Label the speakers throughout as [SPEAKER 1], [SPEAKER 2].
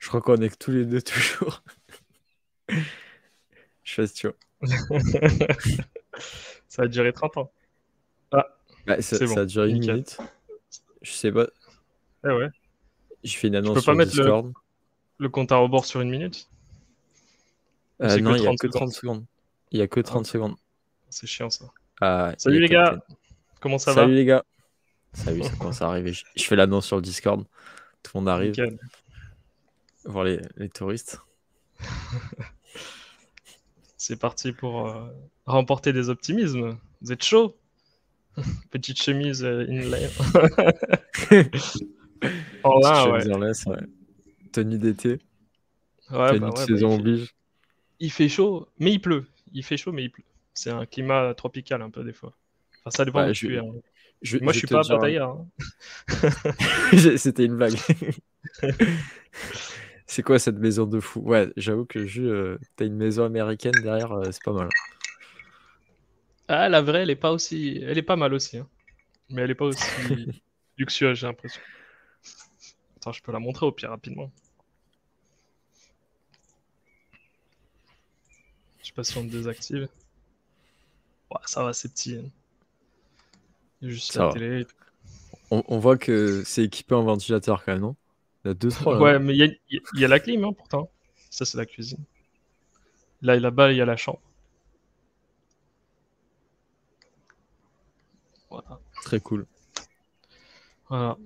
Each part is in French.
[SPEAKER 1] Je crois qu'on est que tous les deux toujours. Je sais pas si tu vois.
[SPEAKER 2] Ça a duré 30 ans. Ah,
[SPEAKER 1] Bah,
[SPEAKER 2] c'est
[SPEAKER 1] ça
[SPEAKER 2] bon.
[SPEAKER 1] a duré 1
[SPEAKER 2] Nickel.
[SPEAKER 1] minute. Je sais pas.
[SPEAKER 2] Eh ouais.
[SPEAKER 1] Je fais une
[SPEAKER 2] Je
[SPEAKER 1] annonce
[SPEAKER 2] peux pas
[SPEAKER 1] sur
[SPEAKER 2] mettre
[SPEAKER 1] Discord.
[SPEAKER 2] le compte à rebours sur 1 minute? Ou c'est que
[SPEAKER 1] Non, il y a
[SPEAKER 2] 30
[SPEAKER 1] que
[SPEAKER 2] secondes?
[SPEAKER 1] 30 secondes. Il y a que
[SPEAKER 2] Ah,
[SPEAKER 1] 30 secondes.
[SPEAKER 2] c'est chiant ça.
[SPEAKER 1] Ah, il y
[SPEAKER 2] Salut
[SPEAKER 1] a
[SPEAKER 2] les gars,
[SPEAKER 1] Captain.
[SPEAKER 2] comment ça
[SPEAKER 1] Salut
[SPEAKER 2] va?
[SPEAKER 1] les gars. Salut, ça commence à arriver. Je fais l'annonce sur le Discord. Tout le monde arrive.
[SPEAKER 2] Nickel.
[SPEAKER 1] Voir les touristes.
[SPEAKER 2] C'est parti pour remporter des optimismes. Vous êtes chaud? Petite chemise inline. En
[SPEAKER 1] Petite
[SPEAKER 2] lin, ouais.
[SPEAKER 1] chemise en laisse, ouais. Tenue d'été.
[SPEAKER 2] Ouais,
[SPEAKER 1] Tenue
[SPEAKER 2] bah
[SPEAKER 1] de
[SPEAKER 2] ouais, bah
[SPEAKER 1] saison oblige.
[SPEAKER 2] il fait chaud, mais il pleut. Il fait chaud, mais il pleut. C'est un climat tropical un peu des fois. Enfin, ça dépend où
[SPEAKER 1] Ouais,
[SPEAKER 2] tu es, hein.
[SPEAKER 1] je
[SPEAKER 2] Moi, je
[SPEAKER 1] vais
[SPEAKER 2] suis
[SPEAKER 1] te
[SPEAKER 2] pas à
[SPEAKER 1] dire.
[SPEAKER 2] Pattaya, hein.
[SPEAKER 1] C'était une blague. C'est quoi cette maison de fou? Ouais, j'avoue que t'as une maison américaine derrière, c'est pas mal.
[SPEAKER 2] Ah, la vraie, elle est pas aussi, elle est pas mal aussi, hein. Mais elle est pas aussi luxueuse, j'ai l'impression. Attends, je peux la montrer au pire rapidement. Je sais pas si on te désactive. Ouais, ça va, c'est petit, hein. Il y a juste la
[SPEAKER 1] Ça va.
[SPEAKER 2] télé et tout.
[SPEAKER 1] On voit que c'est équipé en ventilateur quand même, non? Il y a 2-3 là,
[SPEAKER 2] Ouais,
[SPEAKER 1] non?
[SPEAKER 2] mais il y a la clim, hein, pourtant. Ça, c'est la cuisine. Là, là-bas, il y a la chambre. Voilà.
[SPEAKER 1] Très cool.
[SPEAKER 2] Voilà.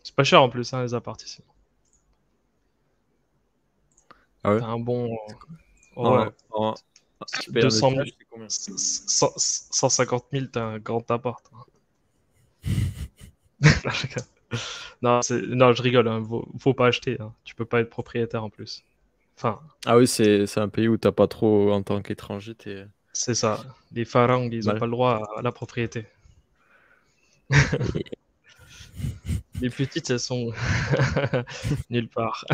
[SPEAKER 2] C'est pas cher en plus, hein, les apparts ici.
[SPEAKER 1] Ah ouais?
[SPEAKER 2] T'as un bon.
[SPEAKER 1] En,
[SPEAKER 2] Ouais,
[SPEAKER 1] en- Tu payes un
[SPEAKER 2] 200 000.
[SPEAKER 1] étage, c'est combien?
[SPEAKER 2] 150 000, t'as un grand appart, hein. Non, non, je rigole, hein. Faut pas acheter, hein. Tu peux pas être propriétaire en plus. Enfin,
[SPEAKER 1] Ah oui, c'est un pays où t'as pas trop, en tant qu'étranger, t'es...
[SPEAKER 2] c'est ça. Les Farangs, ils ont
[SPEAKER 1] Ouais.
[SPEAKER 2] pas le droit à la propriété.
[SPEAKER 1] Et-
[SPEAKER 2] Les petites, elles sont nulle part.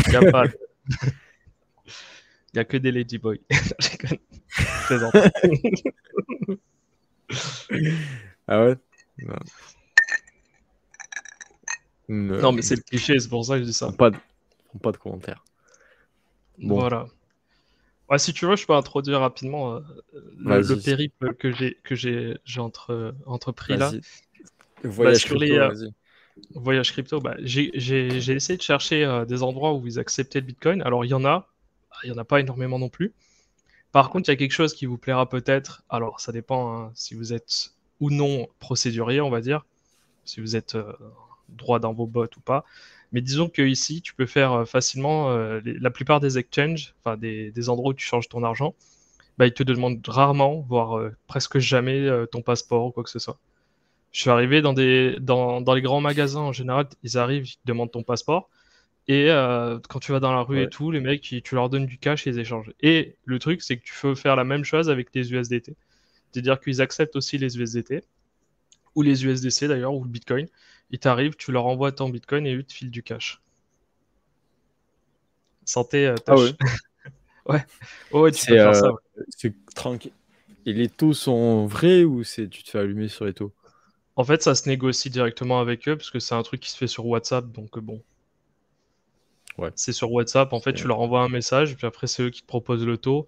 [SPEAKER 2] Il y a pas, il y a que des ladyboys. Je déconne. Je plaisante.
[SPEAKER 1] Ah ouais? Non. Ne
[SPEAKER 2] Non, mais c'est le cliché, c'est pour ça que je dis ça.
[SPEAKER 1] font pas de commentaires. Bon,
[SPEAKER 2] Voilà. Ouais, si tu veux, je peux introduire rapidement le
[SPEAKER 1] vas-y,
[SPEAKER 2] périple que j'ai entrepris là.
[SPEAKER 1] vas-y.
[SPEAKER 2] Bah,
[SPEAKER 1] Voyage
[SPEAKER 2] sur les
[SPEAKER 1] crypto, vas-y.
[SPEAKER 2] voyages crypto, bah, j'ai essayé de chercher des endroits où ils acceptaient le Bitcoin. Alors, il y en a pas énormément non plus. Par contre, il y a quelque chose qui vous plaira peut-être. Alors, ça dépend, hein, si vous êtes ou non procédurier, on va dire, si vous êtes droit dans vos bottes ou pas. Mais disons que ici, tu peux faire facilement la plupart des exchanges, enfin des endroits où tu changes ton argent, bah, ils te demandent rarement, voire presque jamais, ton passeport ou quoi que ce soit. Je suis arrivé dans les grands magasins en général, ils arrivent, ils te demandent ton passeport. Et quand tu vas dans la rue et
[SPEAKER 1] Ouais.
[SPEAKER 2] tout, les mecs, tu leur donnes du cash et ils échangent. Et le truc, c'est que tu peux faire la même chose avec les USDT. C'est-à-dire qu'ils acceptent aussi les USDT, ou les USDC d'ailleurs, ou le Bitcoin. Ils t'arrivent, tu leur envoies ton Bitcoin et eux te filent du cash. Santé,
[SPEAKER 1] Ah ouais?
[SPEAKER 2] Tosh. Ouais. Oh, ouais, tu peux
[SPEAKER 1] C'est
[SPEAKER 2] faire ça, ouais.
[SPEAKER 1] c'est tranquille. Et les taux sont vrais ou tu te fais allumer sur les taux?
[SPEAKER 2] En fait, ça se négocie directement avec eux parce que c'est un truc qui se fait sur WhatsApp, donc bon,
[SPEAKER 1] Ouais.
[SPEAKER 2] c'est sur WhatsApp. En fait, tu
[SPEAKER 1] C'est-
[SPEAKER 2] leur envoies un message, puis après, c'est eux qui te proposent le taux.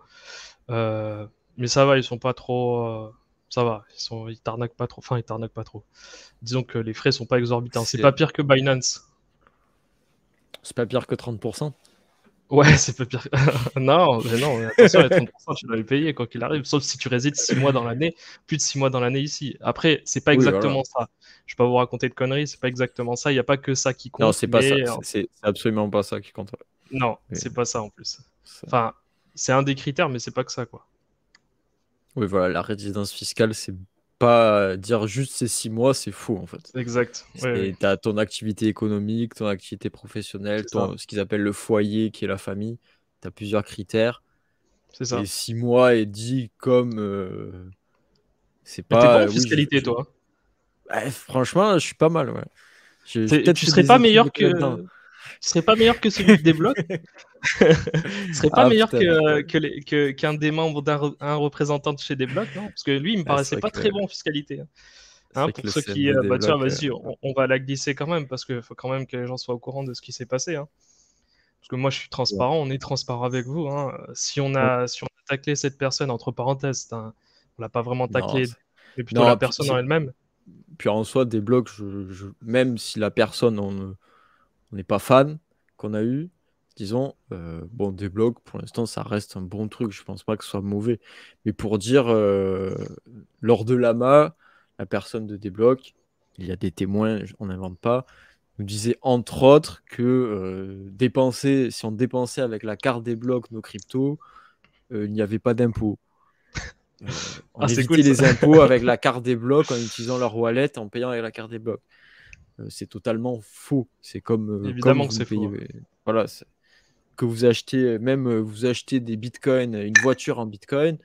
[SPEAKER 2] Euh, mais ça va, ils sont pas trop. Ça va, ils t'arnaquent pas trop. Enfin, ils t'arnaquent pas trop. Disons que les frais sont pas exorbitants. C'est pas
[SPEAKER 1] C'est
[SPEAKER 2] pire que Binance.
[SPEAKER 1] c'est pas pire que 30%?
[SPEAKER 2] Ouais, c'est pas pire. Non, mais non, mais attention, les 30%, tu dois les payer quoi qu'il arrive, sauf si tu résides 6 mois dans l'année, plus de 6 mois dans l'année ici. Après, c'est pas
[SPEAKER 1] Oui, voilà.
[SPEAKER 2] exactement ça. Je vais pas vous raconter de conneries, c'est pas exactement ça. Il y a pas que ça qui
[SPEAKER 1] Non,
[SPEAKER 2] compte,
[SPEAKER 1] c'est pas ça.
[SPEAKER 2] mais
[SPEAKER 1] C'est absolument pas ça qui compte. Ouais.
[SPEAKER 2] non,
[SPEAKER 1] Mais
[SPEAKER 2] c'est pas ça en plus.
[SPEAKER 1] ça-
[SPEAKER 2] Enfin, c'est un des critères, mais c'est pas que ça, quoi.
[SPEAKER 1] Oui, voilà, la résidence fiscale, c'est pas dire juste ces 6 mois, c'est faux en fait.
[SPEAKER 2] Exact. Oui, oui,
[SPEAKER 1] T'as ton activité économique, ton activité professionnelle,
[SPEAKER 2] c'est ça.
[SPEAKER 1] ce qu'ils appellent le foyer qui est la famille. Tu as plusieurs critères.
[SPEAKER 2] C'est
[SPEAKER 1] Et
[SPEAKER 2] ça.
[SPEAKER 1] 6 mois est dit comme c'est
[SPEAKER 2] Mais t'es bon
[SPEAKER 1] pas.
[SPEAKER 2] en
[SPEAKER 1] Oui,
[SPEAKER 2] fiscalité, toi.
[SPEAKER 1] Ouais, franchement, je suis pas mal, ouais. J'ai peut-être
[SPEAKER 2] Tu
[SPEAKER 1] fait
[SPEAKER 2] serais
[SPEAKER 1] des
[SPEAKER 2] pas
[SPEAKER 1] études
[SPEAKER 2] meilleur
[SPEAKER 1] là-dedans.
[SPEAKER 2] que. Tu serais pas meilleur que celui qui débloque? Tu serais pas
[SPEAKER 1] Ah
[SPEAKER 2] meilleur
[SPEAKER 1] putain,
[SPEAKER 2] qu'un des membres un représentant de chez Débloc, non? Parce que lui, il me
[SPEAKER 1] ouais, c'est
[SPEAKER 2] paraissait
[SPEAKER 1] vrai
[SPEAKER 2] pas
[SPEAKER 1] que
[SPEAKER 2] très bon en fiscalité, hein.
[SPEAKER 1] c'est
[SPEAKER 2] Hein,
[SPEAKER 1] vrai que
[SPEAKER 2] pour
[SPEAKER 1] le
[SPEAKER 2] ceux qui,
[SPEAKER 1] CND
[SPEAKER 2] bah tiens,
[SPEAKER 1] débloque.
[SPEAKER 2] vas-y, on va la glisser quand même, parce qu'il faut quand même que les gens soient au courant de ce qui s'est passé, hein. Parce que moi, je suis
[SPEAKER 1] Ouais.
[SPEAKER 2] transparent, on est transparent avec vous, hein.
[SPEAKER 1] Ouais.
[SPEAKER 2] Si on a taclé cette personne, entre parenthèses, on l'a pas vraiment
[SPEAKER 1] Non,
[SPEAKER 2] taclé, mais plutôt la
[SPEAKER 1] non,
[SPEAKER 2] personne en elle-même.
[SPEAKER 1] puis en soi, des blocs, même si la personne, on n'est pas fan qu'on a eu, disons, bon, des blocs, pour l'instant, ça reste un bon truc. Je pense pas que ce soit mauvais. Mais pour dire, lors de l'AMA, la personne de Débloc, il y a des témoins, on n'invente pas, nous disait entre autres que si on dépensait avec la carte des blocs nos cryptos, il n'y avait pas d'impôt. On
[SPEAKER 2] Ah, c'est cool
[SPEAKER 1] évitait
[SPEAKER 2] ça.
[SPEAKER 1] les impôts avec la carte des blocs en utilisant leur wallet, en payant avec la carte des blocs. C'est totalement faux. C'est comme
[SPEAKER 2] Évidemment que
[SPEAKER 1] vous ne
[SPEAKER 2] c'est
[SPEAKER 1] payez.
[SPEAKER 2] faux.
[SPEAKER 1] Voilà, que vous achetez, même vous achetez des bitcoins, une voiture en bitcoin,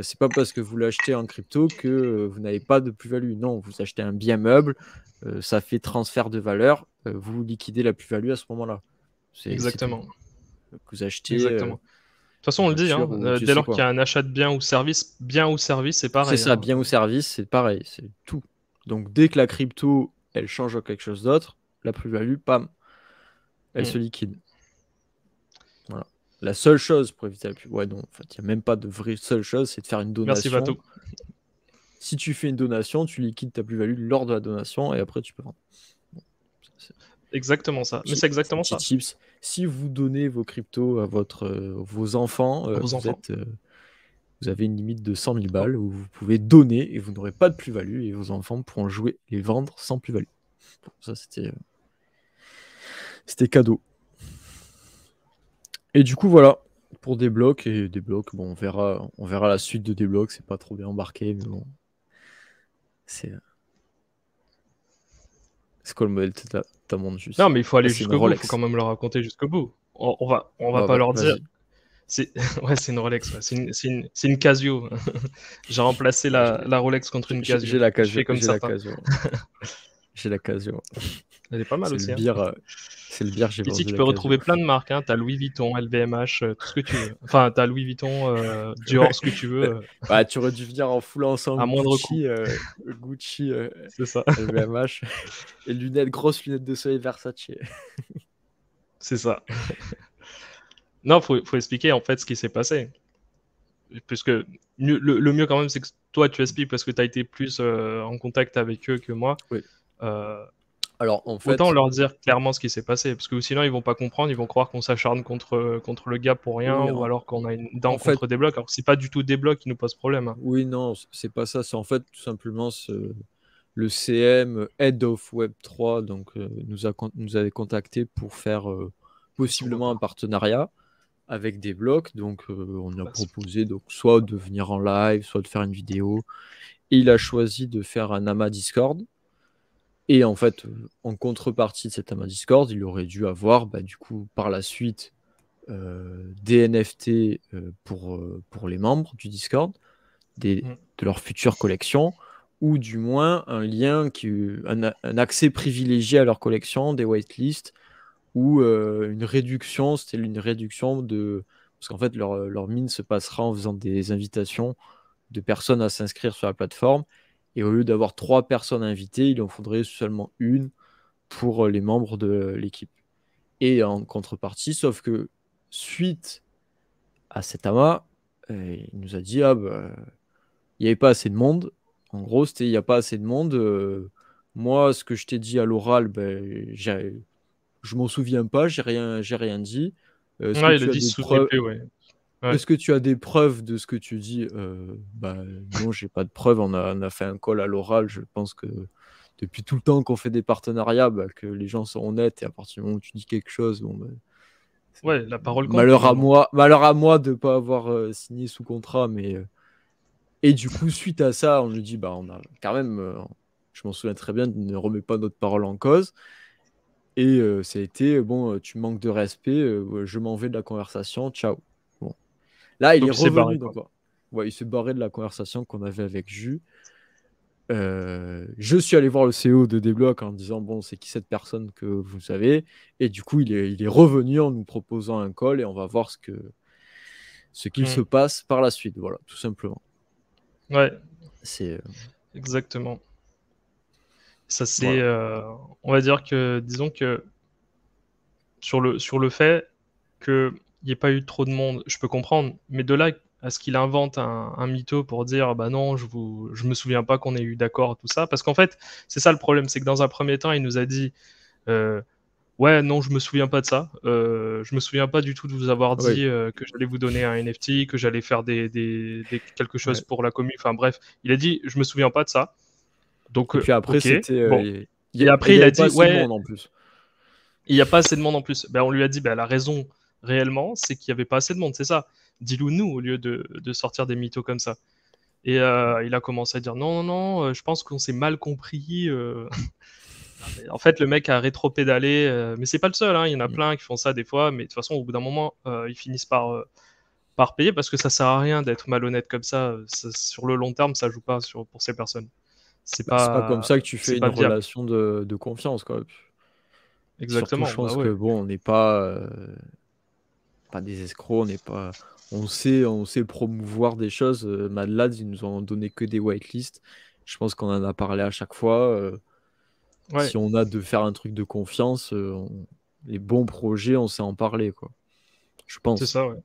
[SPEAKER 1] c'est pas parce que vous l'achetez en crypto que vous n'avez pas de plus-value. Non, vous achetez un bien meuble, ça fait transfert de valeur, vous liquidez la plus-value à ce moment-là. C'est tout.
[SPEAKER 2] Exactement,
[SPEAKER 1] Que vous achetez
[SPEAKER 2] exactement. De toute façon,
[SPEAKER 1] une
[SPEAKER 2] on le dit, hein,
[SPEAKER 1] voiture ou Dieu
[SPEAKER 2] dès
[SPEAKER 1] sait
[SPEAKER 2] lors qu'il
[SPEAKER 1] quoi.
[SPEAKER 2] y a un achat de bien ou service, c'est
[SPEAKER 1] C'est
[SPEAKER 2] pareil,
[SPEAKER 1] ça,
[SPEAKER 2] hein.
[SPEAKER 1] bien ou service, c'est pareil, c'est tout. Donc dès que la crypto, elle change à quelque chose d'autre, la plus-value, pam, elle
[SPEAKER 2] Mmh.
[SPEAKER 1] se liquide. Voilà. La seule chose pour éviter la plus... Ouais, non, en fait, il n'y a même pas de vraie seule chose, c'est de faire une
[SPEAKER 2] Merci
[SPEAKER 1] donation.
[SPEAKER 2] Vato.
[SPEAKER 1] Si tu fais une donation, tu liquides ta plus-value lors de la donation et après tu peux vendre. Bon, c'est
[SPEAKER 2] Exactement ça, mais c'est
[SPEAKER 1] un
[SPEAKER 2] exactement
[SPEAKER 1] petit
[SPEAKER 2] ça.
[SPEAKER 1] tips. Si vous donnez vos cryptos à vos enfants,
[SPEAKER 2] À vos enfants.
[SPEAKER 1] vous avez une limite de 100 000
[SPEAKER 2] Oh,
[SPEAKER 1] balles où vous pouvez donner et vous n'aurez pas de plus-value et vos enfants pourront jouer et vendre sans plus-value. Bon, ça, c'était cadeau. Et du coup, voilà, pour des blocs, bon, on verra la suite de des blocs, c'est pas trop bien embarqué, mais bon. C'est quoi le modèle de ta montre
[SPEAKER 2] non,
[SPEAKER 1] juste?
[SPEAKER 2] mais il faut
[SPEAKER 1] Ah,
[SPEAKER 2] aller
[SPEAKER 1] c'est une
[SPEAKER 2] jusqu'au bout, il faut quand
[SPEAKER 1] Rolex.
[SPEAKER 2] même le raconter jusqu'au bout. On va
[SPEAKER 1] Ah,
[SPEAKER 2] pas leur dire
[SPEAKER 1] vas-y.
[SPEAKER 2] c'est ouais, c'est une Rolex, ouais, c'est une Casio. J'ai remplacé
[SPEAKER 1] Ah,
[SPEAKER 2] la Rolex contre une
[SPEAKER 1] j'ai
[SPEAKER 2] Casio.
[SPEAKER 1] la
[SPEAKER 2] Je fais
[SPEAKER 1] Casio,
[SPEAKER 2] comme certains.
[SPEAKER 1] j'ai la Casio.
[SPEAKER 2] Elle est pas mal
[SPEAKER 1] C'est le
[SPEAKER 2] aussi, hein.
[SPEAKER 1] bière, j'ai
[SPEAKER 2] Ici,
[SPEAKER 1] vendu
[SPEAKER 2] tu
[SPEAKER 1] la
[SPEAKER 2] peux
[SPEAKER 1] Casio.
[SPEAKER 2] retrouver plein de marques, hein. Tu Louis Vuitton, LVMH, tout ce que tu veux. Enfin, tu Louis Vuitton,
[SPEAKER 1] Ouais.
[SPEAKER 2] Dior, ce que tu veux,
[SPEAKER 1] Bah, tu aurais dû venir en full
[SPEAKER 2] à
[SPEAKER 1] ensemble
[SPEAKER 2] moindre coût.
[SPEAKER 1] Gucci,
[SPEAKER 2] C'est ça,
[SPEAKER 1] LVMH et grosses lunettes de soleil Versace.
[SPEAKER 2] c'est ça. Non, faut expliquer, en fait, ce qui s'est passé. Puisque le mieux quand même, c'est que toi, tu expliques parce que tu as été plus, en contact avec eux que moi.
[SPEAKER 1] Oui.
[SPEAKER 2] Heu
[SPEAKER 1] Alors, en
[SPEAKER 2] Autant
[SPEAKER 1] fait,
[SPEAKER 2] leur dire clairement ce qui s'est passé, parce que sinon ils vont pas comprendre, ils vont croire qu'on s'acharne contre le gars pour rien,
[SPEAKER 1] oui,
[SPEAKER 2] ou alors qu'on a une dent
[SPEAKER 1] en fait,
[SPEAKER 2] contre des blocs, alors que c'est pas du tout des blocs qui nous posent problème, hein.
[SPEAKER 1] oui, non, c'est pas ça. C'est en fait tout simplement le CM Head of Web3 donc, nous avait contacté pour faire
[SPEAKER 2] Ils sont
[SPEAKER 1] possiblement un
[SPEAKER 2] reparts.
[SPEAKER 1] partenariat avec des blocs. Donc, on a
[SPEAKER 2] Bah,
[SPEAKER 1] proposé donc, soit de venir en live, soit de faire une vidéo. Et il a choisi de faire un amas Discord. Et en fait, en contrepartie de cet amas Discord, il aurait dû avoir, bah, du coup, par la suite, des NFT pour les membres du Discord, de leur future collection, ou du moins un lien, un accès privilégié à leur collection, des whitelists, ou une réduction, c'était une réduction de... Parce qu'en fait, leur mine se passera en faisant des invitations de personnes à s'inscrire sur la plateforme, et au lieu d'avoir 3 personnes invitées, il en faudrait seulement une pour les membres de l'équipe. Et en contrepartie, sauf que suite à cet amas, il nous a dit, ah bah, il n'y avait pas assez de monde. En gros, c'était, il n'y a pas assez de monde. Moi, ce que je t'ai dit à l'oral, ben, je m'en souviens pas, j'ai rien dit. Est-ce que
[SPEAKER 2] ouais, il a
[SPEAKER 1] tu as
[SPEAKER 2] dit: «Il
[SPEAKER 1] des
[SPEAKER 2] se souvenait
[SPEAKER 1] preuves?
[SPEAKER 2] plus», ouais. Ouais.
[SPEAKER 1] Est-ce que tu as des preuves de ce que tu dis? Bah, non, j'ai pas de preuves. On a fait un call à l'oral. Je pense que depuis tout le temps qu'on fait des partenariats, bah, que les gens sont honnêtes et à partir du moment où tu dis quelque chose, bon, bah,
[SPEAKER 2] Ouais, la parole compte
[SPEAKER 1] malheur
[SPEAKER 2] finalement.
[SPEAKER 1] à moi de pas avoir signé sous contrat, mais et du coup, suite à ça, on lui dit, bah, on a quand même, je m'en souviens très bien, ne remets pas notre parole en cause. Et ça a été, bon, tu manques de respect, je m'en vais de la conversation, ciao. Bon. Là, il est
[SPEAKER 2] Donc il s'est barré,
[SPEAKER 1] revenu,
[SPEAKER 2] quoi.
[SPEAKER 1] donc ouais, il s'est barré de la conversation qu'on avait avec Jus. Je suis allé voir le CEO de Débloc en disant, bon, c'est qui cette personne que vous savez? Et du coup, il est revenu en nous proposant un call et on va voir ce qu'il se passe par la suite. Voilà, tout simplement.
[SPEAKER 2] Ouais,
[SPEAKER 1] C'est
[SPEAKER 2] exactement. Ça c'est,
[SPEAKER 1] voilà.
[SPEAKER 2] on va dire que disons que sur le fait qu'il n'y ait pas eu trop de monde, je peux comprendre, mais de là à ce qu'il invente un mytho pour dire bah non, je me souviens pas qu'on ait eu d'accord, tout ça, parce qu'en fait, c'est ça le problème, c'est que dans un premier temps, il nous a dit ouais, non, je me souviens pas de ça. Je me souviens pas du tout de vous avoir
[SPEAKER 1] Oui,
[SPEAKER 2] dit que j'allais vous donner un NFT, que j'allais faire quelque chose
[SPEAKER 1] ouais.
[SPEAKER 2] pour la commune. Enfin bref, il a dit je me souviens pas de ça. Donc
[SPEAKER 1] Et puis après,
[SPEAKER 2] ok,
[SPEAKER 1] c'était.
[SPEAKER 2] bon.
[SPEAKER 1] Il
[SPEAKER 2] Et après
[SPEAKER 1] n'y
[SPEAKER 2] il a
[SPEAKER 1] avait pas
[SPEAKER 2] dit
[SPEAKER 1] assez de
[SPEAKER 2] ouais,
[SPEAKER 1] monde en plus.
[SPEAKER 2] il y a pas assez de monde en plus. Ben on lui a dit ben la raison réellement, c'est qu'il y avait pas assez de monde, c'est ça. Dis-le nous au lieu de sortir des mythos comme ça. Et il a commencé à dire non, non, non, je pense qu'on s'est mal compris. En fait, le mec a rétro-pédalé, mais c'est pas le seul, hein, il y en a
[SPEAKER 1] Mm.
[SPEAKER 2] plein qui font ça des fois, mais de toute façon, au bout d'un moment, ils finissent par payer parce que ça sert à rien d'être malhonnête comme ça. Sur le long terme, ça joue pas pour ces personnes.
[SPEAKER 1] Bah, c'est pas comme ça que tu
[SPEAKER 2] C'est
[SPEAKER 1] fais une
[SPEAKER 2] pas viable.
[SPEAKER 1] relation de confiance, quoi. Surtout, je
[SPEAKER 2] Exactement, bah
[SPEAKER 1] pense que
[SPEAKER 2] ouais.
[SPEAKER 1] bon, on n'est pas des escrocs, on n'est pas. On sait promouvoir des choses. Mad Lads, ils nous ont donné que des whitelists. Je pense qu'on en a parlé à chaque fois.
[SPEAKER 2] Ouais,
[SPEAKER 1] Si on a de faire un truc de confiance, les bons projets, on sait en parler, quoi. Je
[SPEAKER 2] c'est
[SPEAKER 1] pense.
[SPEAKER 2] ça, ouais.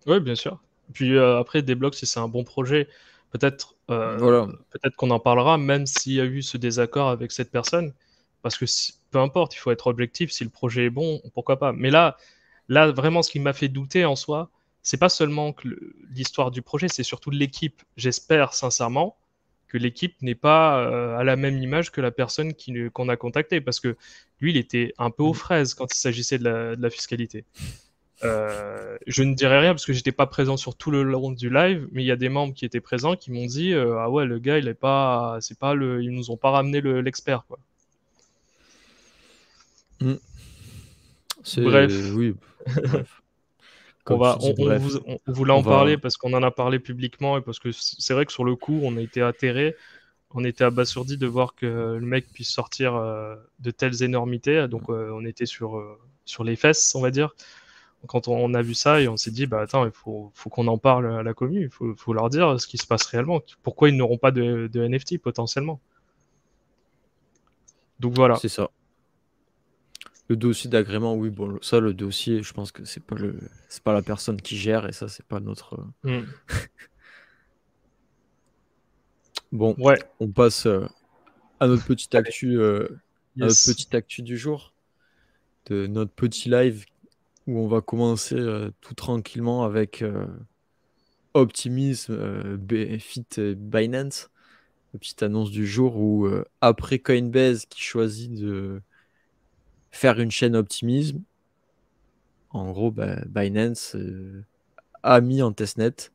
[SPEAKER 2] Ouais, bien sûr. Puis après, Desblocs, si c'est un bon projet, peut-être
[SPEAKER 1] Voilà.
[SPEAKER 2] peut-être qu'on en parlera, même s'il y a eu ce désaccord avec cette personne. Parce que peu importe, il faut être objectif. Si le projet est bon, pourquoi pas. Mais là, vraiment, ce qui m'a fait douter en soi, c'est pas seulement que l'histoire du projet, c'est surtout l'équipe. J'espère sincèrement que l'équipe n'est pas à la même image que la personne qu'on a contactée. Parce que lui, il était un peu aux
[SPEAKER 1] Mhm.
[SPEAKER 2] fraises quand il s'agissait de la fiscalité. Je ne dirais rien parce que j'étais pas présent sur tout le long du live, mais il y a des membres qui étaient présents qui m'ont dit ah ouais, le gars il est pas, c'est pas le, ils nous ont pas ramené l'expert quoi.
[SPEAKER 1] Mm. C'est.
[SPEAKER 2] Bref,
[SPEAKER 1] Oui, bref. Comme tu dis, bref.
[SPEAKER 2] on voulait
[SPEAKER 1] On
[SPEAKER 2] en parler
[SPEAKER 1] va.
[SPEAKER 2] parce qu'on en a parlé publiquement et parce que c'est vrai que sur le coup on a été atterré, on était abasourdi de voir que le mec puisse sortir de telles énormités. Donc on était sur les fesses, on va dire. Quand on a vu ça et on s'est dit, bah attends, faut qu'on en parle à la commu, faut leur dire ce qui se passe réellement, pourquoi ils n'auront pas de NFT potentiellement. Donc voilà.
[SPEAKER 1] C'est ça. Le dossier d'agrément, oui, bon, ça, le dossier, je pense que c'est pas la personne qui gère et ça, c'est pas notre.
[SPEAKER 2] Mm.
[SPEAKER 1] Bon,
[SPEAKER 2] Ouais,
[SPEAKER 1] on passe à notre petite
[SPEAKER 2] allez,
[SPEAKER 1] actu,
[SPEAKER 2] yes.
[SPEAKER 1] du jour, de notre petit live où on va commencer tout tranquillement avec Optimism fit Binance, la petite annonce du jour où après Coinbase qui choisit de faire une chaîne Optimism, en gros, bah, Binance a mis en testnet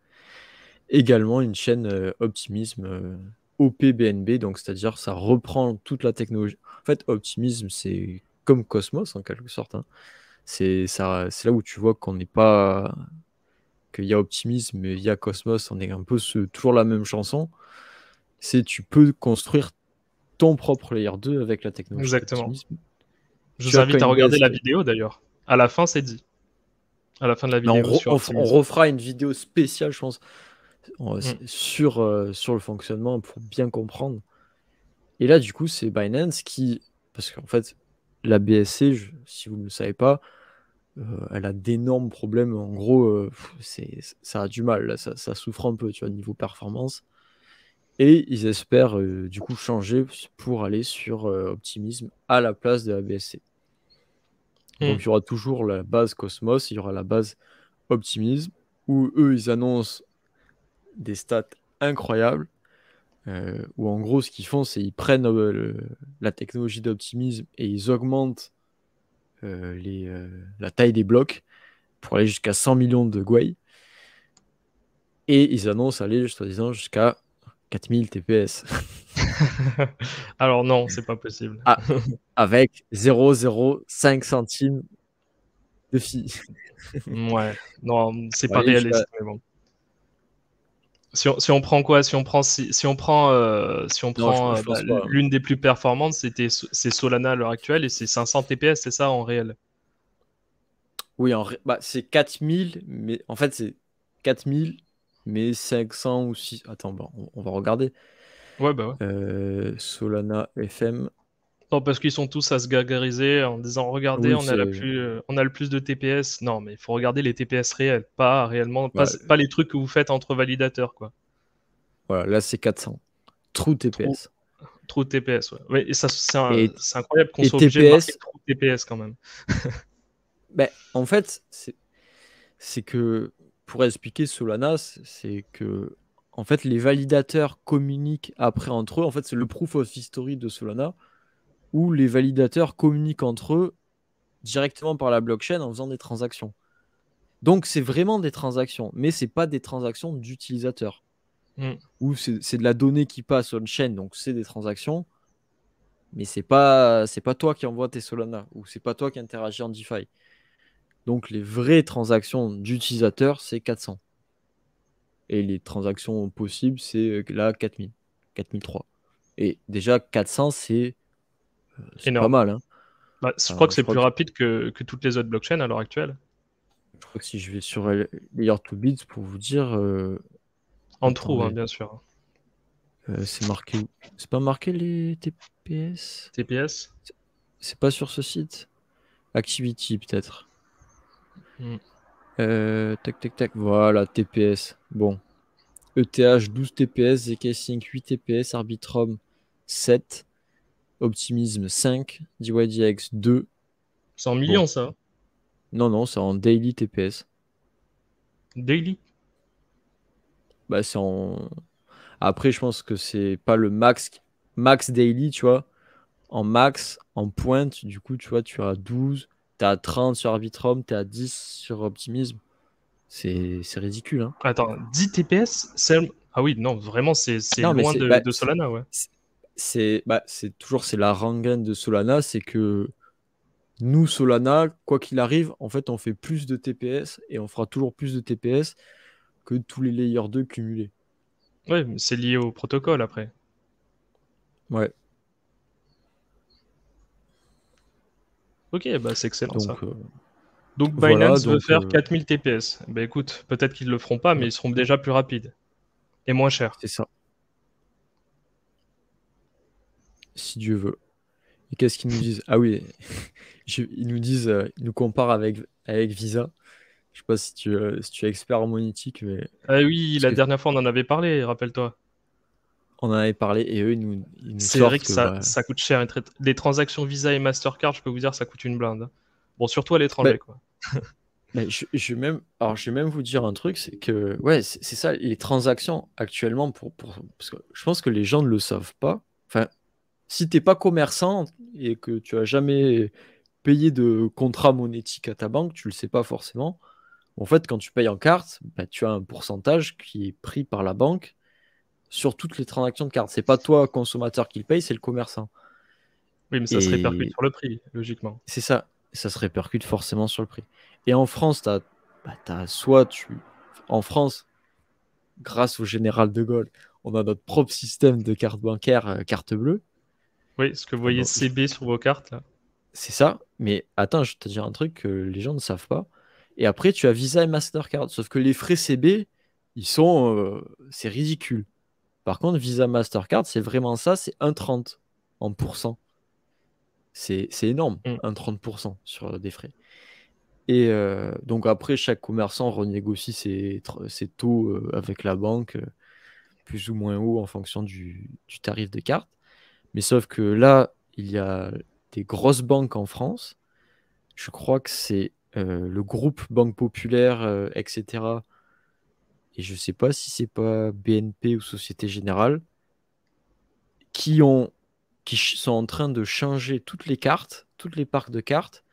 [SPEAKER 1] également une chaîne Optimism OPBNB, donc c'est-à-dire ça reprend toute la technologie. En fait, Optimism, c'est comme Cosmos en quelque sorte, hein. C'est ça, c'est là où tu vois qu'on n'est pas qu'il y a Optimism, mais il y a Cosmos, on est un peu toujours la même chanson. C'est tu peux construire ton propre layer 2 avec la technologie
[SPEAKER 2] Exactement.
[SPEAKER 1] d'Optimism.
[SPEAKER 2] Je
[SPEAKER 1] Tu
[SPEAKER 2] vous
[SPEAKER 1] as
[SPEAKER 2] invite à regarder
[SPEAKER 1] Coinbase
[SPEAKER 2] la
[SPEAKER 1] qui...
[SPEAKER 2] vidéo d'ailleurs. À la fin, c'est dit. À la fin de la
[SPEAKER 1] Mais on,
[SPEAKER 2] vidéo sur
[SPEAKER 1] on
[SPEAKER 2] Optimism.
[SPEAKER 1] refera une vidéo spéciale, je pense,
[SPEAKER 2] Mm.
[SPEAKER 1] sur le fonctionnement pour bien comprendre. Et là, du coup, c'est Binance qui, parce qu'en fait, la BSC, si vous ne le savez pas, elle a d'énormes problèmes. En gros, ça a du mal, là, ça souffre un peu, tu vois, niveau performance. Et ils espèrent du coup changer pour aller sur Optimism à la place de la BSC. Donc
[SPEAKER 2] Mm.
[SPEAKER 1] il y aura toujours la base Cosmos, il y aura la base Optimism, où eux, ils annoncent des stats incroyables. Où en gros, ce qu'ils font, c'est ils prennent la technologie d'Optimism et ils augmentent la taille des blocs pour aller jusqu'à 100 millions de Gwei. Et ils annoncent aller, soi-disant, jusqu'à 4000 TPS.
[SPEAKER 2] Alors non, c'est pas possible.
[SPEAKER 1] Ah, avec 0,05 centimes de fee.
[SPEAKER 2] Ouais, non, c'est
[SPEAKER 1] Pour
[SPEAKER 2] pas
[SPEAKER 1] aller jusqu'à...
[SPEAKER 2] réaliste. Mais bon. Si on prend quoi? Si on
[SPEAKER 1] Non,
[SPEAKER 2] prend
[SPEAKER 1] je
[SPEAKER 2] bah,
[SPEAKER 1] pense pas, hein.
[SPEAKER 2] l'une des plus performantes, c'est Solana à l'heure actuelle et c'est 500 TPS, c'est ça en réel?
[SPEAKER 1] Oui, bah, c'est 4000, mais en fait, c'est 4000, mais 500 ou 6. Attends, bon, on va regarder.
[SPEAKER 2] Ouais, bah ouais.
[SPEAKER 1] Solana FM.
[SPEAKER 2] Oh, parce qu'ils sont tous à se gargariser en disant regardez,
[SPEAKER 1] Oui, c'est.
[SPEAKER 2] on a le plus de TPS. Non, mais il faut regarder les TPS réels, pas réellement, pas,
[SPEAKER 1] Bah,
[SPEAKER 2] pas les trucs que vous faites entre validateurs, quoi.
[SPEAKER 1] voilà, là, c'est 400. True
[SPEAKER 2] Trop,
[SPEAKER 1] TPS.
[SPEAKER 2] trop de TPS, ouais. Ouais, et ça,
[SPEAKER 1] Et,
[SPEAKER 2] c'est incroyable qu'on
[SPEAKER 1] et
[SPEAKER 2] soit obligé de marquer
[SPEAKER 1] TPS,
[SPEAKER 2] trop de TPS quand même.
[SPEAKER 1] ben, en fait, c'est que, pour expliquer Solana, c'est que, en fait, les validateurs communiquent après entre eux. En fait, c'est le proof of history de Solana, où les validateurs communiquent entre eux directement par la blockchain en faisant des transactions. Donc, c'est vraiment des transactions, mais c'est pas des transactions d'utilisateurs.
[SPEAKER 2] Mm.
[SPEAKER 1] Ou c'est de la donnée qui passe on-chain, donc c'est des transactions, mais c'est pas toi qui envoies tes Solana, ou c'est pas toi qui interagis en DeFi. Donc, les vraies transactions d'utilisateurs, c'est 400. Et les transactions possibles, c'est là 4000, 4003. Et déjà, 400, c'est pas
[SPEAKER 2] Énorme.
[SPEAKER 1] mal. Hein.
[SPEAKER 2] Bah, je crois
[SPEAKER 1] Enfin,
[SPEAKER 2] que
[SPEAKER 1] je
[SPEAKER 2] c'est
[SPEAKER 1] crois
[SPEAKER 2] plus
[SPEAKER 1] que,
[SPEAKER 2] rapide que toutes les autres blockchains à l'heure actuelle.
[SPEAKER 1] je crois que si je vais sur Layer 2 Bits pour vous dire.
[SPEAKER 2] En trou, hein,
[SPEAKER 1] Attendez,
[SPEAKER 2] bien sûr.
[SPEAKER 1] c'est marqué où? C'est pas marqué les TPS?
[SPEAKER 2] TPS.
[SPEAKER 1] C'est pas sur ce site? Activity, peut-être.
[SPEAKER 2] Mm.
[SPEAKER 1] Tac, tac, tac. Voilà, TPS. Bon. ETH 12 TPS, zk-Sync 8 TPS, Arbitrum 7, Optimism 5, DYDX 2.
[SPEAKER 2] C'est en
[SPEAKER 1] Bon.
[SPEAKER 2] millions, ça.
[SPEAKER 1] Non, non, c'est en daily TPS.
[SPEAKER 2] Daily.
[SPEAKER 1] Bah, c'est en. Après, je pense que c'est pas le max daily, tu vois. En max, en pointe, du coup, tu vois, tu as 12, tu as 30 sur Arbitrum, tu as 10 sur Optimism. C'est ridicule, hein.
[SPEAKER 2] Attends, 10 TPS? Ah oui, non, vraiment, c'est
[SPEAKER 1] Non, mais
[SPEAKER 2] loin
[SPEAKER 1] c'est
[SPEAKER 2] de Solana, ouais.
[SPEAKER 1] c'est toujours c'est la rengaine de Solana, c'est que nous, Solana, quoi qu'il arrive, en fait, on fait plus de TPS et on fera toujours plus de TPS que tous les layers 2 cumulés.
[SPEAKER 2] Ouais, mais c'est lié au protocole après.
[SPEAKER 1] Ouais.
[SPEAKER 2] Ok, bah c'est excellent ça.
[SPEAKER 1] Donc,
[SPEAKER 2] Donc
[SPEAKER 1] voilà,
[SPEAKER 2] Binance veut
[SPEAKER 1] donc,
[SPEAKER 2] faire 4000 TPS. Bah écoute, peut-être qu'ils le feront pas, mais
[SPEAKER 1] ouais,
[SPEAKER 2] ils seront déjà plus rapides et moins chers.
[SPEAKER 1] c'est ça, si Dieu veut. Et qu'est-ce qu'ils nous disent? Ah oui, ils nous disent, ils nous comparent avec Visa. Je sais pas si tu es expert en monétique, mais
[SPEAKER 2] Ah oui,
[SPEAKER 1] parce
[SPEAKER 2] la
[SPEAKER 1] que
[SPEAKER 2] dernière fois on en avait parlé, rappelle-toi.
[SPEAKER 1] on en avait parlé et eux, ils nous
[SPEAKER 2] C'est vrai
[SPEAKER 1] sortent
[SPEAKER 2] que
[SPEAKER 1] que
[SPEAKER 2] ça coûte cher. Les transactions Visa et Mastercard, je peux vous dire, ça coûte une blinde. Bon, surtout à
[SPEAKER 1] bah,
[SPEAKER 2] l'étranger, quoi.
[SPEAKER 1] je vais même vous dire un truc, c'est que ouais, c'est ça, les transactions actuellement parce que je pense que les gens ne le savent pas. Enfin, si t'es pas commerçant et que tu as jamais payé de contrat monétique à ta banque, tu le sais pas forcément. En fait, quand tu payes en carte, bah, tu as un pourcentage qui est pris par la banque sur toutes les transactions de carte. C'est pas toi, consommateur, qui le paye, c'est le commerçant.
[SPEAKER 2] Oui, mais ça se répercute
[SPEAKER 1] Et
[SPEAKER 2] sur le prix, logiquement.
[SPEAKER 1] c'est ça. Ça se répercute forcément sur le prix. Et en France, soit en France, grâce au général de Gaulle, on a notre propre système de carte bancaire, carte bleue.
[SPEAKER 2] Oui, ce que vous
[SPEAKER 1] Enfin,
[SPEAKER 2] voyez CB sur vos cartes, là.
[SPEAKER 1] c'est ça. Mais attends, je vais te dire un truc que les gens ne savent pas. Et après, tu as Visa et Mastercard. Sauf que les frais CB, c'est ridicule. Par contre, Visa Mastercard, c'est vraiment ça, c'est 1,30 en pourcent. C'est énorme,
[SPEAKER 2] Mm.
[SPEAKER 1] 1,30% sur des frais. Et donc après, chaque commerçant renégocie ses taux avec la banque, plus ou moins haut en fonction du tarif de carte. Mais sauf que là, il y a des grosses banques en France. Je crois que c'est le groupe Banque Populaire, etc. Et je ne sais pas si c'est pas BNP ou Société Générale qui sont en train de changer toutes les cartes, toutes les parcs de cartes,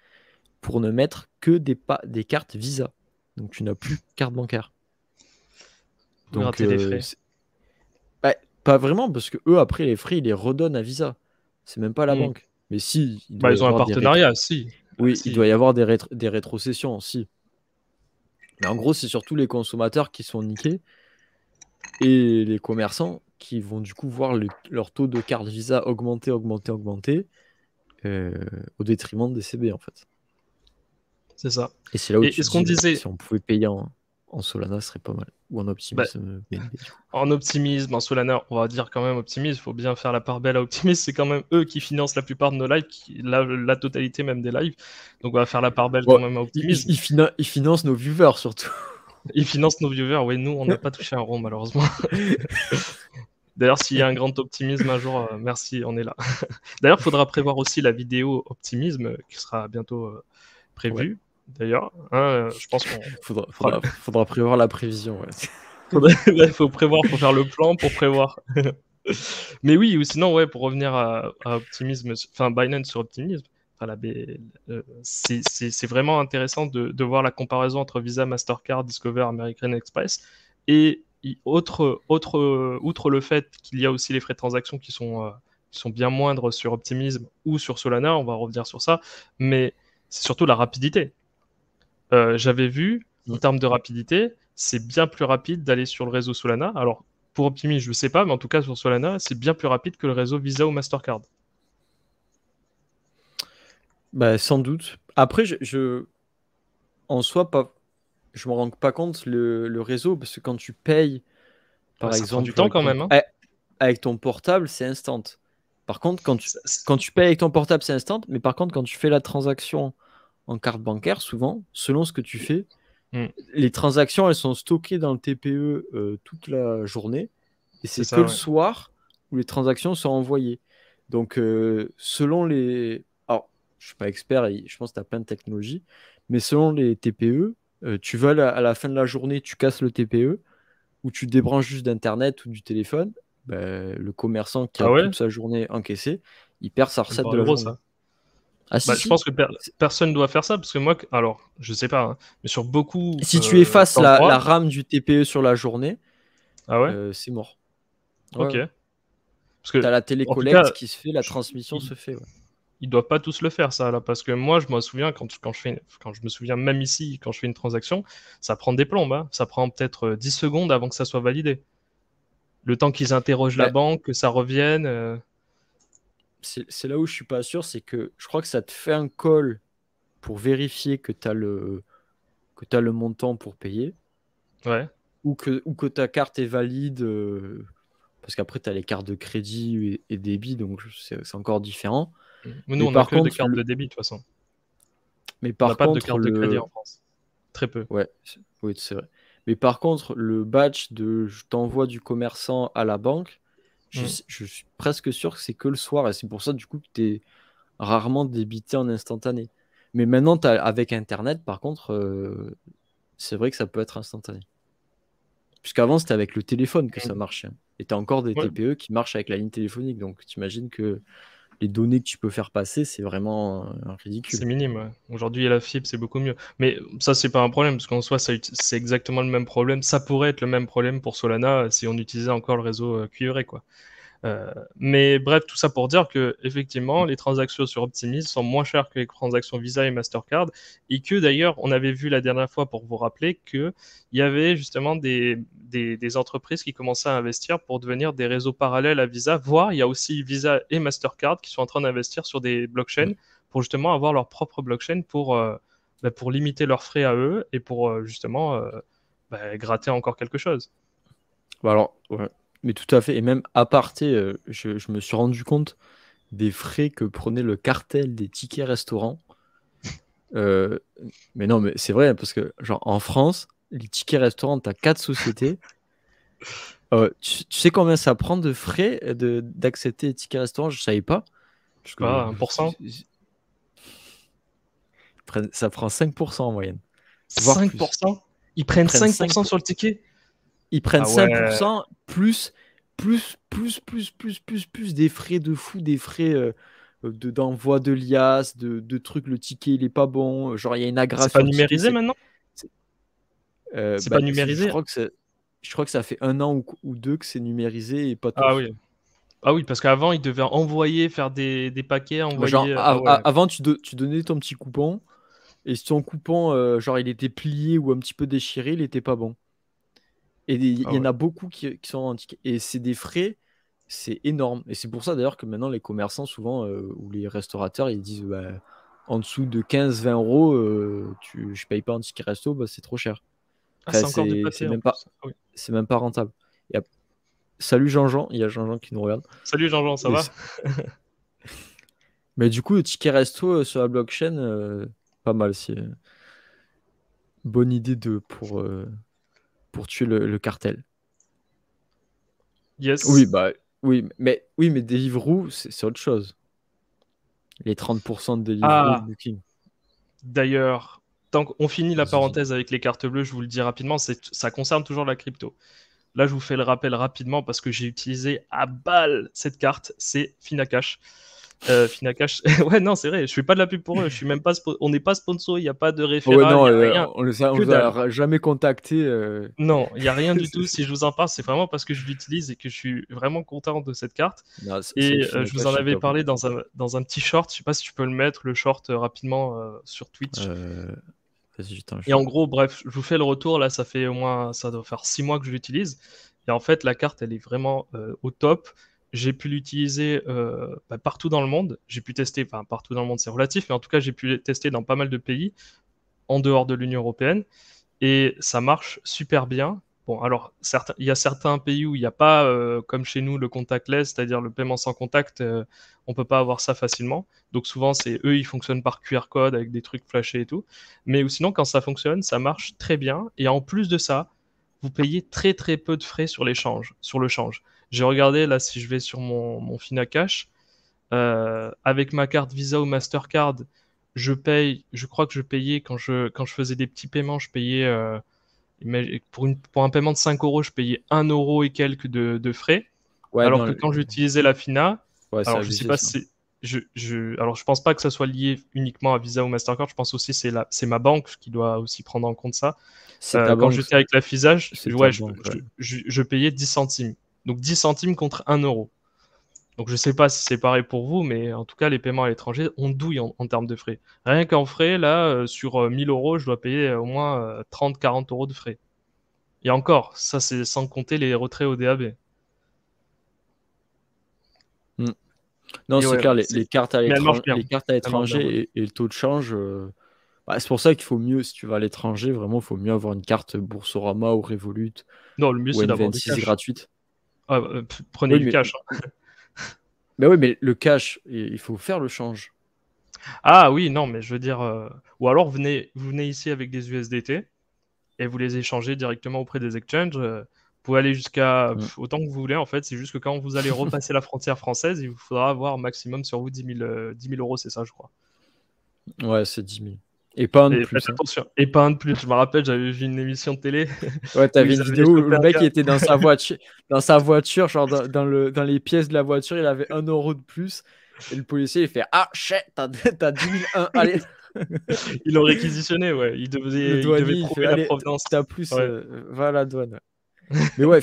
[SPEAKER 1] pour ne mettre que des cartes Visa. Donc tu n'as plus de carte bancaire.
[SPEAKER 2] Vous
[SPEAKER 1] Donc
[SPEAKER 2] grattez les frais.
[SPEAKER 1] bah, pas vraiment, parce que eux, après, les frais, ils les redonnent à Visa. C'est même pas la
[SPEAKER 2] Mm.
[SPEAKER 1] banque. Mais si, il
[SPEAKER 2] Bah,
[SPEAKER 1] doit y
[SPEAKER 2] ils ont un
[SPEAKER 1] avoir des rétro.
[SPEAKER 2] partenariat, si. Bah,
[SPEAKER 1] Oui, il
[SPEAKER 2] si.
[SPEAKER 1] doit y avoir des rétrocessions, si. Mais en gros, c'est surtout les consommateurs qui sont niqués et les commerçants qui vont du coup voir leur taux de carte Visa augmenter, augmenter, augmenter euh, au détriment des CB en fait.
[SPEAKER 2] C'est ça.
[SPEAKER 1] Et c'est là où
[SPEAKER 2] Et
[SPEAKER 1] tu te
[SPEAKER 2] ce qu'on
[SPEAKER 1] dis, bah,
[SPEAKER 2] disait,
[SPEAKER 1] si on pouvait payer en. en Solana serait pas mal. Ou en
[SPEAKER 2] Bah,
[SPEAKER 1] optimisme BNB.
[SPEAKER 2] en optimisme, en Solana, on va dire quand même optimisme, il faut bien faire la part belle à optimisme, c'est quand même eux qui financent la plupart de nos lives, la totalité même des lives, donc on va faire la part belle quand
[SPEAKER 1] Bon,
[SPEAKER 2] même à optimisme.
[SPEAKER 1] il finance nos viewers surtout.
[SPEAKER 2] Ils financent nos viewers, oui, nous on n'a pas touché un rond malheureusement. D'ailleurs, s'il y a un grand optimisme un jour, merci, on est là. D'ailleurs, il faudra prévoir aussi la vidéo optimisme qui sera bientôt
[SPEAKER 1] Ouais.
[SPEAKER 2] prévue. D'ailleurs, hein, je pense qu'on fera.
[SPEAKER 1] Faudra prévoir la prévision. Ouais.
[SPEAKER 2] Il faut prévoir, faut faire le plan pour prévoir. Mais oui, ou sinon, ouais, pour revenir à Optimism, enfin Binance sur Optimism, enfin, c'est vraiment intéressant de voir la comparaison entre Visa, Mastercard, Discover, American Express. Et outre le fait qu'il y a aussi les frais de transaction qui sont bien moindres sur Optimism ou sur Solana, on va revenir sur ça, mais c'est surtout la rapidité. J'avais vu, en termes de rapidité, c'est bien plus rapide d'aller sur le réseau Solana. Alors, pour Optimism, je ne sais pas, mais en tout cas, sur Solana, c'est bien plus rapide que le réseau Visa ou Mastercard.
[SPEAKER 1] Bah, sans doute. Après, en soi, je me rends pas compte le réseau, parce que quand tu payes,
[SPEAKER 2] Ouais,
[SPEAKER 1] par
[SPEAKER 2] ça prend du
[SPEAKER 1] exemple,
[SPEAKER 2] temps quand même, hein.
[SPEAKER 1] avec ton portable, c'est instant. Par contre,
[SPEAKER 2] Ça-
[SPEAKER 1] quand tu payes avec ton portable, c'est instant. Mais par contre, quand tu fais la transaction en carte bancaire, souvent, selon ce que tu fais,
[SPEAKER 2] Hmm,
[SPEAKER 1] les transactions, elles sont stockées dans le TPE toute la journée. Et
[SPEAKER 2] c'est
[SPEAKER 1] c'est que
[SPEAKER 2] ça,
[SPEAKER 1] le
[SPEAKER 2] ouais.
[SPEAKER 1] soir où les transactions sont envoyées. Donc, selon les... Alors, je ne suis pas expert, et je pense que tu as plein de technologies, mais selon les TPE, tu vas à la fin de la journée, tu casses le TPE, ou tu débranches juste d'Internet ou du téléphone, ben, le commerçant qui a
[SPEAKER 2] Ah ouais?
[SPEAKER 1] toute sa journée encaissée, il perd sa
[SPEAKER 2] Ça me
[SPEAKER 1] recette de
[SPEAKER 2] paraît
[SPEAKER 1] la
[SPEAKER 2] gros,
[SPEAKER 1] journée.
[SPEAKER 2] ça.
[SPEAKER 1] Ah si,
[SPEAKER 2] Bah, je
[SPEAKER 1] si.
[SPEAKER 2] pense que personne doit faire ça, parce que moi, alors, je sais pas, hein, mais sur beaucoup
[SPEAKER 1] Si tu effaces la
[SPEAKER 2] d'endroits.
[SPEAKER 1] RAM du TPE sur la journée,
[SPEAKER 2] Ah ouais?
[SPEAKER 1] c'est mort. Ouais,
[SPEAKER 2] Ok.
[SPEAKER 1] ouais.
[SPEAKER 2] Parce
[SPEAKER 1] Tu as
[SPEAKER 2] que,
[SPEAKER 1] la
[SPEAKER 2] en tout cas,
[SPEAKER 1] télécollecte qui se fait, la
[SPEAKER 2] je-
[SPEAKER 1] transmission
[SPEAKER 2] il,
[SPEAKER 1] se fait. Ouais.
[SPEAKER 2] ils doivent pas tous le faire, ça, là, parce que moi, je me souviens, quand je me souviens même ici, quand je fais une transaction, ça prend des plombes, hein. Ça prend peut-être 10 secondes avant que ça soit validé. Le temps qu'ils interrogent la
[SPEAKER 1] Ben,
[SPEAKER 2] banque, que ça revienne.
[SPEAKER 1] c'est là où je suis pas sûr, c'est que je crois que ça te fait un call pour vérifier que tu as que tu le montant pour payer,
[SPEAKER 2] Ouais.
[SPEAKER 1] ou que ta carte est valide, parce qu'après tu as les cartes de crédit et débit, donc c'est encore différent.
[SPEAKER 2] Mais nous,
[SPEAKER 1] Mais
[SPEAKER 2] on n'a
[SPEAKER 1] par
[SPEAKER 2] que de
[SPEAKER 1] contre,
[SPEAKER 2] cartes de débit, de toute façon.
[SPEAKER 1] mais
[SPEAKER 2] On n'a
[SPEAKER 1] par
[SPEAKER 2] pas de
[SPEAKER 1] contre,
[SPEAKER 2] carte de crédit en France. Très peu.
[SPEAKER 1] ouais, oui, c'est vrai. Mais par contre, le batch de je t'envoie du commerçant à la banque,
[SPEAKER 2] Mm.
[SPEAKER 1] je suis presque sûr que c'est que le soir, et c'est pour ça du coup que tu es rarement débité en instantané. Mais maintenant, avec Internet, par contre, c'est vrai que ça peut être instantané. Puisqu'avant, c'était avec le téléphone que ça
[SPEAKER 2] Mm.
[SPEAKER 1] marchait, hein. Et tu as encore des
[SPEAKER 2] Ouais,
[SPEAKER 1] TPE qui marchent avec la ligne téléphonique. Donc, tu imagines que les données que tu peux faire passer, c'est vraiment ridicule.
[SPEAKER 2] c'est minime, ouais. Aujourd'hui, la fibre, c'est beaucoup mieux. Mais ça, c'est pas un problème, parce qu'en soi, c'est exactement le même problème. Ça pourrait être le même problème pour Solana si on utilisait encore le réseau cuivré, quoi. Mais bref, tout ça pour dire que effectivement, les transactions sur Optimism sont moins chères que les transactions Visa et Mastercard, et que d'ailleurs, on avait vu la dernière fois, pour vous rappeler, qu'il y avait justement des entreprises qui commençaient à investir pour devenir des réseaux parallèles à Visa, voire il y a aussi Visa et Mastercard qui sont en train d'investir sur des blockchains pour justement avoir leur propre blockchain pour limiter leurs frais à eux et pour justement gratter encore quelque chose.
[SPEAKER 1] Bah alors, ouais. Mais tout à fait. Et même à aparté, je me suis rendu compte des frais que prenait le cartel des tickets restaurants. Euh, mais non, mais c'est vrai, parce que genre en France, les tickets restaurants, tu as 4 sociétés. Tu sais combien ça prend de frais d'accepter les tickets restaurants? Je savais pas.
[SPEAKER 2] Je
[SPEAKER 1] Parce
[SPEAKER 2] sais pas, 1%.
[SPEAKER 1] ça prend 5% en moyenne, voire plus.
[SPEAKER 2] 5%? Ils
[SPEAKER 1] Ils
[SPEAKER 2] prennent
[SPEAKER 1] prennent 5,
[SPEAKER 2] 5% sur le ticket?
[SPEAKER 1] ils prennent
[SPEAKER 2] Ah ouais,
[SPEAKER 1] 5% plus des frais de fou, des frais d'envoi de liasses, de trucs, le ticket il est pas bon, genre il y a une agrafe
[SPEAKER 2] c'est pas
[SPEAKER 1] sur le ticket.
[SPEAKER 2] numérisé maintenant?
[SPEAKER 1] C'est-
[SPEAKER 2] C'est pas
[SPEAKER 1] je
[SPEAKER 2] numérisé?
[SPEAKER 1] crois je crois que ça fait 1 an ou 2 que c'est numérisé et pas
[SPEAKER 2] Ah
[SPEAKER 1] tous.
[SPEAKER 2] oui. Ah oui, parce qu'avant, ils devaient envoyer, faire des paquets,
[SPEAKER 1] Bah, genre,
[SPEAKER 2] envoyer. Ah ouais.
[SPEAKER 1] avant, tu donnais ton petit coupon, et si ton coupon, genre, il était plié ou un petit peu déchiré, il était pas bon. Et il
[SPEAKER 2] Ah
[SPEAKER 1] y en
[SPEAKER 2] ouais.
[SPEAKER 1] a beaucoup qui sont en ticket. Et c'est des frais, c'est énorme. Et c'est pour ça d'ailleurs que maintenant, les commerçants, souvent, ou les restaurateurs, ils disent en dessous de 15-20 euros, je paye pas un ticket resto, bah, c'est trop cher.
[SPEAKER 2] Ah,
[SPEAKER 1] Enfin,
[SPEAKER 2] c'est encore du
[SPEAKER 1] c'est
[SPEAKER 2] papier en
[SPEAKER 1] même pas,
[SPEAKER 2] plus. Ah oui.
[SPEAKER 1] c'est même pas rentable. Il y a- Salut Jean-Jean, il y a Jean-Jean qui nous regarde.
[SPEAKER 2] Salut Jean-Jean, ça
[SPEAKER 1] Mais,
[SPEAKER 2] va?
[SPEAKER 1] mais du coup, le ticket resto sur la blockchain, pas mal. C'est une bonne idée pour tuer le cartel. Oui,
[SPEAKER 2] Yes.
[SPEAKER 1] bah oui, mais Deliveroo, c'est autre chose. Les 30% de Deliveroo de
[SPEAKER 2] Ah,
[SPEAKER 1] Booking.
[SPEAKER 2] d'ailleurs, tant qu'on finit la
[SPEAKER 1] Vas-y, dis.
[SPEAKER 2] parenthèse avec les cartes bleues, je vous le dis rapidement, ça concerne toujours la crypto. Là, je vous fais le rappel rapidement parce que j'ai utilisé à balle cette carte, c'est Finacash. Finacash, ouais, non, c'est vrai, je fais pas de la pub pour eux, je suis même pas on n'est pas sponsor, il n'y a pas de
[SPEAKER 1] Oh ouais,
[SPEAKER 2] référent, il
[SPEAKER 1] non,
[SPEAKER 2] n'y a rien,
[SPEAKER 1] on
[SPEAKER 2] que
[SPEAKER 1] vous
[SPEAKER 2] dalle.
[SPEAKER 1] a jamais contacté.
[SPEAKER 2] Non, il n'y a rien du tout. Si je vous en parle, c'est vraiment parce que je l'utilise et que je suis vraiment content de cette carte.
[SPEAKER 1] Non, c'est vrai
[SPEAKER 2] Et
[SPEAKER 1] que
[SPEAKER 2] je vous en
[SPEAKER 1] Finacash, c'est
[SPEAKER 2] avais
[SPEAKER 1] top.
[SPEAKER 2] parlé dans un petit short. Je sais pas si tu peux le mettre, le short, rapidement sur Twitch.
[SPEAKER 1] Euh, Vas-y, putain,
[SPEAKER 2] Et en gros, bref, je vous fais le retour. Là, ça fait au moins, ça doit faire 6 mois que je l'utilise. Et en fait, la carte, elle est vraiment au top. J'ai pu l'utiliser partout dans le monde. J'ai pu tester, enfin, partout dans le monde, c'est relatif, mais en tout cas, j'ai pu le tester dans pas mal de pays en dehors de l'Union européenne et ça marche super bien. Bon, alors, il y a certains pays où il n'y a pas, comme chez nous, le contactless, c'est-à-dire le paiement sans contact, on ne peut pas avoir ça facilement. Donc souvent, c'est eux, ils fonctionnent par QR code avec des trucs flashés et tout. Mais sinon, quand ça fonctionne, ça marche très bien. Et en plus de ça, vous payez très très peu de frais sur l'échange, sur le change. J'ai regardé là, si je vais sur mon Finacash, avec ma carte Visa ou Mastercard, je crois que je payais quand je faisais des petits paiements, je payais pour un paiement de 5 euros, je payais 1 euro et quelques de frais.
[SPEAKER 1] Ouais,
[SPEAKER 2] Alors
[SPEAKER 1] non,
[SPEAKER 2] que quand j'utilisais la Fina,
[SPEAKER 1] ouais, c'est
[SPEAKER 2] alors je sais
[SPEAKER 1] abusé
[SPEAKER 2] pas
[SPEAKER 1] ça.
[SPEAKER 2] si alors je pense pas que ça soit lié uniquement à Visa ou Mastercard. Je pense aussi c'est ma banque qui doit aussi prendre en compte ça.
[SPEAKER 1] C'est ta
[SPEAKER 2] Quand
[SPEAKER 1] banque.
[SPEAKER 2] j'étais avec la Visa,
[SPEAKER 1] C'est ta
[SPEAKER 2] ouais,
[SPEAKER 1] banque, ouais.
[SPEAKER 2] je payais 10 centimes. Donc 10 centimes contre 1 euro. Donc je sais pas si c'est pareil pour vous, mais en tout cas, les paiements à l'étranger, on douille en termes de frais. Rien qu'en frais, là, sur 1000 euros, je dois payer au moins 30-40 euros de frais. Et encore, ça c'est sans compter les retraits au DAB.
[SPEAKER 1] Hmm. Non,
[SPEAKER 2] Et
[SPEAKER 1] c'est
[SPEAKER 2] ouais,
[SPEAKER 1] clair,
[SPEAKER 2] c'est... Mais elle marche bien.
[SPEAKER 1] les cartes à
[SPEAKER 2] Elle marche bien, ouais.
[SPEAKER 1] l'étranger et le taux de change. Bah, c'est pour ça qu'il faut mieux, si tu vas à l'étranger, vraiment, il faut mieux avoir une carte Boursorama ou Revolut
[SPEAKER 2] Non, le mieux
[SPEAKER 1] ou
[SPEAKER 2] c'est d'avoir du
[SPEAKER 1] N26
[SPEAKER 2] cash.
[SPEAKER 1] gratuite.
[SPEAKER 2] Ah, prenez
[SPEAKER 1] Oui,
[SPEAKER 2] du cash, hein.
[SPEAKER 1] mais oui, mais le cash, il faut faire le change.
[SPEAKER 2] Ah oui, non, mais je veux dire... Ou alors vous venez ici avec des USDT et vous les échangez directement auprès des exchanges. Vous pouvez aller jusqu'à
[SPEAKER 1] Hmm.
[SPEAKER 2] autant que vous voulez, en fait. C'est juste que quand vous allez repasser la frontière française, il vous faudra avoir maximum sur vous 10 000 euros, c'est ça, je crois.
[SPEAKER 1] Ouais, c'est 10 000. Et pas un de
[SPEAKER 2] Et faites
[SPEAKER 1] plus, hein.
[SPEAKER 2] attention. Et pas un de plus. Je me rappelle, j'avais vu une émission de télé
[SPEAKER 1] Ouais,
[SPEAKER 2] où
[SPEAKER 1] t'avais
[SPEAKER 2] ils
[SPEAKER 1] une
[SPEAKER 2] avaient
[SPEAKER 1] vidéo où
[SPEAKER 2] chopé
[SPEAKER 1] le
[SPEAKER 2] un
[SPEAKER 1] mec
[SPEAKER 2] gars.
[SPEAKER 1] il était dans sa voiture, genre dans les pièces de la voiture, il avait 1 euro de plus. Et le policier, il fait ah, shit, t'as 10 001, allez.
[SPEAKER 2] Ils l'ont réquisitionné, ouais.
[SPEAKER 1] Le
[SPEAKER 2] Il devait
[SPEAKER 1] douanier, il fait
[SPEAKER 2] prouver la
[SPEAKER 1] allez,
[SPEAKER 2] provenance.
[SPEAKER 1] t'as plus,
[SPEAKER 2] Ouais.
[SPEAKER 1] va à la douane. Mais ouais,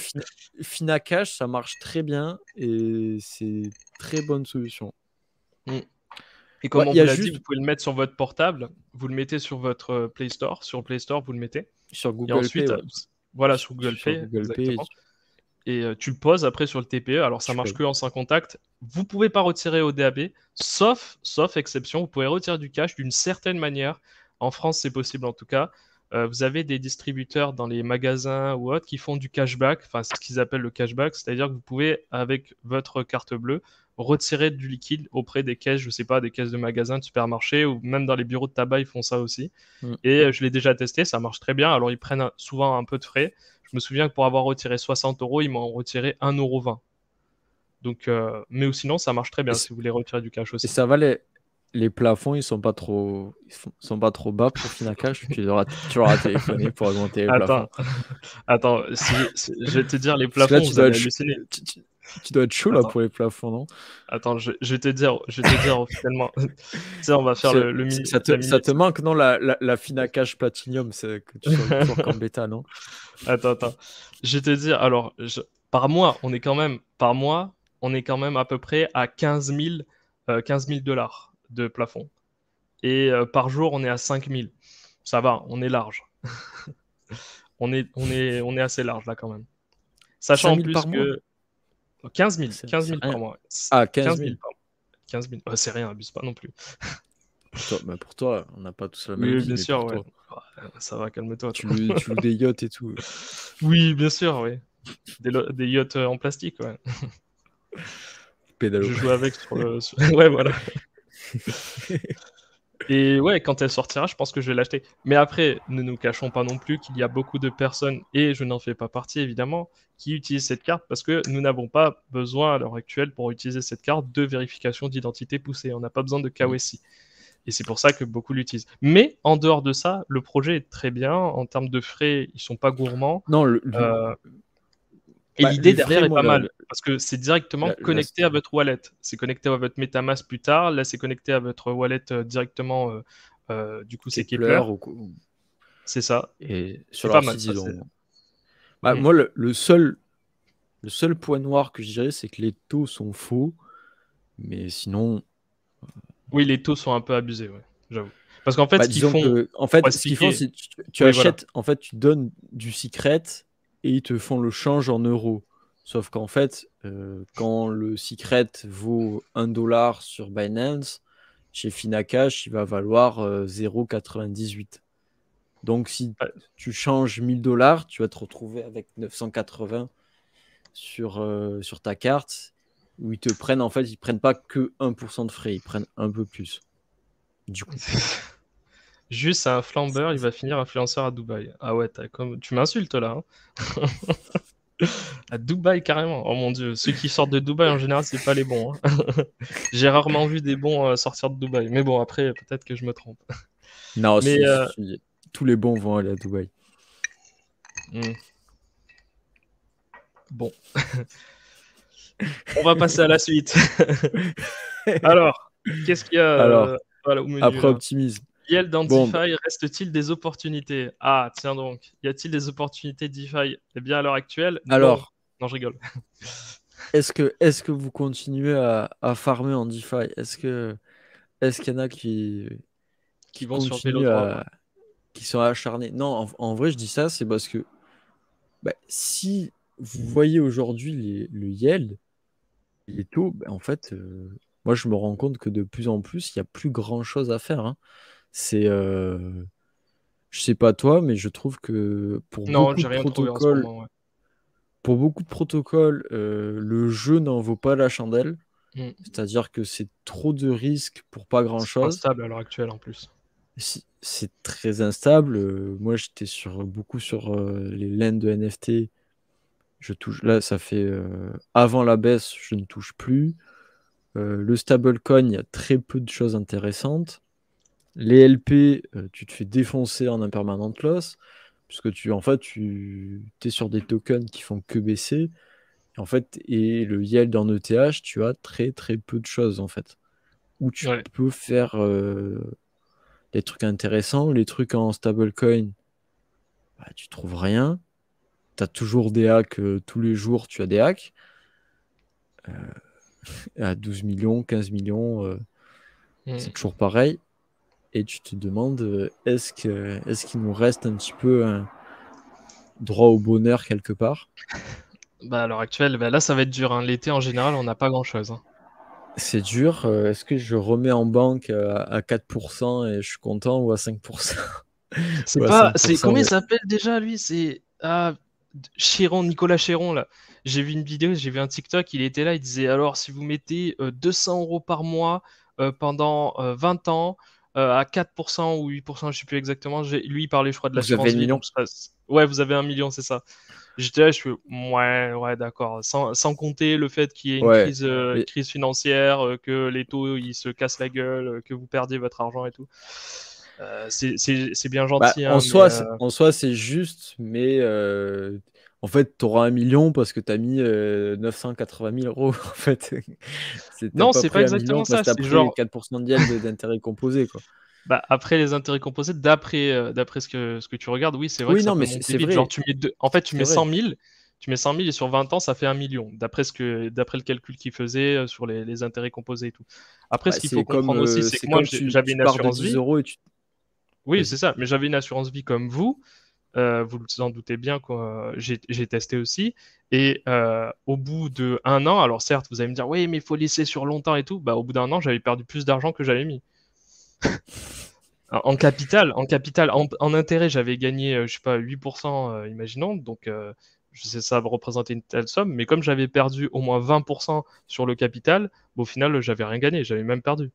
[SPEAKER 1] Finacash, ça marche très bien et c'est très bonne solution.
[SPEAKER 2] Mm. Et
[SPEAKER 1] Ouais,
[SPEAKER 2] comme on
[SPEAKER 1] il y
[SPEAKER 2] vous
[SPEAKER 1] a
[SPEAKER 2] l'a dit, vous
[SPEAKER 1] juste
[SPEAKER 2] pouvez le mettre sur votre portable. Vous le mettez sur votre Play Store. Sur Play Store, vous le mettez.
[SPEAKER 1] sur
[SPEAKER 2] Et
[SPEAKER 1] Google Pay,
[SPEAKER 2] ensuite,
[SPEAKER 1] ouais.
[SPEAKER 2] voilà, sur Google
[SPEAKER 1] Sur
[SPEAKER 2] Pay,
[SPEAKER 1] Google Pay,
[SPEAKER 2] exactement. Et tu le poses après sur le TPE. Alors ça
[SPEAKER 1] tu
[SPEAKER 2] marche
[SPEAKER 1] payes.
[SPEAKER 2] que en sans contact. Vous pouvez pas retirer au DAB, sauf exception. Vous pouvez retirer du cash d'une certaine manière. En France, c'est possible en tout cas. Vous avez des distributeurs dans les magasins ou autres qui font du cashback, enfin ce qu'ils appellent le cashback, c'est-à-dire que vous pouvez avec votre carte bleue retirer du liquide auprès des caisses, je sais pas, des caisses de magasins, de supermarchés ou même dans les bureaux de tabac, ils font ça aussi.
[SPEAKER 1] Mm.
[SPEAKER 2] Et je l'ai déjà testé, ça marche très bien. Alors ils prennent souvent un peu de frais. Je me souviens que pour avoir retiré 60 euros, ils m'ont retiré 1,20 €. Donc, mais sinon, ça marche très
[SPEAKER 1] Et,
[SPEAKER 2] bien si vous voulez retirer du cash
[SPEAKER 1] et
[SPEAKER 2] aussi.
[SPEAKER 1] ça va, les plafonds, sont pas trop bas pour Finacash. Tu leur as téléphoné pour augmenter les plafonds.
[SPEAKER 2] Attends, attends, je vais te dire les
[SPEAKER 1] Parce que là,
[SPEAKER 2] plafonds, vous allez halluciner.
[SPEAKER 1] tu dois être chaud là
[SPEAKER 2] Attends,
[SPEAKER 1] pour les plafonds, non?
[SPEAKER 2] attends, je vais te dire officiellement. Tu sais, on va faire
[SPEAKER 1] Ça te manque, non, la Finacash Platinum que tu sors toujours comme bêta, non?
[SPEAKER 2] Attends. Je vais te dire, alors, par mois, on est quand même à peu près à 15 000 dollars de plafond. Et par jour, on est à 5 000. Ça va, on est large. On est assez large là quand même. Sachant
[SPEAKER 1] cinq
[SPEAKER 2] en
[SPEAKER 1] mille
[SPEAKER 2] plus
[SPEAKER 1] par mois?
[SPEAKER 2] que 15 000, 15
[SPEAKER 1] C'est
[SPEAKER 2] 000
[SPEAKER 1] rien.
[SPEAKER 2] par mois.
[SPEAKER 1] Ah, 15
[SPEAKER 2] 15
[SPEAKER 1] 000.
[SPEAKER 2] 000 par mois. 15 c'est rien, abuse pas non plus.
[SPEAKER 1] Pour toi, on n'a pas tous la même
[SPEAKER 2] Oui,
[SPEAKER 1] vie,
[SPEAKER 2] bien
[SPEAKER 1] mais
[SPEAKER 2] sûr,
[SPEAKER 1] pour
[SPEAKER 2] ouais.
[SPEAKER 1] toi.
[SPEAKER 2] Ça va, calme-toi.
[SPEAKER 1] Tu loues des yachts et tout.
[SPEAKER 2] Oui, bien sûr, oui. Des yachts en plastique, ouais.
[SPEAKER 1] Pédalo.
[SPEAKER 2] Je joue avec sur le. Ouais, voilà. Et ouais, quand elle sortira, je pense que je vais l'acheter. Mais après, ne nous cachons pas non plus qu'il y a beaucoup de personnes, et je n'en fais pas partie évidemment, qui utilisent cette carte parce que nous n'avons pas besoin à l'heure actuelle pour utiliser cette carte de vérification d'identité poussée. On n'a pas besoin de KYC. Et c'est pour ça que beaucoup l'utilisent. Mais en dehors de ça, le projet est très bien. En termes de frais, ils sont pas gourmands.
[SPEAKER 1] Non,
[SPEAKER 2] Et l'idée
[SPEAKER 1] les
[SPEAKER 2] derrière
[SPEAKER 1] frais,
[SPEAKER 2] est
[SPEAKER 1] moi,
[SPEAKER 2] pas mal, parce que c'est directement
[SPEAKER 1] la-
[SPEAKER 2] connecté à votre wallet. C'est connecté à votre MetaMask plus tard. Là, c'est connecté à votre wallet directement. Du coup, c'est Kepler.
[SPEAKER 1] Kepler
[SPEAKER 2] C'est ça.
[SPEAKER 1] et sur
[SPEAKER 2] C'est pas
[SPEAKER 1] leur
[SPEAKER 2] mal,
[SPEAKER 1] site,
[SPEAKER 2] ça.
[SPEAKER 1] ils ont. Bah,
[SPEAKER 2] Mm.
[SPEAKER 1] moi, le seul point noir que je dirais, c'est que les taux sont faux. Mais sinon,
[SPEAKER 2] Oui, les taux sont un peu abusés, ouais, j'avoue. Parce qu'en fait,
[SPEAKER 1] bah,
[SPEAKER 2] ce qu'ils
[SPEAKER 1] disons
[SPEAKER 2] font,
[SPEAKER 1] que, en
[SPEAKER 2] pour
[SPEAKER 1] fait, ce qu'ils font,
[SPEAKER 2] expliquer.
[SPEAKER 1] c'est tu
[SPEAKER 2] Oui, voilà.
[SPEAKER 1] achètes, en fait, tu donnes du secret et ils te font le change en euros. Sauf qu'en fait, quand le secret vaut 1 $ sur Binance, chez Finacash, il va valoir 0,98. Donc, si
[SPEAKER 2] Ouais.
[SPEAKER 1] tu changes 1 000 $, tu vas te retrouver avec 980 sur ta carte, où ils te prennent, en fait, ils prennent pas que 1% de frais, ils prennent un peu plus. Du coup.
[SPEAKER 2] Juste, c'est un flambeur, il va finir influenceur à Dubaï. Ah ouais, tu m'insultes là, hein. À Dubaï, carrément. Oh mon dieu, ceux qui sortent de Dubaï en général, c'est pas les bons, hein. J'ai rarement vu des bons sortir de Dubaï. Mais bon, après, peut-être que je me trompe.
[SPEAKER 1] Non,
[SPEAKER 2] Mais
[SPEAKER 1] tous les bons vont aller à Dubaï.
[SPEAKER 2] hmm. Bon, on va passer à la suite. Alors, qu'est-ce qu'il y a
[SPEAKER 1] Alors,
[SPEAKER 2] voilà, au menu
[SPEAKER 1] après
[SPEAKER 2] là?
[SPEAKER 1] optimisme.
[SPEAKER 2] Yel dans
[SPEAKER 1] Bon,
[SPEAKER 2] DeFi, reste-t-il des opportunités? Ah, tiens donc, y a-t-il des opportunités DeFi? Eh bien, à l'heure actuelle, non.
[SPEAKER 1] alors,
[SPEAKER 2] Non, je rigole.
[SPEAKER 1] est-ce que vous continuez à farmer en DeFi? Est-ce qu'il y en a
[SPEAKER 2] Qui
[SPEAKER 1] qui
[SPEAKER 2] vont sur
[SPEAKER 1] continuent
[SPEAKER 2] Vélodrome.
[SPEAKER 1] qui sont acharnés? Non, en vrai, je dis ça, c'est parce que bah, si vous voyez aujourd'hui le yield, les taux, bah, en fait, moi, je me rends compte que de plus en plus, il n'y a plus grand-chose à faire, hein. C'est, je sais pas toi, mais je trouve que
[SPEAKER 2] Non, j'ai rien trouvé en ce moment, ouais.
[SPEAKER 1] pour beaucoup de protocoles, le jeu n'en vaut pas la chandelle.
[SPEAKER 2] Hmm.
[SPEAKER 1] C'est-à-dire que c'est trop de risques pour pas
[SPEAKER 2] C'est
[SPEAKER 1] grand-chose.
[SPEAKER 2] instable à l'heure actuelle en plus.
[SPEAKER 1] C'est très instable. Moi, j'étais beaucoup sur les laines de NFT. Je touche là, ça fait avant la baisse, je ne touche plus. Le stablecoin, il y a très peu de choses intéressantes. Les LP, tu te fais défoncer en impermanent loss, puisque en fait, tu es sur des tokens qui font que baisser. En fait, et le yield en ETH, tu as très très peu de choses en fait. Où tu
[SPEAKER 2] Ouais.
[SPEAKER 1] peux faire des trucs intéressants. Les trucs en stablecoin, bah, tu trouves rien. Tu as toujours des hacks, tous les jours tu as des hacks. À 12 millions, 15 millions,
[SPEAKER 2] Hmm.
[SPEAKER 1] c'est toujours pareil. Et tu te demandes, est-ce qu'il nous reste un petit peu un droit au bonheur quelque part?
[SPEAKER 2] Bah, à l'heure actuelle, bah, là, ça va être dur, hein. L'été, en général, on n'a pas grand-chose, hein.
[SPEAKER 1] C'est dur. Est-ce que je remets en banque à 4% et je suis content ou à 5%?
[SPEAKER 2] C'est
[SPEAKER 1] Ou à
[SPEAKER 2] pas. C'est
[SPEAKER 1] 5%,
[SPEAKER 2] comment il
[SPEAKER 1] mais
[SPEAKER 2] s'appelle déjà lui? C'est Chéron, Nicolas Chéron là. J'ai vu une vidéo, j'ai vu un TikTok, il était là, il disait alors si vous mettez 200 € par mois pendant 20 ans à 4% ou 8%, je sais plus exactement. Lui il parlait je crois de
[SPEAKER 1] vous avez
[SPEAKER 2] l'assurance
[SPEAKER 1] le
[SPEAKER 2] vie,
[SPEAKER 1] million.
[SPEAKER 2] donc ouais vous avez 1 million, c'est ça. J'étais là, je suis ouais ouais d'accord. Sans compter le fait qu'il y ait une
[SPEAKER 1] Ouais.
[SPEAKER 2] crise
[SPEAKER 1] Mais
[SPEAKER 2] crise financière, que les taux ils se cassent la gueule, que vous perdiez votre argent et tout. C'est bien
[SPEAKER 1] bah,
[SPEAKER 2] gentil, hein, mais
[SPEAKER 1] en soi, c'est juste, mais en fait, tu auras 1 million parce que tu as mis 980 000 euros. En fait, t'as
[SPEAKER 2] non,
[SPEAKER 1] pas
[SPEAKER 2] c'est pas
[SPEAKER 1] pris 1 million
[SPEAKER 2] exactement
[SPEAKER 1] parce
[SPEAKER 2] ça.
[SPEAKER 1] que tu as
[SPEAKER 2] C'est
[SPEAKER 1] pris
[SPEAKER 2] genre,
[SPEAKER 1] 4% de yield d'intérêt composé, quoi.
[SPEAKER 2] bah, après les intérêts composés, d'après ce que tu regardes, oui, c'est vrai que
[SPEAKER 1] Oui,
[SPEAKER 2] ça
[SPEAKER 1] non,
[SPEAKER 2] peut
[SPEAKER 1] mais
[SPEAKER 2] monter
[SPEAKER 1] c'est
[SPEAKER 2] vite. Genre,
[SPEAKER 1] vrai.
[SPEAKER 2] en fait, tu
[SPEAKER 1] C'est
[SPEAKER 2] mets 100
[SPEAKER 1] vrai.
[SPEAKER 2] 000, tu mets 100 000 et sur 20 ans, ça fait 1 million. D'après le calcul qu'il faisait sur les intérêts composés et tout. Après,
[SPEAKER 1] Bah,
[SPEAKER 2] ce qu'il faut comprendre aussi, c'est que moi, j'avais
[SPEAKER 1] tu
[SPEAKER 2] une
[SPEAKER 1] pars de
[SPEAKER 2] assurance
[SPEAKER 1] 10
[SPEAKER 2] vie.
[SPEAKER 1] euros et tu.
[SPEAKER 2] Oui, c'est
[SPEAKER 1] Vas-y.
[SPEAKER 2] ça. Mais j'avais une assurance vie comme vous. Vous vous en doutez bien, quoi. J'ai testé aussi. Et au bout de 1 an, alors certes, vous allez me dire, oui, mais il faut laisser sur longtemps et tout. Bah, au bout d'1 an, j'avais perdu plus d'argent que j'avais mis. En intérêt, j'avais gagné, je sais pas, 8%, imaginons. Donc, je sais, ça va représenter une telle somme. Mais comme j'avais perdu au moins 20% sur le capital, au final, j'avais rien gagné. J'avais même perdu.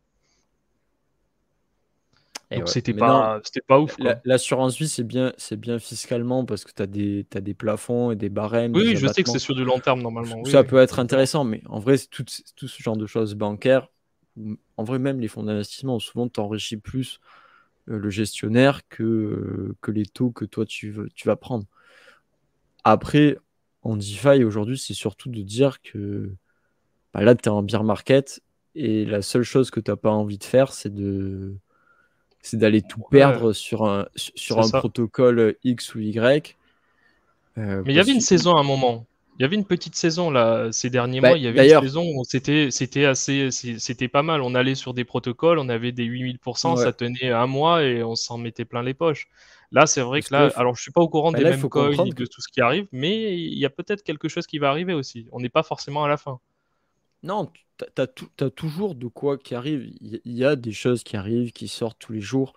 [SPEAKER 1] Et
[SPEAKER 2] Donc,
[SPEAKER 1] ouais. Mais non,
[SPEAKER 2] c'était pas ouf, quoi.
[SPEAKER 1] l'assurance vie, c'est bien fiscalement parce que t'as des plafonds et des barèmes,
[SPEAKER 2] Oui,
[SPEAKER 1] des
[SPEAKER 2] oui, je sais que c'est
[SPEAKER 1] abattements.
[SPEAKER 2] sur du long terme, normalement. Oui,
[SPEAKER 1] Ça
[SPEAKER 2] oui,
[SPEAKER 1] peut être
[SPEAKER 2] évidemment.
[SPEAKER 1] intéressant, mais en vrai, c'est tout ce genre de choses bancaires. En vrai, même les fonds d'investissement, souvent, t'enrichis plus le gestionnaire que les taux que toi, tu vas prendre. Après, en DeFi, aujourd'hui, c'est surtout de dire que bah, là, tu es en bear market et la seule chose que tu n'as pas envie de faire, c'est d'aller tout
[SPEAKER 2] Ouais,
[SPEAKER 1] perdre sur
[SPEAKER 2] c'est
[SPEAKER 1] un
[SPEAKER 2] ça.
[SPEAKER 1] protocole X ou Y.
[SPEAKER 2] Mais il y avait
[SPEAKER 1] Parce
[SPEAKER 2] une
[SPEAKER 1] que,
[SPEAKER 2] saison à un moment. Il y avait une petite saison là, ces derniers
[SPEAKER 1] bah,
[SPEAKER 2] mois, il y avait une
[SPEAKER 1] d'ailleurs,
[SPEAKER 2] saison où c'était pas mal. On allait sur des protocoles, on avait des 8000%,
[SPEAKER 1] ouais,
[SPEAKER 2] ça tenait un mois et on s'en mettait plein les poches. Là, c'est vrai
[SPEAKER 1] parce
[SPEAKER 2] que
[SPEAKER 1] que là,
[SPEAKER 2] là, alors je suis pas au courant des
[SPEAKER 1] il
[SPEAKER 2] mêmes
[SPEAKER 1] faut
[SPEAKER 2] coins ni
[SPEAKER 1] comprendre
[SPEAKER 2] de
[SPEAKER 1] que
[SPEAKER 2] tout ce qui arrive, mais il y a peut-être quelque chose qui va arriver aussi. On n'est pas forcément à la fin.
[SPEAKER 1] non, t'as toujours de quoi qui arrive. Il y a des choses qui arrivent, qui sortent tous les jours,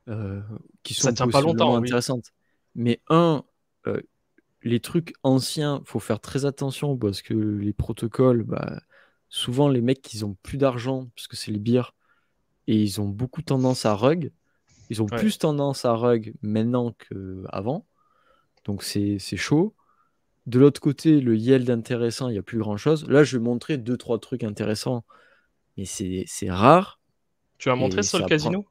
[SPEAKER 1] euh, qui
[SPEAKER 2] Ça
[SPEAKER 1] sont
[SPEAKER 2] tient pas
[SPEAKER 1] possiblement
[SPEAKER 2] longtemps, oui.
[SPEAKER 1] intéressantes. Mais euh, les trucs anciens, faut faire très attention parce que les protocoles, bah, souvent les mecs, ils ont plus d'argent puisque c'est les bières et ils ont beaucoup tendance à rug. Ils ont
[SPEAKER 2] Ouais.
[SPEAKER 1] plus tendance à rug maintenant qu'avant. Donc c'est chaud. De l'autre côté, le yield intéressant, il n'y a plus grand-chose. Là, je vais montrer deux, trois trucs intéressants, mais c'est rare
[SPEAKER 2] Tu as montré
[SPEAKER 1] et
[SPEAKER 2] Sol
[SPEAKER 1] ça prend.
[SPEAKER 2] Casino?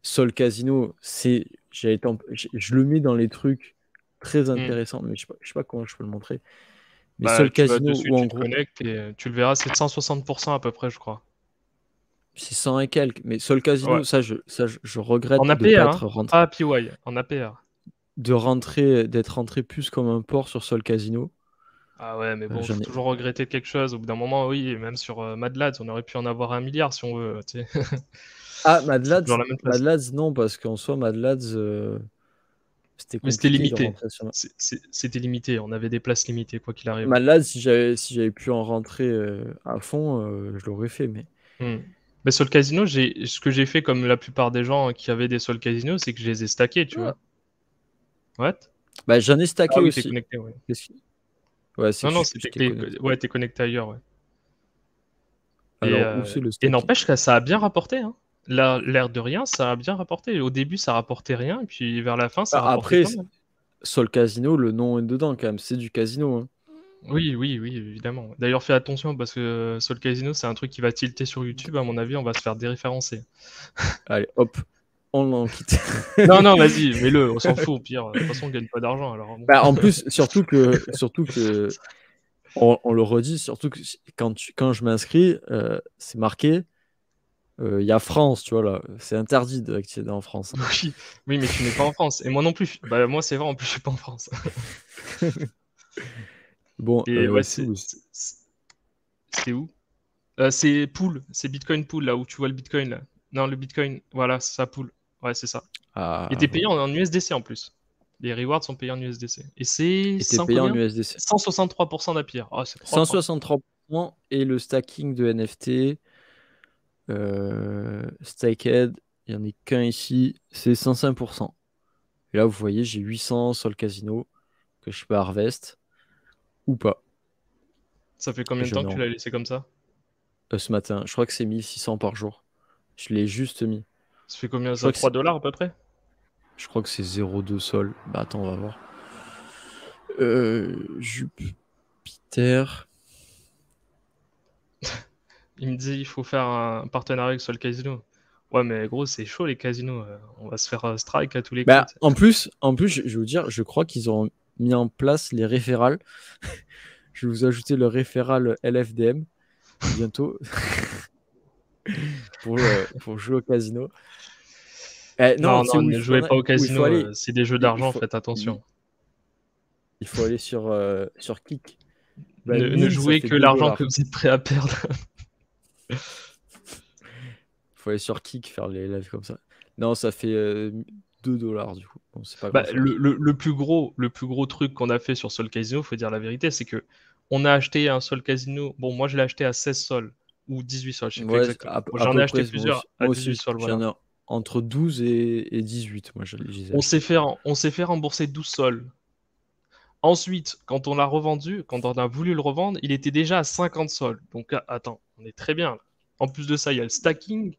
[SPEAKER 1] Sol Casino, je le mets dans les trucs très
[SPEAKER 2] Hmm.
[SPEAKER 1] intéressants, mais je sais pas comment je peux le montrer. Mais
[SPEAKER 2] Bah,
[SPEAKER 1] Sol
[SPEAKER 2] tu vas
[SPEAKER 1] Casino,
[SPEAKER 2] dessus,
[SPEAKER 1] où en
[SPEAKER 2] tu te
[SPEAKER 1] gros,
[SPEAKER 2] connectes et tu le verras, c'est de 160% à peu près, je crois.
[SPEAKER 1] c'est 100 et quelques. Mais Sol
[SPEAKER 2] Ouais.
[SPEAKER 1] Casino, je
[SPEAKER 2] En
[SPEAKER 1] regrette de pas
[SPEAKER 2] APR, hein,
[SPEAKER 1] être rentré,
[SPEAKER 2] pas APY, en APR.
[SPEAKER 1] d'être rentré plus comme un port sur Sol Casino.
[SPEAKER 2] Ah ouais, mais bon,
[SPEAKER 1] J'en
[SPEAKER 2] faut
[SPEAKER 1] ai.
[SPEAKER 2] toujours regretter quelque chose. Au bout d'un moment, oui, et même sur Mad Lads, on aurait pu en avoir 1 milliard si on veut. Tu sais.
[SPEAKER 1] Ah, Mad
[SPEAKER 2] C'est toujours
[SPEAKER 1] Lads,
[SPEAKER 2] la même
[SPEAKER 1] Mad
[SPEAKER 2] chose.
[SPEAKER 1] Lads, non, parce qu'en soi, Mad Lads, c'était
[SPEAKER 2] Mais c'était
[SPEAKER 1] compliqué de
[SPEAKER 2] limité.
[SPEAKER 1] rentrer sur.
[SPEAKER 2] C'était limité. On avait des places limitées, quoi qu'il arrive.
[SPEAKER 1] Mad Lads, si j'avais pu en rentrer à fond, je l'aurais fait. Mais
[SPEAKER 2] Hmm. Mais sur le casino, ce que j'ai fait comme la plupart des gens qui avaient des Sol Casino, c'est que je les ai stackés, tu
[SPEAKER 1] ah.
[SPEAKER 2] vois. What?
[SPEAKER 1] Bah, j'en ai
[SPEAKER 2] Ah
[SPEAKER 1] stacké
[SPEAKER 2] oui, t'es
[SPEAKER 1] aussi.
[SPEAKER 2] connecté, ouais.
[SPEAKER 1] Qu'est-ce qui- Ouais, c'est
[SPEAKER 2] Non,
[SPEAKER 1] que
[SPEAKER 2] non, c'était
[SPEAKER 1] j'étais
[SPEAKER 2] que
[SPEAKER 1] connecté.
[SPEAKER 2] ouais, t'es connecté ailleurs, ouais.
[SPEAKER 1] Alors, où c'est le
[SPEAKER 2] Et
[SPEAKER 1] stacking?
[SPEAKER 2] n'empêche que ça a bien rapporté, hein. L'air de rien, ça a bien rapporté. Au début, ça rapportait rien, et puis vers la fin, ça
[SPEAKER 1] Bah,
[SPEAKER 2] rapportait
[SPEAKER 1] après,
[SPEAKER 2] pas mal.
[SPEAKER 1] Sol Casino, le nom est dedans quand même. C'est du casino, hein.
[SPEAKER 2] Oui, oui, oui, évidemment. D'ailleurs, fais attention parce que Soul Casino, c'est un truc qui va tilter sur YouTube. À mon avis, on va se faire déréférencer.
[SPEAKER 1] Allez, hop, on l'en quitte.
[SPEAKER 2] Non, non, vas-y, mets-le, on s'en fout au pire. De toute façon, on gagne pas d'argent, alors bon.
[SPEAKER 1] Bah, en plus, surtout que on le redit, surtout que quand je m'inscris, c'est marqué, il y a France, tu vois là. C'est interdit d'accéder en France.
[SPEAKER 2] Oui, oui, mais tu n'es pas en France. Et moi non plus. Bah, moi, c'est vrai, en plus, je suis pas en France.
[SPEAKER 1] Bon,
[SPEAKER 2] Et ouais,
[SPEAKER 1] c'est où?
[SPEAKER 2] c'est où? C'est Pool, c'est Bitcoin Pool, là où tu vois le Bitcoin, là. Non, le Bitcoin, voilà, c'est ça, Pool. Ouais, c'est ça. Et
[SPEAKER 1] Ah,
[SPEAKER 2] t'es payé en USDC en plus. Les rewards sont payés en USDC. Et c'est
[SPEAKER 1] et t'es
[SPEAKER 2] 100
[SPEAKER 1] payé en
[SPEAKER 2] combien?
[SPEAKER 1] USDC.
[SPEAKER 2] 163% d'APR. Oh, c'est propre, hein.
[SPEAKER 1] 163% et le stacking de NFT, Staked, il n'y en a qu'un ici, c'est 105%. Et là, vous voyez, j'ai 800 sur le casino que je peux harvest ou pas.
[SPEAKER 2] Ça fait combien
[SPEAKER 1] Et
[SPEAKER 2] de
[SPEAKER 1] j'en
[SPEAKER 2] temps
[SPEAKER 1] ai
[SPEAKER 2] que tu l'as laissé comme ça?
[SPEAKER 1] ce matin. Je crois que c'est 1600 par jour. Je l'ai juste mis.
[SPEAKER 2] Ça fait combien
[SPEAKER 1] Je
[SPEAKER 2] ça?
[SPEAKER 1] crois que
[SPEAKER 2] 3
[SPEAKER 1] c'est,
[SPEAKER 2] dollars à peu près?
[SPEAKER 1] je crois que c'est 0,2 sol. Bah attends, on va voir. Jupiter.
[SPEAKER 2] Il me dit il faut faire un partenariat avec Sol Casino. Ouais, mais gros, c'est chaud les casinos. On va se faire strike à tous les
[SPEAKER 1] Bah,
[SPEAKER 2] coups.
[SPEAKER 1] en plus, je vais vous dire, je crois qu'ils ont mis en place les référals. Je vais vous ajouter le référal LFDM bientôt pour jouer au casino. Non,
[SPEAKER 2] Non,
[SPEAKER 1] tu sais
[SPEAKER 2] non,
[SPEAKER 1] où
[SPEAKER 2] ne jouez pas au
[SPEAKER 1] où il faut
[SPEAKER 2] casino.
[SPEAKER 1] aller?
[SPEAKER 2] C'est des jeux
[SPEAKER 1] Il
[SPEAKER 2] d'argent,
[SPEAKER 1] faut,
[SPEAKER 2] faites attention.
[SPEAKER 1] il faut aller sur Kik. Bah,
[SPEAKER 2] Ne
[SPEAKER 1] 1000, ça
[SPEAKER 2] jouez
[SPEAKER 1] fait
[SPEAKER 2] que
[SPEAKER 1] 2
[SPEAKER 2] l'argent que
[SPEAKER 1] dollars.
[SPEAKER 2] vous êtes prêt à perdre.
[SPEAKER 1] Il faut aller sur Kik faire les lives comme ça. Non, ça fait 2 dollars du coup. Bon, c'est pas
[SPEAKER 2] Bah,
[SPEAKER 1] grand-chose.
[SPEAKER 2] le plus gros truc qu'on a fait sur Sol Casino, faut dire la vérité, c'est que on a acheté un Sol Casino. Bon, moi je l'ai acheté à 16 sols ou 18 sols, je sais plus
[SPEAKER 1] Ouais,
[SPEAKER 2] exactement. Bon,
[SPEAKER 1] à
[SPEAKER 2] j'en ai
[SPEAKER 1] peu
[SPEAKER 2] acheté
[SPEAKER 1] près,
[SPEAKER 2] plusieurs à
[SPEAKER 1] moi
[SPEAKER 2] 18
[SPEAKER 1] aussi,
[SPEAKER 2] sols, voilà.
[SPEAKER 1] entre 12 et 18, moi je les ai
[SPEAKER 2] On
[SPEAKER 1] achetés.
[SPEAKER 2] s'est fait rembourser 12 sols. Ensuite, quand on l'a revendu, quand on a voulu le revendre, il était déjà à 50 sols. Donc attends, on est très bien là. En plus de ça, il y a le stacking,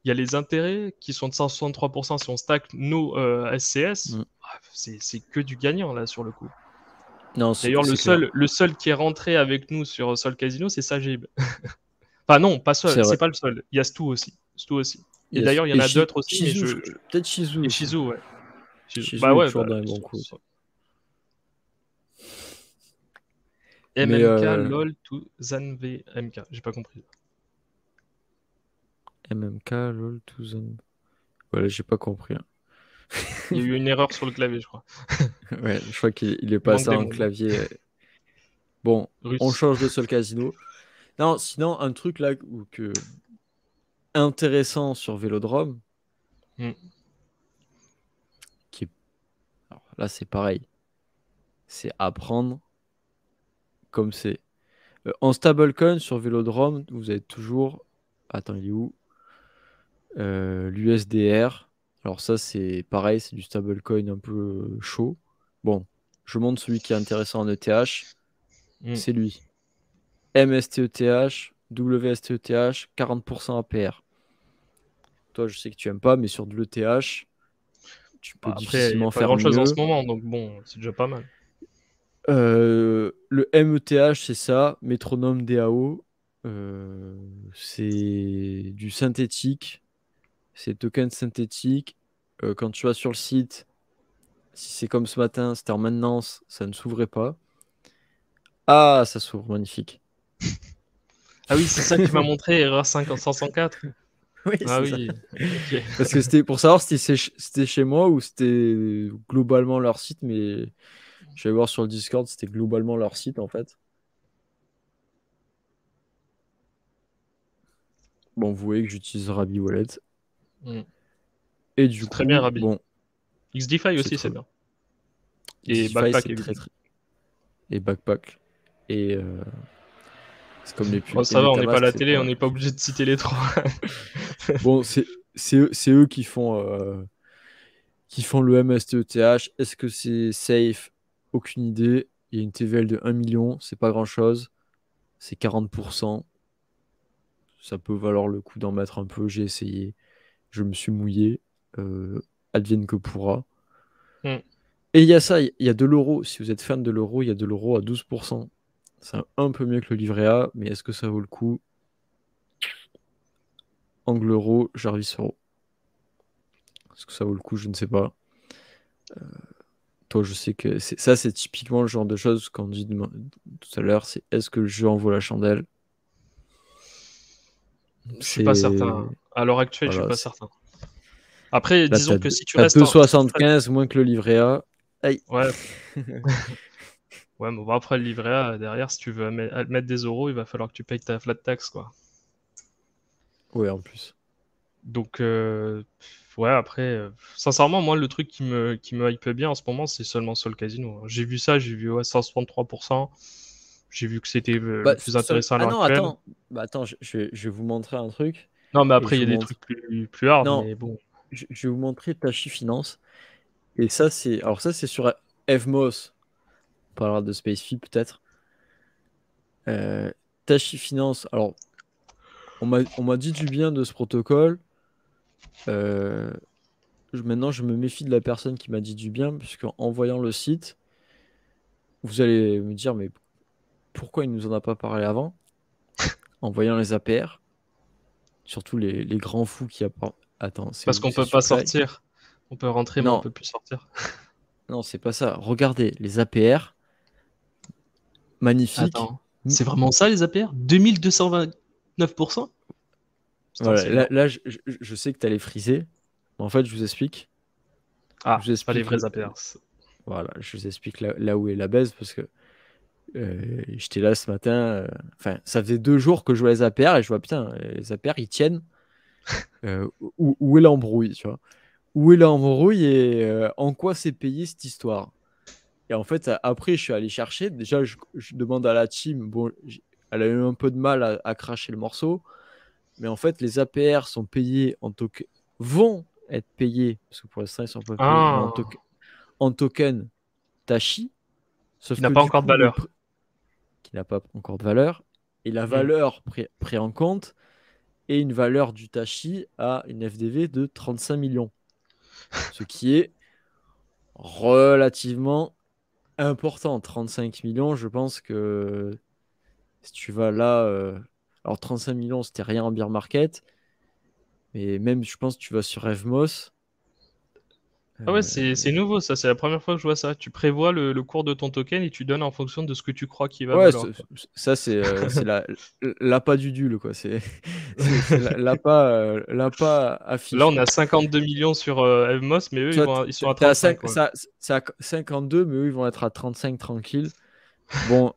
[SPEAKER 2] il y a les intérêts qui sont de 163% si on stack nos SCS.
[SPEAKER 1] Mm.
[SPEAKER 2] C'est que du gagnant là sur le coup.
[SPEAKER 1] Non,
[SPEAKER 2] D'ailleurs,
[SPEAKER 1] c'est clair.
[SPEAKER 2] le seul qui est rentré avec nous sur Sol Casino, c'est Sajib. Enfin non, pas
[SPEAKER 1] C'est
[SPEAKER 2] seul,
[SPEAKER 1] vrai.
[SPEAKER 2] c'est pas le seul. Il y a Stu aussi. Stu aussi. Et
[SPEAKER 1] Il y a-
[SPEAKER 2] d'ailleurs, il y en
[SPEAKER 1] et
[SPEAKER 2] a d'autres aussi, mais
[SPEAKER 1] Shizu, peut-être Shizu
[SPEAKER 2] Et
[SPEAKER 1] aussi.
[SPEAKER 2] Shizu, ouais. Bah
[SPEAKER 1] Shizu est
[SPEAKER 2] ouais,
[SPEAKER 1] toujours dans les bons coups. Mais
[SPEAKER 2] MMK, LOL, to ZanV, MK. J'ai pas compris.
[SPEAKER 1] MMK, LOL, Tuzan. Voilà, j'ai pas compris. Hein.
[SPEAKER 2] Il y a eu une erreur sur le clavier, je crois.
[SPEAKER 1] Ouais, je crois qu'il est
[SPEAKER 2] Il manque
[SPEAKER 1] passé
[SPEAKER 2] des
[SPEAKER 1] en
[SPEAKER 2] mots.
[SPEAKER 1] clavier. Bon, on
[SPEAKER 2] Russe.
[SPEAKER 1] change de Sol Casino. Non, sinon, un truc là intéressant sur Vélodrome,
[SPEAKER 2] Mm.
[SPEAKER 1] qui est... Alors, là, c'est pareil. C'est apprendre comme c'est. En stablecoin sur Vélodrome, vous avez toujours. Attends, il est où? L'USDR. Alors, ça, c'est pareil, c'est du stablecoin un peu chaud. Bon, je montre celui qui est intéressant en ETH.
[SPEAKER 2] Mm.
[SPEAKER 1] C'est lui. MSTETH, WSTETH, 40% APR. Toi, je sais que tu aimes pas, mais sur de l'ETH, tu peux
[SPEAKER 2] Bah, après, il n'y a
[SPEAKER 1] difficilement
[SPEAKER 2] pas
[SPEAKER 1] faire
[SPEAKER 2] grand-chose en ce
[SPEAKER 1] mieux.
[SPEAKER 2] moment, donc bon, c'est déjà pas mal.
[SPEAKER 1] Le METH, c'est ça, métronome DAO. C'est du synthétique, c'est token synthétique. Quand tu vas sur le site, si c'est comme ce matin, c'était en maintenance, ça ne s'ouvrait pas. Ah, ça s'ouvre, magnifique.
[SPEAKER 2] Ah oui, c'est ça que tu m'as montré, erreur 504.
[SPEAKER 1] Oui,
[SPEAKER 2] Ah
[SPEAKER 1] c'est ça.
[SPEAKER 2] oui, ok.
[SPEAKER 1] Parce que c'était pour savoir si c'était chez moi ou c'était globalement leur site, mais je vais voir sur le Discord, c'était globalement leur site en fait. Bon, vous voyez que j'utilise Rabi Wallet.
[SPEAKER 2] Mm.
[SPEAKER 1] Et du
[SPEAKER 2] C'est très bien,
[SPEAKER 1] coup,
[SPEAKER 2] Rabi.
[SPEAKER 1] bon,
[SPEAKER 2] XDeFi
[SPEAKER 1] c'est
[SPEAKER 2] aussi,
[SPEAKER 1] très
[SPEAKER 2] c'est
[SPEAKER 1] bien.
[SPEAKER 2] bien. Et
[SPEAKER 1] DeFi,
[SPEAKER 2] Backpack,
[SPEAKER 1] c'est très
[SPEAKER 2] évidemment.
[SPEAKER 1] très. Et Backpack. Et c'est comme les
[SPEAKER 2] Bon,
[SPEAKER 1] pubs. Et
[SPEAKER 2] ça va, on n'est pas à
[SPEAKER 1] MetaMask,
[SPEAKER 2] la
[SPEAKER 1] c'est
[SPEAKER 2] télé,
[SPEAKER 1] pas
[SPEAKER 2] on
[SPEAKER 1] mal.
[SPEAKER 2] n'est pas obligé de citer les trois.
[SPEAKER 1] Bon, c'est eux qui font le MSTETH. Est-ce que c'est safe? Aucune idée. Il y a une TVL de 1 million, c'est pas grand-chose. C'est 40%. Ça peut valoir le coup d'en mettre un peu. J'ai essayé. Je me suis mouillé. Advienne que pourra.
[SPEAKER 2] Mm.
[SPEAKER 1] Et il y a ça, il y a de l'euro. Si vous êtes fan de l'euro, il y a de l'euro à 12%. C'est un peu mieux que le livret A, mais est-ce que ça vaut le coup? Angle euro, Jarvis euro. Est-ce que ça vaut le coup? Je ne sais pas. Toi, je sais que ça, c'est typiquement le genre de choses qu'on dit tout à l'heure, c'est est-ce que le jeu en vaut la chandelle?
[SPEAKER 2] Je suis pas
[SPEAKER 1] C'est...
[SPEAKER 2] certain. À l'heure actuelle, je suis
[SPEAKER 1] Voilà,
[SPEAKER 2] pas certain. Après,
[SPEAKER 1] là,
[SPEAKER 2] disons que si tu
[SPEAKER 1] t'as
[SPEAKER 2] restes en... si tu restes-
[SPEAKER 1] 2,75 moins que le livret A. Aïe.
[SPEAKER 2] Ouais, ouais, mais bon, après le livret A, derrière, si tu veux mettre des euros, il va falloir que tu payes ta flat tax, quoi.
[SPEAKER 1] Ouais, en plus.
[SPEAKER 2] Donc, ouais, après, sincèrement, moi, le truc qui me hype bien en ce moment, c'est seulement Sol Casino. J'ai vu ça, j'ai vu ouais, 163%. J'ai vu que c'était
[SPEAKER 1] Bah,
[SPEAKER 2] le plus intéressant à
[SPEAKER 1] Ah
[SPEAKER 2] l'heure
[SPEAKER 1] non,
[SPEAKER 2] actuelle.
[SPEAKER 1] attends. Bah, attends, je vais vous montrer un truc.
[SPEAKER 2] Non, mais
[SPEAKER 1] Et
[SPEAKER 2] après, il
[SPEAKER 1] je
[SPEAKER 2] y a
[SPEAKER 1] vous
[SPEAKER 2] des
[SPEAKER 1] montre.
[SPEAKER 2] trucs plus hard,
[SPEAKER 1] Non,
[SPEAKER 2] mais bon.
[SPEAKER 1] je vais vous montrer Tachi Finance. Et ça, c'est. Alors, ça, c'est sur Evmos. On parlera de SpaceFi peut-être. Tachi Finance. Alors, on m'a dit du bien de ce protocole. Euh, Maintenant, je me méfie de la personne qui m'a dit du bien, puisque en voyant le site, vous allez me dire, mais pourquoi il nous en a pas parlé avant? En voyant les APR, surtout les grands fous qui apportent. Attends, c'est
[SPEAKER 2] Parce
[SPEAKER 1] où?
[SPEAKER 2] qu'on
[SPEAKER 1] C'est
[SPEAKER 2] peut pas
[SPEAKER 1] supply?
[SPEAKER 2] sortir. On peut rentrer, mais on
[SPEAKER 1] Non,
[SPEAKER 2] peut plus sortir.
[SPEAKER 1] non, c'est pas ça. Regardez, les APR, magnifiques.
[SPEAKER 2] Attends, c'est vraiment ça les APR? 2229%? Putain,
[SPEAKER 1] Voilà,
[SPEAKER 2] c'est énorme.
[SPEAKER 1] je sais que tu allais friser. Mais en fait, je vous explique. Je
[SPEAKER 2] Ah,
[SPEAKER 1] vous
[SPEAKER 2] pas les
[SPEAKER 1] explique,
[SPEAKER 2] vrais APR.
[SPEAKER 1] voilà, je vous explique là où est la baisse parce que j'étais là ce matin. Enfin, ça faisait 2 jours que je vois les APR et je vois putain, les APR ils tiennent. Où est l'embrouille, tu vois? Où est l'embrouille et en quoi c'est payé cette histoire? Et en fait, après, je suis allé chercher. Déjà, je demande à la team. Bon, elle a eu un peu de mal à cracher le morceau. Mais en fait, les APR sont payés vont être payés, parce que pour l'instant, ils sont pas payés, mais
[SPEAKER 2] Ah,
[SPEAKER 1] en token Tashi, sauf
[SPEAKER 2] qui n'a
[SPEAKER 1] que
[SPEAKER 2] pas
[SPEAKER 1] du
[SPEAKER 2] encore de
[SPEAKER 1] coup,
[SPEAKER 2] valeur.
[SPEAKER 1] qui n'a pas encore de valeur, et la
[SPEAKER 2] Hmm.
[SPEAKER 1] valeur pris en compte est une valeur du Tashi à une FDV de 35 millions, ce qui est relativement important. 35 millions, je pense que si tu vas là, alors 35 millions, c'était rien en bear market, mais même, je pense que tu vas sur Evmos.
[SPEAKER 2] Ah ouais,
[SPEAKER 1] euh,
[SPEAKER 2] c'est nouveau ça, c'est la première fois que je vois ça. Tu prévois le cours de ton token et tu donnes en fonction de ce que tu crois qu'il va
[SPEAKER 1] Ouais,
[SPEAKER 2] valoir, quoi.
[SPEAKER 1] ça, c'est l'appât du dul, quoi. C'est l'appât
[SPEAKER 2] Là,
[SPEAKER 1] affiche,
[SPEAKER 2] on
[SPEAKER 1] quoi.
[SPEAKER 2] a 52 millions sur Evmos, mais eux,
[SPEAKER 1] Tu vois,
[SPEAKER 2] ils sont à
[SPEAKER 1] t'es à
[SPEAKER 2] 35, ouais.
[SPEAKER 1] 52, mais eux, ils vont être à 35 tranquille. Bon,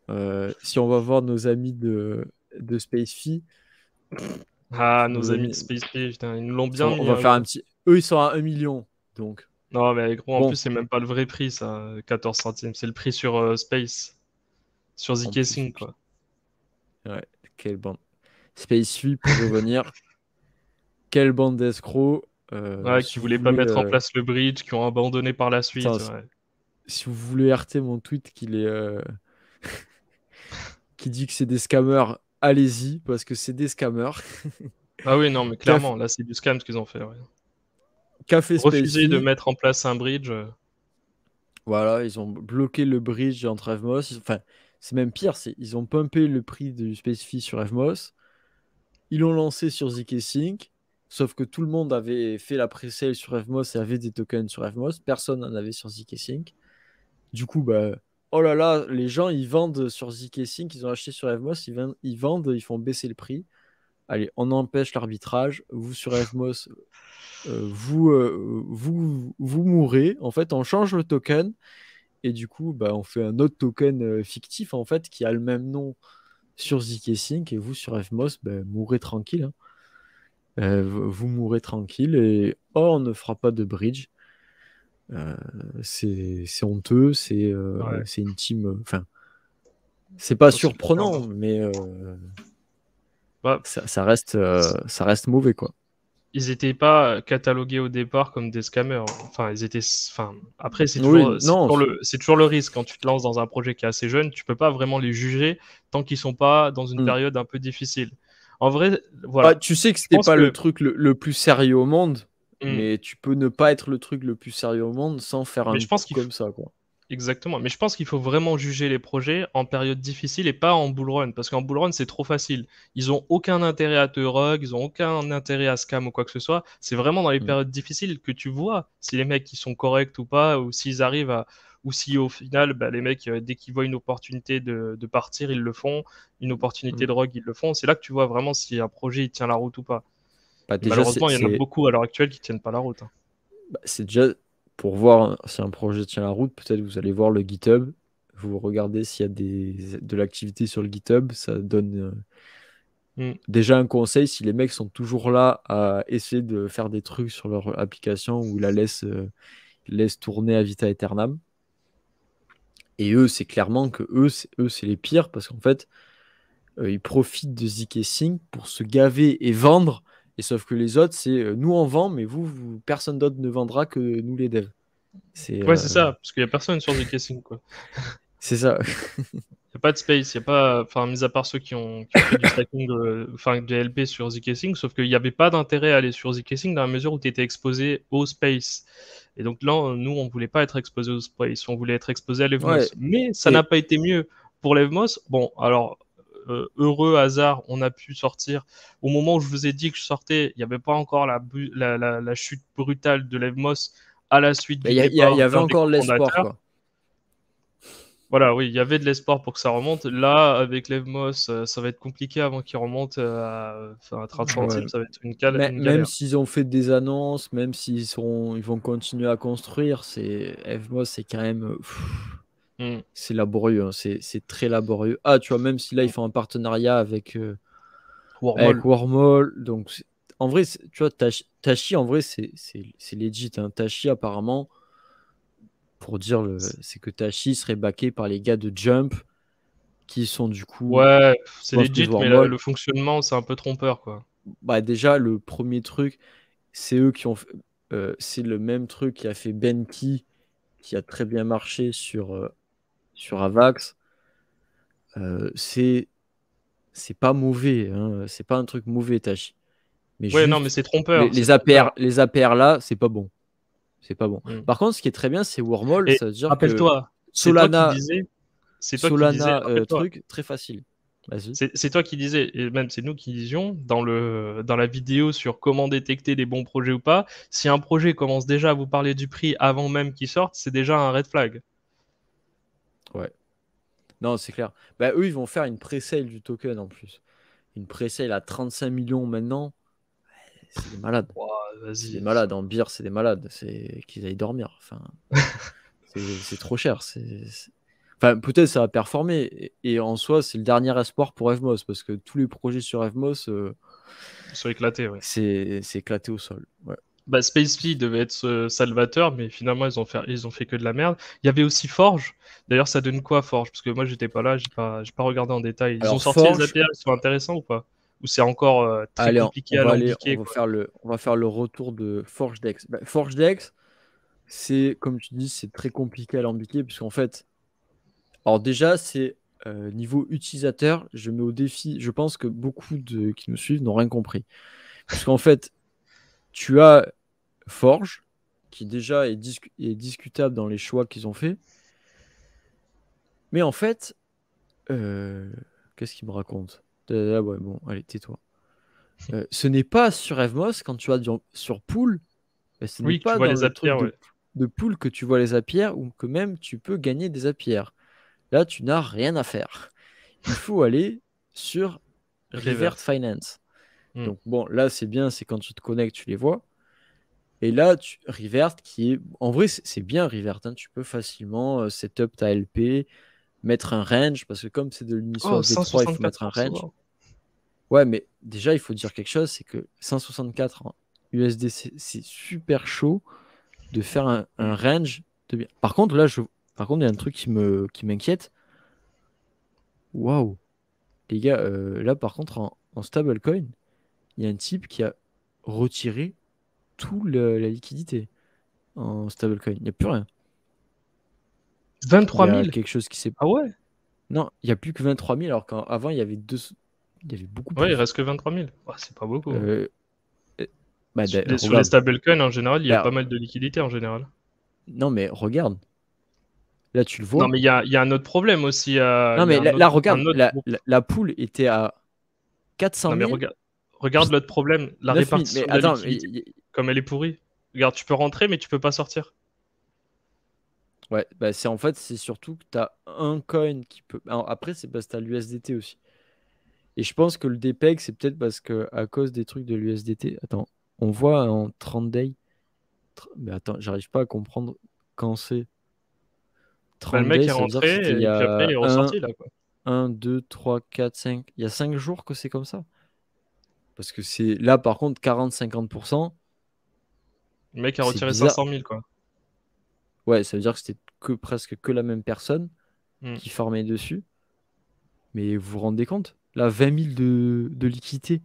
[SPEAKER 1] si on va voir nos amis de SpaceFi,
[SPEAKER 2] Ah, nos
[SPEAKER 1] nos
[SPEAKER 2] amis de
[SPEAKER 1] amis,
[SPEAKER 2] SpaceX, putain, ils nous l'ont bien
[SPEAKER 1] on
[SPEAKER 2] mis,
[SPEAKER 1] va
[SPEAKER 2] hein,
[SPEAKER 1] faire un
[SPEAKER 2] gros.
[SPEAKER 1] petit. Eux, ils sont à 1 million. Donc,
[SPEAKER 2] Non, mais gros, en plus,
[SPEAKER 1] bon,
[SPEAKER 2] c'est même pas le vrai prix, ça, 14 centimes. C'est le prix sur Space, sur
[SPEAKER 1] en plus,
[SPEAKER 2] zkSync, quoi.
[SPEAKER 1] ouais, quelle bande. SpaceFi, pour revenir, quelle bande d'escrocs.
[SPEAKER 2] Ouais,
[SPEAKER 1] Si
[SPEAKER 2] qui
[SPEAKER 1] vous
[SPEAKER 2] voulaient pas
[SPEAKER 1] voulez.
[SPEAKER 2] mettre en place le bridge, qui ont abandonné par la
[SPEAKER 1] Attends,
[SPEAKER 2] suite, ouais.
[SPEAKER 1] si vous voulez RT mon tweet qui dit que c'est des scammers, allez-y, parce que c'est des scammers.
[SPEAKER 2] Ah oui, non, mais
[SPEAKER 1] Café,
[SPEAKER 2] clairement, là, c'est du scam ce qu'ils ont fait, ouais.
[SPEAKER 1] Café
[SPEAKER 2] Refuser de
[SPEAKER 1] SpaceFi,
[SPEAKER 2] mettre en place un bridge.
[SPEAKER 1] voilà, ils ont bloqué le bridge entre Evmos. Enfin, c'est même pire, ils ont pumpé le prix du SpaceFi sur Evmos. Ils l'ont lancé sur zkSync, sauf que tout le monde avait fait la pre-sale sur Evmos et avait des tokens sur Evmos. Personne n'en avait sur zkSync. Du coup, bah, oh là là, les gens, ils vendent sur zkSync, ils ont acheté sur Evmos, ils vendent, ils font baisser le prix. Allez, on empêche l'arbitrage. Vous, sur Evmos, vous mourrez. En fait, on change le token et du coup, bah, on fait un autre token fictif en fait qui a le même nom sur zkSync et vous, sur Evmos, bah, mourrez tranquille, hein. Vous mourrez tranquille et oh, on ne fera pas de bridge. Euh, c'est honteux,
[SPEAKER 2] Ouais,
[SPEAKER 1] c'est une team. Enfin, c'est pas
[SPEAKER 2] oh, c'est de la merde,
[SPEAKER 1] surprenant,
[SPEAKER 2] hein.
[SPEAKER 1] mais
[SPEAKER 2] Bah,
[SPEAKER 1] ça reste mauvais, quoi.
[SPEAKER 2] ils étaient pas catalogués au départ comme des scammers. Enfin, ils étaient. Enfin, après,
[SPEAKER 1] Oui, non,
[SPEAKER 2] c'est toujours le risque quand tu te lances dans un projet qui est assez jeune. Tu peux pas vraiment les juger tant qu'ils sont pas dans une
[SPEAKER 1] hmm.
[SPEAKER 2] période un peu difficile. En vrai,
[SPEAKER 1] Bah,
[SPEAKER 2] voilà.
[SPEAKER 1] tu sais que
[SPEAKER 2] Je
[SPEAKER 1] c'était
[SPEAKER 2] pense
[SPEAKER 1] pas le
[SPEAKER 2] que
[SPEAKER 1] truc le plus sérieux au monde,
[SPEAKER 2] hmm,
[SPEAKER 1] mais tu peux ne pas être le truc le plus sérieux au monde sans faire
[SPEAKER 2] mais
[SPEAKER 1] un
[SPEAKER 2] je pense
[SPEAKER 1] coup
[SPEAKER 2] qu'il
[SPEAKER 1] comme ça, quoi.
[SPEAKER 2] exactement. Mais je pense qu'il faut vraiment juger les projets en période difficile et pas en bull run. Parce qu'en bull run, c'est trop facile. Ils ont aucun intérêt à te rug, ils ont aucun intérêt à scam ou quoi que ce soit. C'est vraiment dans les
[SPEAKER 1] Hmm,
[SPEAKER 2] périodes difficiles que tu vois si les mecs ils sont corrects ou pas, ou s'ils arrivent à. Ou si au final, bah, les mecs, dès qu'ils voient une opportunité de partir, ils le font. Une opportunité
[SPEAKER 1] hmm.
[SPEAKER 2] de rug, ils le font. C'est là que tu vois vraiment si un projet il tient la route ou pas.
[SPEAKER 1] Bah,
[SPEAKER 2] Et
[SPEAKER 1] déjà,
[SPEAKER 2] malheureusement, il y en a beaucoup à l'heure actuelle qui tiennent pas la route, hein.
[SPEAKER 1] c'est déjà pour voir si un projet tient la route, peut-être vous allez voir le GitHub, vous regardez s'il y a de l'activité sur le GitHub, ça donne
[SPEAKER 2] Hmm.
[SPEAKER 1] déjà un conseil si les mecs sont toujours là à essayer de faire des trucs sur leur application ou laissent tourner à vita aeternam. Et eux, c'est clairement que c'est les pires parce qu'en fait, ils profitent de zkSync pour se gaver et vendre. Et sauf que les autres, c'est nous on vend, mais personne d'autre ne vendra que nous les devs. C'est
[SPEAKER 2] Ouais, c'est ça, parce qu'il y a personne sur zkSync, quoi.
[SPEAKER 1] c'est ça.
[SPEAKER 2] Il n'y a pas de space, il y a pas, enfin, mis à part ceux qui ont fait du stacking, enfin, du LP sur zkSync, sauf qu'il n'y avait pas d'intérêt à aller sur zkSync dans la mesure où tu étais exposé au space. Et donc là, nous, on voulait pas être exposé au space, on voulait être exposé à
[SPEAKER 1] Ouais.
[SPEAKER 2] l'Evmos. Mais ça n'a
[SPEAKER 1] Et
[SPEAKER 2] pas été mieux pour l'Evmos. Bon, alors, heureux hasard, on a pu sortir. Au moment où je vous ai dit que je sortais, il n'y avait pas encore la chute brutale de l'Evmos à la suite
[SPEAKER 1] bah,
[SPEAKER 2] du
[SPEAKER 1] il y
[SPEAKER 2] départ
[SPEAKER 1] avait
[SPEAKER 2] d'un des
[SPEAKER 1] encore de l'espoir,
[SPEAKER 2] cofondateurs.
[SPEAKER 1] quoi.
[SPEAKER 2] Voilà, oui, il y avait de l'espoir pour que ça remonte. Là, avec l'Evmos, ça va être compliqué avant qu'il remonte à 30
[SPEAKER 1] Ouais.
[SPEAKER 2] centimes. Ça va être une
[SPEAKER 1] Même
[SPEAKER 2] galère.
[SPEAKER 1] s'ils ont fait des annonces, même ils vont continuer à construire, FMOS, c'est quand même,
[SPEAKER 2] Mm.
[SPEAKER 1] c'est laborieux, hein. C'est très laborieux. Ah, tu vois, même si là, ils font un partenariat avec
[SPEAKER 2] Wormhole.
[SPEAKER 1] Wormhole. Donc, en vrai, tu vois, Tachi, en vrai, c'est legit, hein. Tachi, apparemment, pour dire, c'est que Tachi serait backé par les gars de Jump, qui sont du coup,
[SPEAKER 2] Ouais,
[SPEAKER 1] je
[SPEAKER 2] c'est
[SPEAKER 1] pense que
[SPEAKER 2] legit, mais
[SPEAKER 1] Wormhole,
[SPEAKER 2] le fonctionnement, c'est un peu trompeur, quoi.
[SPEAKER 1] bah, déjà, le premier truc, c'est eux qui ont c'est le même truc qui a fait Benki, qui a très bien marché sur Avax. C'est pas mauvais, hein. C'est pas un truc mauvais, Tachi. Mais
[SPEAKER 2] Ouais, non, mais
[SPEAKER 1] juste,
[SPEAKER 2] c'est trompeur. C'est
[SPEAKER 1] les APR,
[SPEAKER 2] trompeur.
[SPEAKER 1] les APR là, c'est pas bon. C'est pas bon.
[SPEAKER 2] Mm.
[SPEAKER 1] Par contre, ce qui est très bien, c'est Wormhole.
[SPEAKER 2] Et
[SPEAKER 1] Ça veut dire que
[SPEAKER 2] rappelle-toi, c'est toi qui
[SPEAKER 1] Solana,
[SPEAKER 2] disais, c'est toi qui disais, rappelle-toi,
[SPEAKER 1] truc, très facile. Vas-y.
[SPEAKER 2] c'est toi qui disais, et même c'est nous qui disions dans la vidéo sur comment détecter les bons projets ou pas, si un projet commence déjà à vous parler du prix avant même qu'il sorte, c'est déjà un red flag.
[SPEAKER 1] Ouais. Non, c'est clair. Bah, eux, ils vont faire une pré-sale du token en plus. Une pré-sale à 35 millions maintenant. C'est des malades.
[SPEAKER 2] Ouah,
[SPEAKER 1] C'est des
[SPEAKER 2] vas-y.
[SPEAKER 1] malades. En beer, c'est des malades. C'est qu'ils aillent dormir. Enfin, c'est trop cher. Enfin, peut-être ça va performer. Et en soi, c'est le dernier espoir pour Evmos. Parce que tous les projets sur Evmos,
[SPEAKER 2] Ils sont éclatés, ouais.
[SPEAKER 1] c'est éclaté au sol. Ouais.
[SPEAKER 2] Bah, SpaceFly devait être ce salvateur, mais finalement ils ont fait que de la merde. Il y avait aussi Forge. D'ailleurs, ça donne quoi Forge? Parce que moi j'étais pas là, j'ai pas regardé en détail. Ils ont
[SPEAKER 1] Alors,
[SPEAKER 2] sorti les
[SPEAKER 1] Forge,
[SPEAKER 2] API, ils sont intéressants ou pas? Ou c'est encore très
[SPEAKER 1] allez,
[SPEAKER 2] compliqué à
[SPEAKER 1] on
[SPEAKER 2] lambiquer,
[SPEAKER 1] va
[SPEAKER 2] quoi.
[SPEAKER 1] faire le retour de ForgeDex. Bah, ForgeDex, c'est, comme tu dis, c'est très compliqué à alambiquer, puisqu'en fait, alors déjà, c'est niveau utilisateur, je mets au défi, je pense que beaucoup de qui nous suivent n'ont rien compris. Puisqu'en fait, tu as Forge, qui déjà est discutable dans les choix qu'ils ont fait. Mais en fait, qu'est-ce qu'il me raconte? Ah ouais, bon, allez, tais-toi. Ce n'est pas sur Evmos, quand tu vas sur Pool, ce n'est
[SPEAKER 2] Oui, que tu
[SPEAKER 1] pas
[SPEAKER 2] vois
[SPEAKER 1] dans
[SPEAKER 2] les
[SPEAKER 1] le
[SPEAKER 2] API,
[SPEAKER 1] truc
[SPEAKER 2] ouais.
[SPEAKER 1] de Pool que tu vois les APR ou que même tu peux gagner des APR. Là, tu n'as rien à faire. Il faut aller sur Revert
[SPEAKER 2] Reverse.
[SPEAKER 1] Finance.
[SPEAKER 2] Hmm.
[SPEAKER 1] Donc bon, là, c'est bien, c'est quand tu te connectes, tu les vois. Et là, Revert, qui est... En vrai, c'est bien Revert. Hein. Tu peux facilement setup ta LP, mettre un range, parce que comme c'est de
[SPEAKER 2] Oh,
[SPEAKER 1] l'Uniswap V3, il faut mettre un range.
[SPEAKER 2] 164%.
[SPEAKER 1] Ouais, mais déjà, il faut dire quelque chose, c'est que 164 en USDC, c'est super chaud de faire un range de bien. Par contre, là, par contre, il y a un truc qui m'inquiète. Waouh, les gars, là, par contre, en stablecoin, il y a un type qui a retiré toute la liquidité en stablecoin. Il n'y a plus rien. Il
[SPEAKER 2] 23
[SPEAKER 1] y a
[SPEAKER 2] 000?
[SPEAKER 1] quelque chose qui s'est.
[SPEAKER 2] Ah ouais?
[SPEAKER 1] Non, il n'y a plus que 23 000, alors qu'avant, il y avait beaucoup
[SPEAKER 2] Ouais, il
[SPEAKER 1] plus.
[SPEAKER 2] reste que 23 000. Ah, c'est pas beaucoup, hein.
[SPEAKER 1] Euh, bah,
[SPEAKER 2] Sur les
[SPEAKER 1] regarde.
[SPEAKER 2] stablecoins, en général, il y a
[SPEAKER 1] Bah,
[SPEAKER 2] pas mal de liquidités, en général.
[SPEAKER 1] non, mais regarde. Là, tu le
[SPEAKER 2] Non,
[SPEAKER 1] vois.
[SPEAKER 2] mais il y a un autre problème aussi.
[SPEAKER 1] Non,
[SPEAKER 2] Il y
[SPEAKER 1] mais
[SPEAKER 2] a
[SPEAKER 1] là,
[SPEAKER 2] un
[SPEAKER 1] regarde.
[SPEAKER 2] autre groupe.
[SPEAKER 1] La poule était à 400
[SPEAKER 2] Non, mais
[SPEAKER 1] 000,
[SPEAKER 2] regarde l'autre problème, la
[SPEAKER 1] 9 000. Mais
[SPEAKER 2] répartition de la
[SPEAKER 1] attends,
[SPEAKER 2] liquidité, comme elle est pourrie. Regarde, tu peux rentrer, mais tu peux pas sortir.
[SPEAKER 1] ouais, bah en fait, c'est surtout que tu as un coin qui peut. Alors, après, c'est parce que tu as l'USDT aussi. Et je pense que le DPEG, c'est peut-être parce que à cause des trucs de l'USDT. Attends, on voit en 30 days. Mais attends, j'arrive pas à comprendre quand c'est.
[SPEAKER 2] Bah, le
[SPEAKER 1] 30
[SPEAKER 2] mec
[SPEAKER 1] days,
[SPEAKER 2] est
[SPEAKER 1] ça veut dire que c'était il
[SPEAKER 2] rentré,
[SPEAKER 1] y
[SPEAKER 2] et puis après, il
[SPEAKER 1] a
[SPEAKER 2] est ressorti, là, quoi.
[SPEAKER 1] 1, 2, 3, 4, 5. Il y a 5 jours que c'est comme ça. Parce que c'est là, par contre, 40-50%,
[SPEAKER 2] Le mec a
[SPEAKER 1] c'est
[SPEAKER 2] retiré
[SPEAKER 1] bizarre.
[SPEAKER 2] 500 000, quoi.
[SPEAKER 1] Ouais, ça veut dire que c'était presque que la même personne
[SPEAKER 2] Hmm.
[SPEAKER 1] qui formait dessus. Mais vous vous rendez compte? Là, 20 000 de liquidité.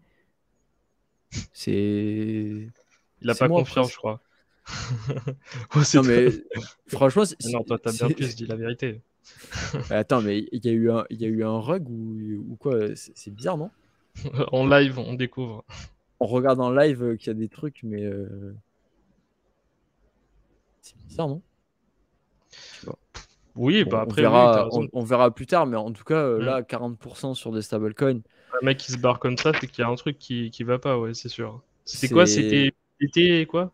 [SPEAKER 1] C'est.
[SPEAKER 2] Il a
[SPEAKER 1] C'est
[SPEAKER 2] pas
[SPEAKER 1] moi
[SPEAKER 2] confiance,
[SPEAKER 1] presque.
[SPEAKER 2] je crois. Oh,
[SPEAKER 1] Non,
[SPEAKER 2] c'est toi.
[SPEAKER 1] mais franchement,
[SPEAKER 2] Ah non, toi, t'as bien plus, dis la vérité.
[SPEAKER 1] Attends, mais il y a eu un rug ou quoi? C'est bizarre, non?
[SPEAKER 2] En live, on découvre.
[SPEAKER 1] On regarde en live qu'il y a des trucs, mais c'est bizarre, non? Je sais pas.
[SPEAKER 2] Oui,
[SPEAKER 1] Bon,
[SPEAKER 2] bah après, oui, t'as raison.
[SPEAKER 1] on verra plus tard, mais en tout cas,
[SPEAKER 2] Hmm.
[SPEAKER 1] là, 40% sur des stablecoins,
[SPEAKER 2] Un mec qui se barre comme ça, c'est qu'il y a un truc qui va pas, ouais, c'est sûr. C'était quoi?
[SPEAKER 1] c'est
[SPEAKER 2] C'était quoi?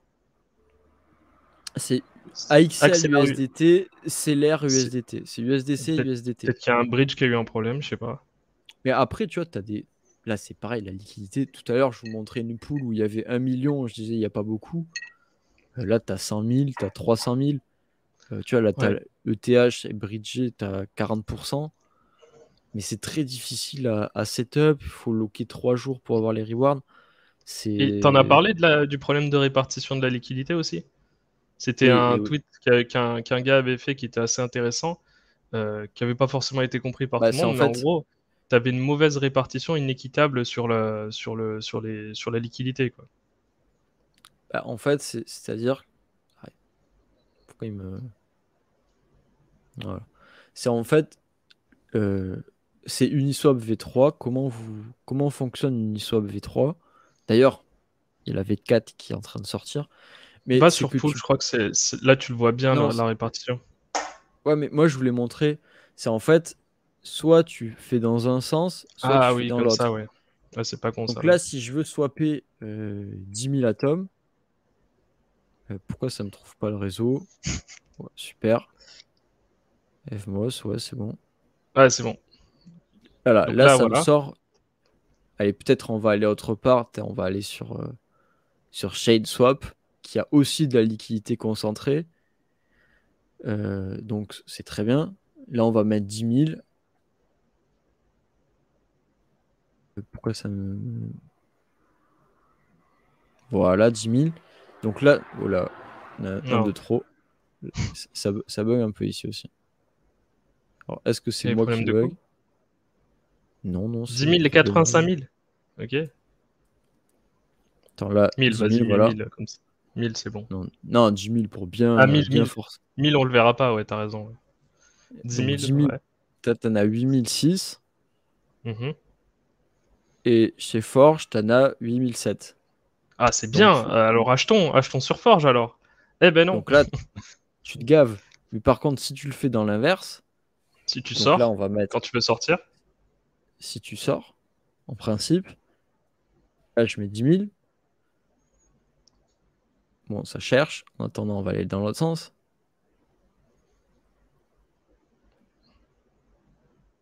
[SPEAKER 1] c'est AXL
[SPEAKER 2] Accéléré.
[SPEAKER 1] USDT, Celer
[SPEAKER 2] C'est-
[SPEAKER 1] USDT. C'est USDC,
[SPEAKER 2] Peut-être
[SPEAKER 1] USDT.
[SPEAKER 2] peut-être qu'il y a un bridge qui a eu un problème, je sais pas.
[SPEAKER 1] Mais après, tu vois, tu as des. Là, c'est pareil, la liquidité. Tout à l'heure, je vous montrais une pool où il y avait 1 million. Je disais, il n'y a pas beaucoup. Là, tu as 100 000, tu as 300 000. Tu vois, là, tu as
[SPEAKER 2] Ouais.
[SPEAKER 1] ETH et Bridger, tu as 40%. Mais c'est très difficile à setup. Il faut locker 3 jours pour avoir les rewards.
[SPEAKER 2] Et t'en as
[SPEAKER 1] C'est.
[SPEAKER 2] parlé du problème de répartition de la liquidité aussi? C'était
[SPEAKER 1] Oui, et
[SPEAKER 2] un
[SPEAKER 1] oui.
[SPEAKER 2] tweet qu'un gars avait fait qui était assez intéressant, qui n'avait pas forcément été compris par
[SPEAKER 1] Bah,
[SPEAKER 2] tout le
[SPEAKER 1] c'est
[SPEAKER 2] monde,
[SPEAKER 1] en
[SPEAKER 2] mais en
[SPEAKER 1] fait.
[SPEAKER 2] gros, tu avais une mauvaise répartition inéquitable sur la liquidité, quoi.
[SPEAKER 1] Bah, en fait, c'est-à-dire... Ah, pourquoi il me... Voilà. C'est en fait... c'est Uniswap V3. Comment fonctionne Uniswap V3? D'ailleurs, il y a la V4 qui est en train de sortir. Mais
[SPEAKER 2] Va
[SPEAKER 1] c'est
[SPEAKER 2] sur
[SPEAKER 1] que
[SPEAKER 2] Pool,
[SPEAKER 1] tu...
[SPEAKER 2] je crois que là tu le vois bien,
[SPEAKER 1] Non,
[SPEAKER 2] la répartition.
[SPEAKER 1] ouais, mais moi, je voulais montrer... C'est en fait... Soit tu fais dans un sens, soit tu
[SPEAKER 2] Ah
[SPEAKER 1] fais
[SPEAKER 2] oui,
[SPEAKER 1] dans
[SPEAKER 2] comme ça,
[SPEAKER 1] l'autre.
[SPEAKER 2] ouais. Ouais, c'est pas con ça,
[SPEAKER 1] Donc
[SPEAKER 2] ouais.
[SPEAKER 1] là, si je veux swapper 10 000 atomes, pourquoi ça me trouve pas le réseau? Ouais, super. FMOS, ouais, c'est bon.
[SPEAKER 2] Ouais, c'est bon.
[SPEAKER 1] Voilà,
[SPEAKER 2] Donc
[SPEAKER 1] là,
[SPEAKER 2] là,
[SPEAKER 1] ça me
[SPEAKER 2] voilà.
[SPEAKER 1] sort. Allez, peut-être on va aller autre part. On va aller sur ShadeSwap, qui a aussi de la liquidité concentrée. Donc, c'est très bien. Là, on va mettre 10 000. Pourquoi ça me... Voilà, 10 000. Donc là, voilà, on a un
[SPEAKER 2] Non,
[SPEAKER 1] de trop. Ça bug un peu ici aussi. Alors, est-ce que c'est
[SPEAKER 2] il y a des
[SPEAKER 1] moi qui
[SPEAKER 2] problèmes de coût.
[SPEAKER 1] bug? Non, non,
[SPEAKER 2] 10
[SPEAKER 1] c'est
[SPEAKER 2] 000 et
[SPEAKER 1] problème
[SPEAKER 2] 85
[SPEAKER 1] de...
[SPEAKER 2] 000. Ok.
[SPEAKER 1] Attends, là,
[SPEAKER 2] 1000,
[SPEAKER 1] 10
[SPEAKER 2] vas-y,
[SPEAKER 1] 000, voilà.
[SPEAKER 2] 1000, comme ça. 1000, c'est bon.
[SPEAKER 1] Non, non, 10 000 pour
[SPEAKER 2] Ah,
[SPEAKER 1] bien,
[SPEAKER 2] 1000,
[SPEAKER 1] bien
[SPEAKER 2] 1000.
[SPEAKER 1] force.
[SPEAKER 2] 1000, on le verra pas, ouais, t'as raison. Ouais. 10
[SPEAKER 1] Donc
[SPEAKER 2] 000,
[SPEAKER 1] 10 000,
[SPEAKER 2] ouais.
[SPEAKER 1] t'en as 8 006.
[SPEAKER 2] Mhm.
[SPEAKER 1] Et chez Forge, t'en as 8 007.
[SPEAKER 2] Ah, c'est bien.
[SPEAKER 1] Donc,
[SPEAKER 2] Alors achetons sur Forge alors. Eh ben non.
[SPEAKER 1] donc là, tu te gaves. Mais par contre, si tu le fais dans l'inverse,
[SPEAKER 2] Si tu
[SPEAKER 1] donc là,
[SPEAKER 2] sors,
[SPEAKER 1] on va
[SPEAKER 2] quand
[SPEAKER 1] mettre
[SPEAKER 2] tu veux sortir.
[SPEAKER 1] si tu sors, en principe, là, je mets 10 000. Bon, ça cherche. En attendant, on va aller dans l'autre sens.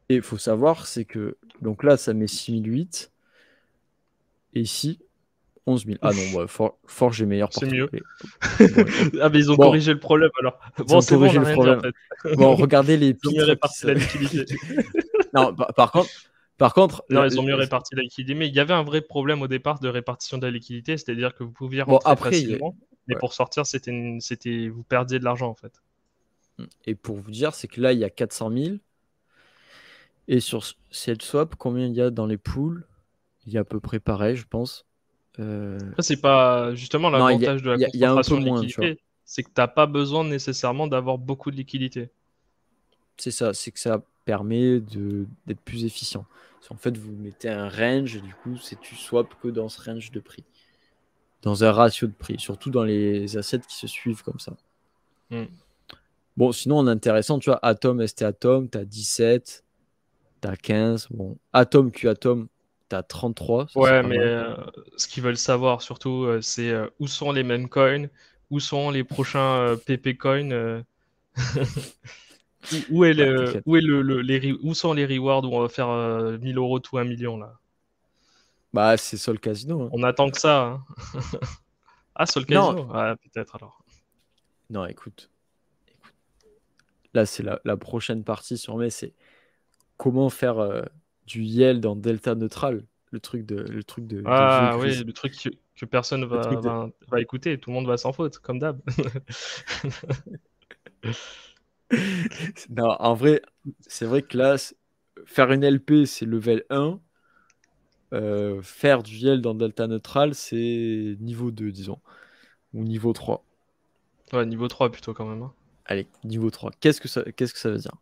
[SPEAKER 1] Et il faut savoir, c'est que, donc là, ça met 6 008. Et ici, 11 000. Ah non,
[SPEAKER 2] Ouf,
[SPEAKER 1] bah, Forge est meilleur
[SPEAKER 2] c'est
[SPEAKER 1] partout.
[SPEAKER 2] mieux.
[SPEAKER 1] Allez. Bon,
[SPEAKER 2] Ah, mais ils ont
[SPEAKER 1] bon,
[SPEAKER 2] corrigé le problème alors.
[SPEAKER 1] ils
[SPEAKER 2] Bon,
[SPEAKER 1] ont
[SPEAKER 2] c'est bon, on
[SPEAKER 1] corrigé
[SPEAKER 2] n'a
[SPEAKER 1] le
[SPEAKER 2] rien dit en
[SPEAKER 1] problème.
[SPEAKER 2] fait.
[SPEAKER 1] Bon, regardez les
[SPEAKER 2] Ils ont mieux
[SPEAKER 1] pitres qui
[SPEAKER 2] réparti
[SPEAKER 1] se...
[SPEAKER 2] la liquidité.
[SPEAKER 1] Non, par contre,
[SPEAKER 2] Non, ils ont mieux réparti la liquidité, mais il y avait un vrai problème au départ de répartition de la liquidité, c'est-à-dire que vous pouviez
[SPEAKER 1] bon,
[SPEAKER 2] rentrer
[SPEAKER 1] après,
[SPEAKER 2] facilement, mais
[SPEAKER 1] ouais.
[SPEAKER 2] pour sortir, vous perdiez de l'argent en fait.
[SPEAKER 1] Et pour vous dire, c'est que là, il y a 400 000. Et sur SwapSwap, combien il y a dans les pools? Il y a à peu près pareil, je pense.
[SPEAKER 2] Après, c'est pas justement
[SPEAKER 1] Non,
[SPEAKER 2] l'avantage de la
[SPEAKER 1] il y a un peu
[SPEAKER 2] concentration de
[SPEAKER 1] moins, tu vois.
[SPEAKER 2] liquidité, c'est que t'as pas besoin nécessairement d'avoir beaucoup de liquidité.
[SPEAKER 1] C'est ça, c'est que ça permet d'être plus efficient. En fait, vous mettez un range, et du coup, tu swaps que dans ce range de prix. Dans un ratio de prix, surtout dans les assets qui se suivent comme ça.
[SPEAKER 2] Mm.
[SPEAKER 1] Bon, sinon, en intéressant, tu vois, Atom, ST Atom, t'as 17, t'as 15. Bon, Atom, Q Atom, t'as 33, ça c'est
[SPEAKER 2] Ouais,
[SPEAKER 1] pas
[SPEAKER 2] mais
[SPEAKER 1] mal.
[SPEAKER 2] ce qu'ils veulent savoir surtout, c'est où sont les mêmes coins, où sont les prochains PP coins,
[SPEAKER 1] Ouais, t'inquiète.
[SPEAKER 2] où sont les rewards où on va faire 1000 euros tout 1 million là.
[SPEAKER 1] Bah, c'est Sol Casino, hein.
[SPEAKER 2] On attend que ça. Hein. Ah, Sol
[SPEAKER 1] Non,
[SPEAKER 2] Casino? Ah, peut-être alors.
[SPEAKER 1] non, écoute. Là, c'est la prochaine partie sur mai, c'est comment faire du yield en delta neutral. Le truc de vieux
[SPEAKER 2] Ah oui,
[SPEAKER 1] gris.
[SPEAKER 2] le truc que personne
[SPEAKER 1] Le truc de...
[SPEAKER 2] va écouter, tout le monde va s'en foutre, comme d'hab.
[SPEAKER 1] Non, en vrai, c'est vrai que là, faire une LP, c'est level 1. Faire du yield en delta neutral, c'est niveau 2, disons. Ou niveau 3.
[SPEAKER 2] Ouais, niveau 3 plutôt quand même. Hein.
[SPEAKER 1] Allez, niveau 3. Qu'est-ce que ça veut dire?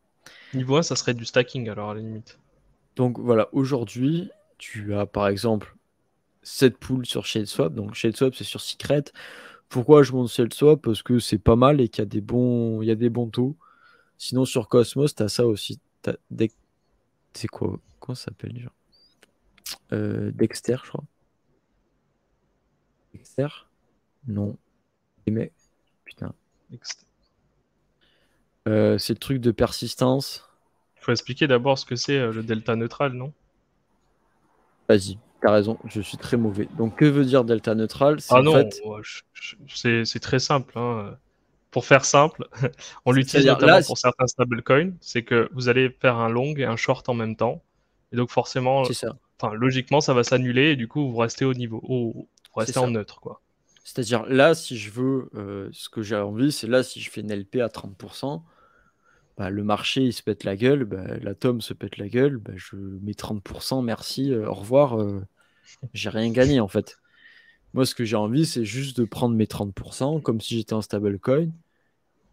[SPEAKER 2] Niveau 1, ça serait du stacking alors à la limite.
[SPEAKER 1] Donc voilà, aujourd'hui, tu as par exemple 7 poules sur ShadeSwap. Donc ShadeSwap, c'est sur Secret. Pourquoi je monte ShadeSwap? Parce que c'est pas mal et qu'il y a des bons taux. Sinon, sur Cosmos, tu as ça aussi. C'est quoi? Comment ça s'appelle déjà? Dexter, je crois. Dexter? Non. Mais, putain. C'est le truc de persistance.
[SPEAKER 2] Il faut expliquer d'abord ce que c'est le delta neutral, non?
[SPEAKER 1] Vas-y, t'as raison, je suis très mauvais. Donc, que veut dire delta neutral? C'est
[SPEAKER 2] Ah
[SPEAKER 1] en
[SPEAKER 2] non,
[SPEAKER 1] fait.
[SPEAKER 2] c'est très simple. Hein. Pour faire simple, on l'utilise
[SPEAKER 1] C'est-à-dire là,
[SPEAKER 2] notamment pour certains stablecoins. C'est que vous allez faire un long et un short en même temps. Et donc forcément,
[SPEAKER 1] c'est ça.
[SPEAKER 2] enfin logiquement, ça va s'annuler et du coup, vous restez vous
[SPEAKER 1] C'est
[SPEAKER 2] restez en
[SPEAKER 1] ça.
[SPEAKER 2] neutre, quoi.
[SPEAKER 1] C'est-à-dire là, si je veux, ce que j'ai envie, c'est là, si je fais une LP à 30%, bah, le marché, il se pète la gueule, bah, l'atome se pète la gueule, bah, je mets 30%, merci, au revoir, j'ai rien gagné en fait. Moi, ce que j'ai envie, c'est juste de prendre mes 30%, comme si j'étais un stablecoin,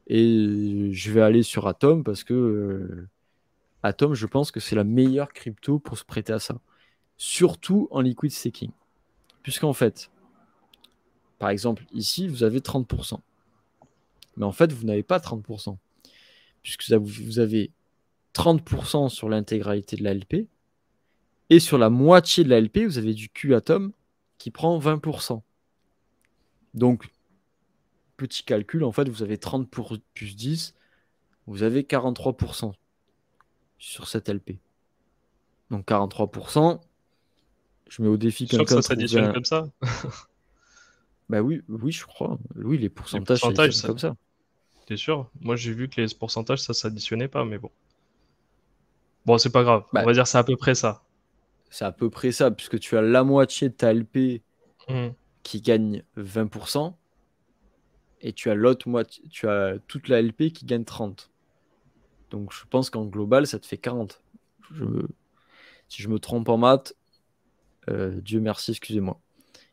[SPEAKER 1] et je vais aller sur Atom parce que Atom, je pense que c'est la meilleure crypto pour se prêter à ça. Surtout en liquid staking. Puisqu'en fait, par exemple, ici, vous avez 30%. Mais en fait, vous n'avez pas 30%. Puisque vous avez 30% sur l'intégralité de la LP. Et sur la moitié de la LP, vous avez du Q Atom qui prend 20%. Donc, petit calcul, en fait, vous avez 30 plus 10, vous avez 43% sur cette LP. Donc 43%, je mets au défi
[SPEAKER 2] Je suis sûr que
[SPEAKER 1] quelqu'un
[SPEAKER 2] ça
[SPEAKER 1] de trouver
[SPEAKER 2] s'additionne
[SPEAKER 1] un...
[SPEAKER 2] comme ça.
[SPEAKER 1] Bah oui, oui, je crois. Oui, les
[SPEAKER 2] Les
[SPEAKER 1] pourcentages
[SPEAKER 2] pourcentages,
[SPEAKER 1] s'additionnent
[SPEAKER 2] ça,
[SPEAKER 1] comme ça.
[SPEAKER 2] t'es sûr? Moi, j'ai vu que les pourcentages, ça s'additionnait pas, mais bon. Bon, c'est pas grave. On
[SPEAKER 1] Bah,
[SPEAKER 2] va dire c'est à peu près ça.
[SPEAKER 1] c'est à peu près ça, puisque tu as la moitié de ta LP
[SPEAKER 2] Hmm.
[SPEAKER 1] qui gagne 20%, et tu as l'autre moitié, tu as toute la LP qui gagne 30%. Donc je pense qu'en global, ça te fait 40. Je... Si je me trompe en maths, Dieu merci, excusez-moi.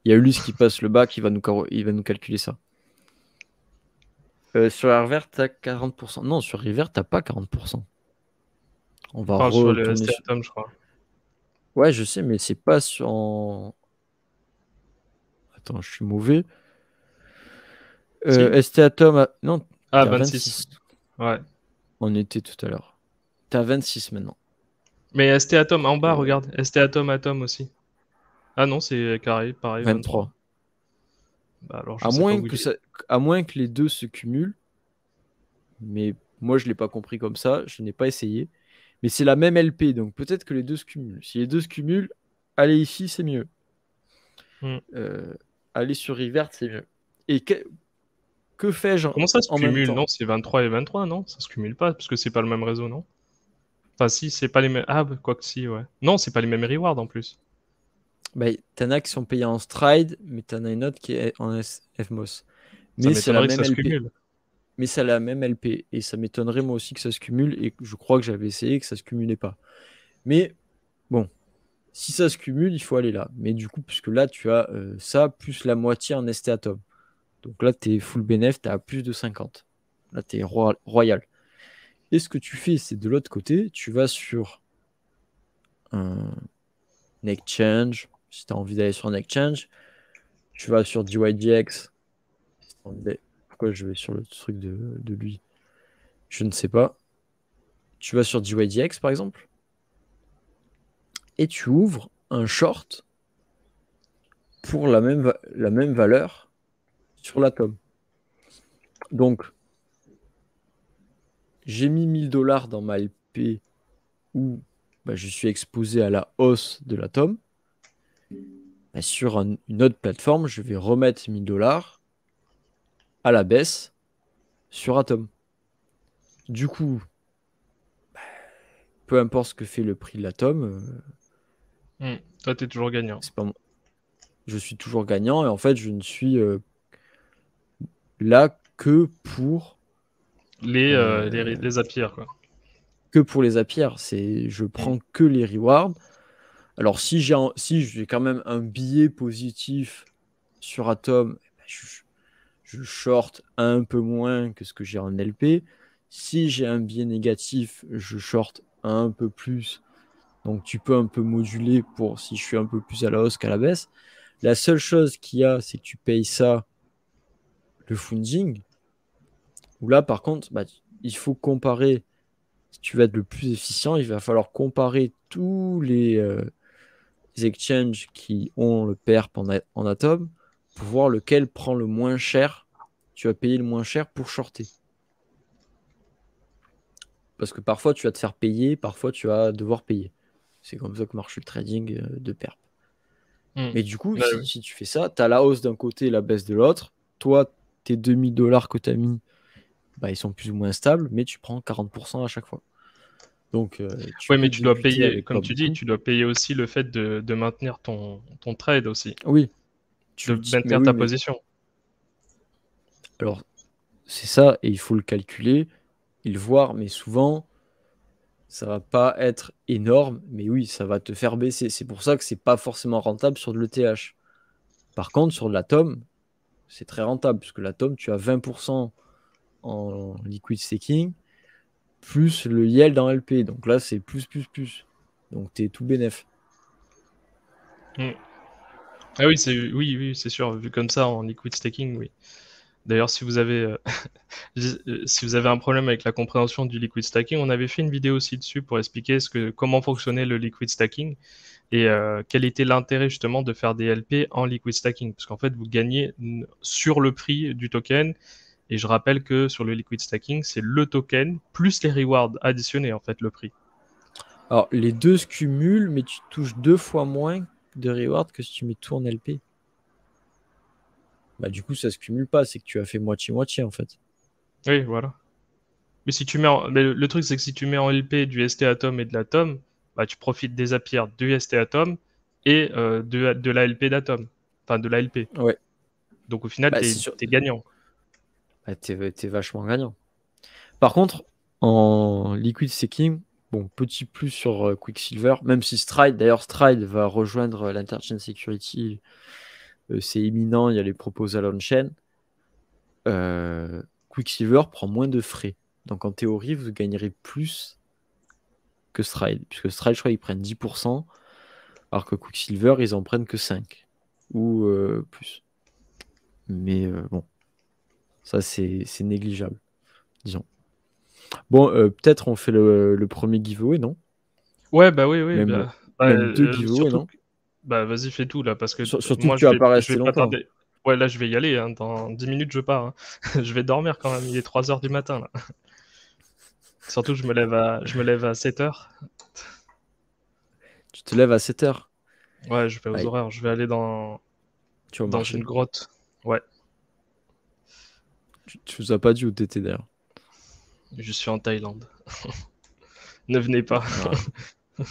[SPEAKER 1] Il y a Ulysse qui passe le bac, il va nous calculer ça. Sur River, tu as 40%. Non, sur River, tu pas 40%. On
[SPEAKER 2] On
[SPEAKER 1] va
[SPEAKER 2] parle sur le
[SPEAKER 1] retourner
[SPEAKER 2] ST
[SPEAKER 1] sur...
[SPEAKER 2] Atom, je crois.
[SPEAKER 1] Ouais, je sais, mais c'est pas sur... Attends, je suis mauvais.
[SPEAKER 2] Si?
[SPEAKER 1] ST Atom, non,
[SPEAKER 2] Ah,
[SPEAKER 1] t'es à
[SPEAKER 2] 26.
[SPEAKER 1] 26.
[SPEAKER 2] Ouais.
[SPEAKER 1] On était tout à l'heure. T'es à 26 maintenant.
[SPEAKER 2] Mais ST Atom en bas,
[SPEAKER 1] Euh,
[SPEAKER 2] regarde. ST Atom Atom aussi. Ah non, c'est carré, pareil, 23.
[SPEAKER 1] 23.
[SPEAKER 2] Bah alors, je
[SPEAKER 1] À
[SPEAKER 2] sais pas
[SPEAKER 1] moins
[SPEAKER 2] où il
[SPEAKER 1] que
[SPEAKER 2] est.
[SPEAKER 1] ça... à moins que les deux se cumulent, mais moi, je l'ai pas compris comme ça. Je n'ai pas essayé. Mais c'est la même LP, donc peut-être que les deux se cumulent. Si les deux se cumulent, aller ici, c'est mieux.
[SPEAKER 2] Hmm.
[SPEAKER 1] Euh, Aller sur Rivert, c'est mieux. Et que fais-je
[SPEAKER 2] Comment ça se
[SPEAKER 1] en même
[SPEAKER 2] cumule?
[SPEAKER 1] temps?
[SPEAKER 2] Non, c'est 23 et 23, non? Ça se cumule pas, parce que c'est pas le même réseau, non? Enfin, si, c'est pas les mêmes. Ah, bah, quoi que si, ouais. Non, c'est pas les mêmes rewards en plus.
[SPEAKER 1] Bah, t'en as qui sont payés en stride, mais t'en as une autre qui est en FMOS.
[SPEAKER 2] Ça
[SPEAKER 1] Mais c'est la
[SPEAKER 2] m'étonnerait que
[SPEAKER 1] même
[SPEAKER 2] ça se
[SPEAKER 1] LP.
[SPEAKER 2] cumule.
[SPEAKER 1] Mais c'est la même LP. Et ça m'étonnerait moi aussi que ça se cumule. Et je crois que j'avais essayé que ça se cumulait pas. Mais bon, si ça se cumule, il faut aller là. Mais du coup, puisque là, tu as ça plus la moitié en ST Atom. Donc là, tu es full bénéf, tu as plus de 50. Là, tu es royal. Et ce que tu fais, c'est de l'autre côté, tu vas sur un exchange. Si tu as envie d'aller sur un exchange, tu vas sur DYDX. Pourquoi je vais sur le truc de lui? Je ne sais pas. Tu vas sur DYDX, par exemple, et tu ouvres un short pour la même valeur sur l'atome. Donc, j'ai mis 1000 $ dans ma LP où bah, je suis exposé à la hausse de l'atome. Bah, sur une autre plateforme, je vais remettre 1000 $ à la baisse sur Atom. Du coup, peu importe ce que fait le prix de l'atome,
[SPEAKER 2] Toi, t'es toujours gagnant.
[SPEAKER 1] c'est pas moi. Je suis toujours gagnant et en fait, je ne suis là
[SPEAKER 2] Les
[SPEAKER 1] euh,
[SPEAKER 2] les Zapier, quoi.
[SPEAKER 1] que pour les Zapier. Je
[SPEAKER 2] Hmm.
[SPEAKER 1] prends que les rewards. Alors, si j'ai quand même un billet positif sur Atom, eh ben, je short un peu moins que ce que j'ai en LP. Si j'ai un biais négatif, je short un peu plus. Donc tu peux un peu moduler pour si je suis un peu plus à la hausse qu'à la baisse. La seule chose qu'il y a, c'est que tu payes ça, le funding. Où là, par contre, bah, il faut comparer. Si tu veux être le plus efficient, il va falloir comparer tous les exchanges qui ont le PERP en Atom pour voir lequel prend le moins cher. Tu vas payer le moins cher pour shorter. Parce que parfois, tu vas te faire payer, parfois, tu vas devoir payer. C'est comme ça que marche le trading de perp.
[SPEAKER 2] Hmm.
[SPEAKER 1] Mais du coup,
[SPEAKER 2] Ouais, ouais.
[SPEAKER 1] si tu fais ça, tu as la hausse d'un côté et la baisse de l'autre. Toi, tes 2000 $ que tu as mis, bah, ils sont plus ou moins stables, mais tu prends 40% à chaque fois. Donc, tu
[SPEAKER 2] Ouais, mais
[SPEAKER 1] peux
[SPEAKER 2] tu dois
[SPEAKER 1] débuter
[SPEAKER 2] payer,
[SPEAKER 1] avec
[SPEAKER 2] comme
[SPEAKER 1] pas
[SPEAKER 2] tu dis,
[SPEAKER 1] beaucoup.
[SPEAKER 2] tu dois payer aussi le fait de maintenir ton trade aussi,
[SPEAKER 1] Oui,
[SPEAKER 2] de
[SPEAKER 1] mais
[SPEAKER 2] maintenir
[SPEAKER 1] oui,
[SPEAKER 2] ta
[SPEAKER 1] mais
[SPEAKER 2] position.
[SPEAKER 1] alors, c'est ça, et il faut le calculer, et le voir, mais souvent, ça va pas être énorme, mais oui, ça va te faire baisser. C'est pour ça que c'est pas forcément rentable sur de l'ETH. Par contre, sur de l'Atom, c'est très rentable, puisque l'Atom, tu as 20% en liquid staking, plus le yield en LP. Donc là, c'est plus. Donc tu es tout bénef.
[SPEAKER 2] Ah oui, c'est sûr, vu comme ça en liquid staking, oui. D'ailleurs, si vous avez si vous avez un problème avec la compréhension du liquid stacking, on avait fait une vidéo aussi dessus pour expliquer comment fonctionnait le liquid stacking et quel était l'intérêt justement de faire des LP en liquid stacking, parce qu'en fait vous gagnez sur le prix du token. Et je rappelle que sur le liquid stacking, c'est le token plus les rewards additionnés en fait le prix.
[SPEAKER 1] Alors les deux se cumulent, mais tu touches 2 fois moins de rewards que si tu mets tout en LP. Bah du coup ça se cumule pas, c'est que tu as fait moitié-moitié en fait.
[SPEAKER 2] Oui, voilà. Mais si tu mets mais le truc c'est que si tu mets en LP du ST Atom et de l'Atom, bah tu profites des API du ST Atom et de la LP d'Atom. Enfin de la LP.
[SPEAKER 1] Ouais.
[SPEAKER 2] Donc au final,
[SPEAKER 1] Bah,
[SPEAKER 2] t'es gagnant.
[SPEAKER 1] Bah, t'es vachement gagnant. Par contre, en liquid staking, bon, petit plus sur Quicksilver, même si Stride va rejoindre l'Interchain Security, c'est imminent, il y a les proposals on-chain. Quicksilver prend moins de frais. Donc en théorie, vous gagnerez plus que Stride, puisque Stride, je crois, ils prennent 10%, alors que Quicksilver, ils en prennent que 5 ou plus. Mais bon, ça c'est négligeable, disons. Bon, peut-être on fait le premier giveaway, non?
[SPEAKER 2] Ouais, bah oui, oui.
[SPEAKER 1] Même deux giveaways,
[SPEAKER 2] Surtout
[SPEAKER 1] non?
[SPEAKER 2] bah vas-y, fais tout là, parce que
[SPEAKER 1] Surtout que
[SPEAKER 2] moi
[SPEAKER 1] tu vas pas
[SPEAKER 2] je
[SPEAKER 1] rester
[SPEAKER 2] vais pas
[SPEAKER 1] longtemps.
[SPEAKER 2] tarder. Ouais, là je vais y aller, hein. Dans 10 minutes je pars, hein. Je vais dormir quand même, il est 3 h du matin là. Surtout que je me lève à 7 h.
[SPEAKER 1] Tu te lèves à 7h.
[SPEAKER 2] Ouais, je vais aux
[SPEAKER 1] Allez,
[SPEAKER 2] horaires, je vais aller
[SPEAKER 1] tu vas
[SPEAKER 2] dans une
[SPEAKER 1] marcher.
[SPEAKER 2] grotte. Ouais,
[SPEAKER 1] Tu nous as pas dit où t'étais d'ailleurs.
[SPEAKER 2] je suis en Thaïlande. Ne venez pas.
[SPEAKER 1] Ah,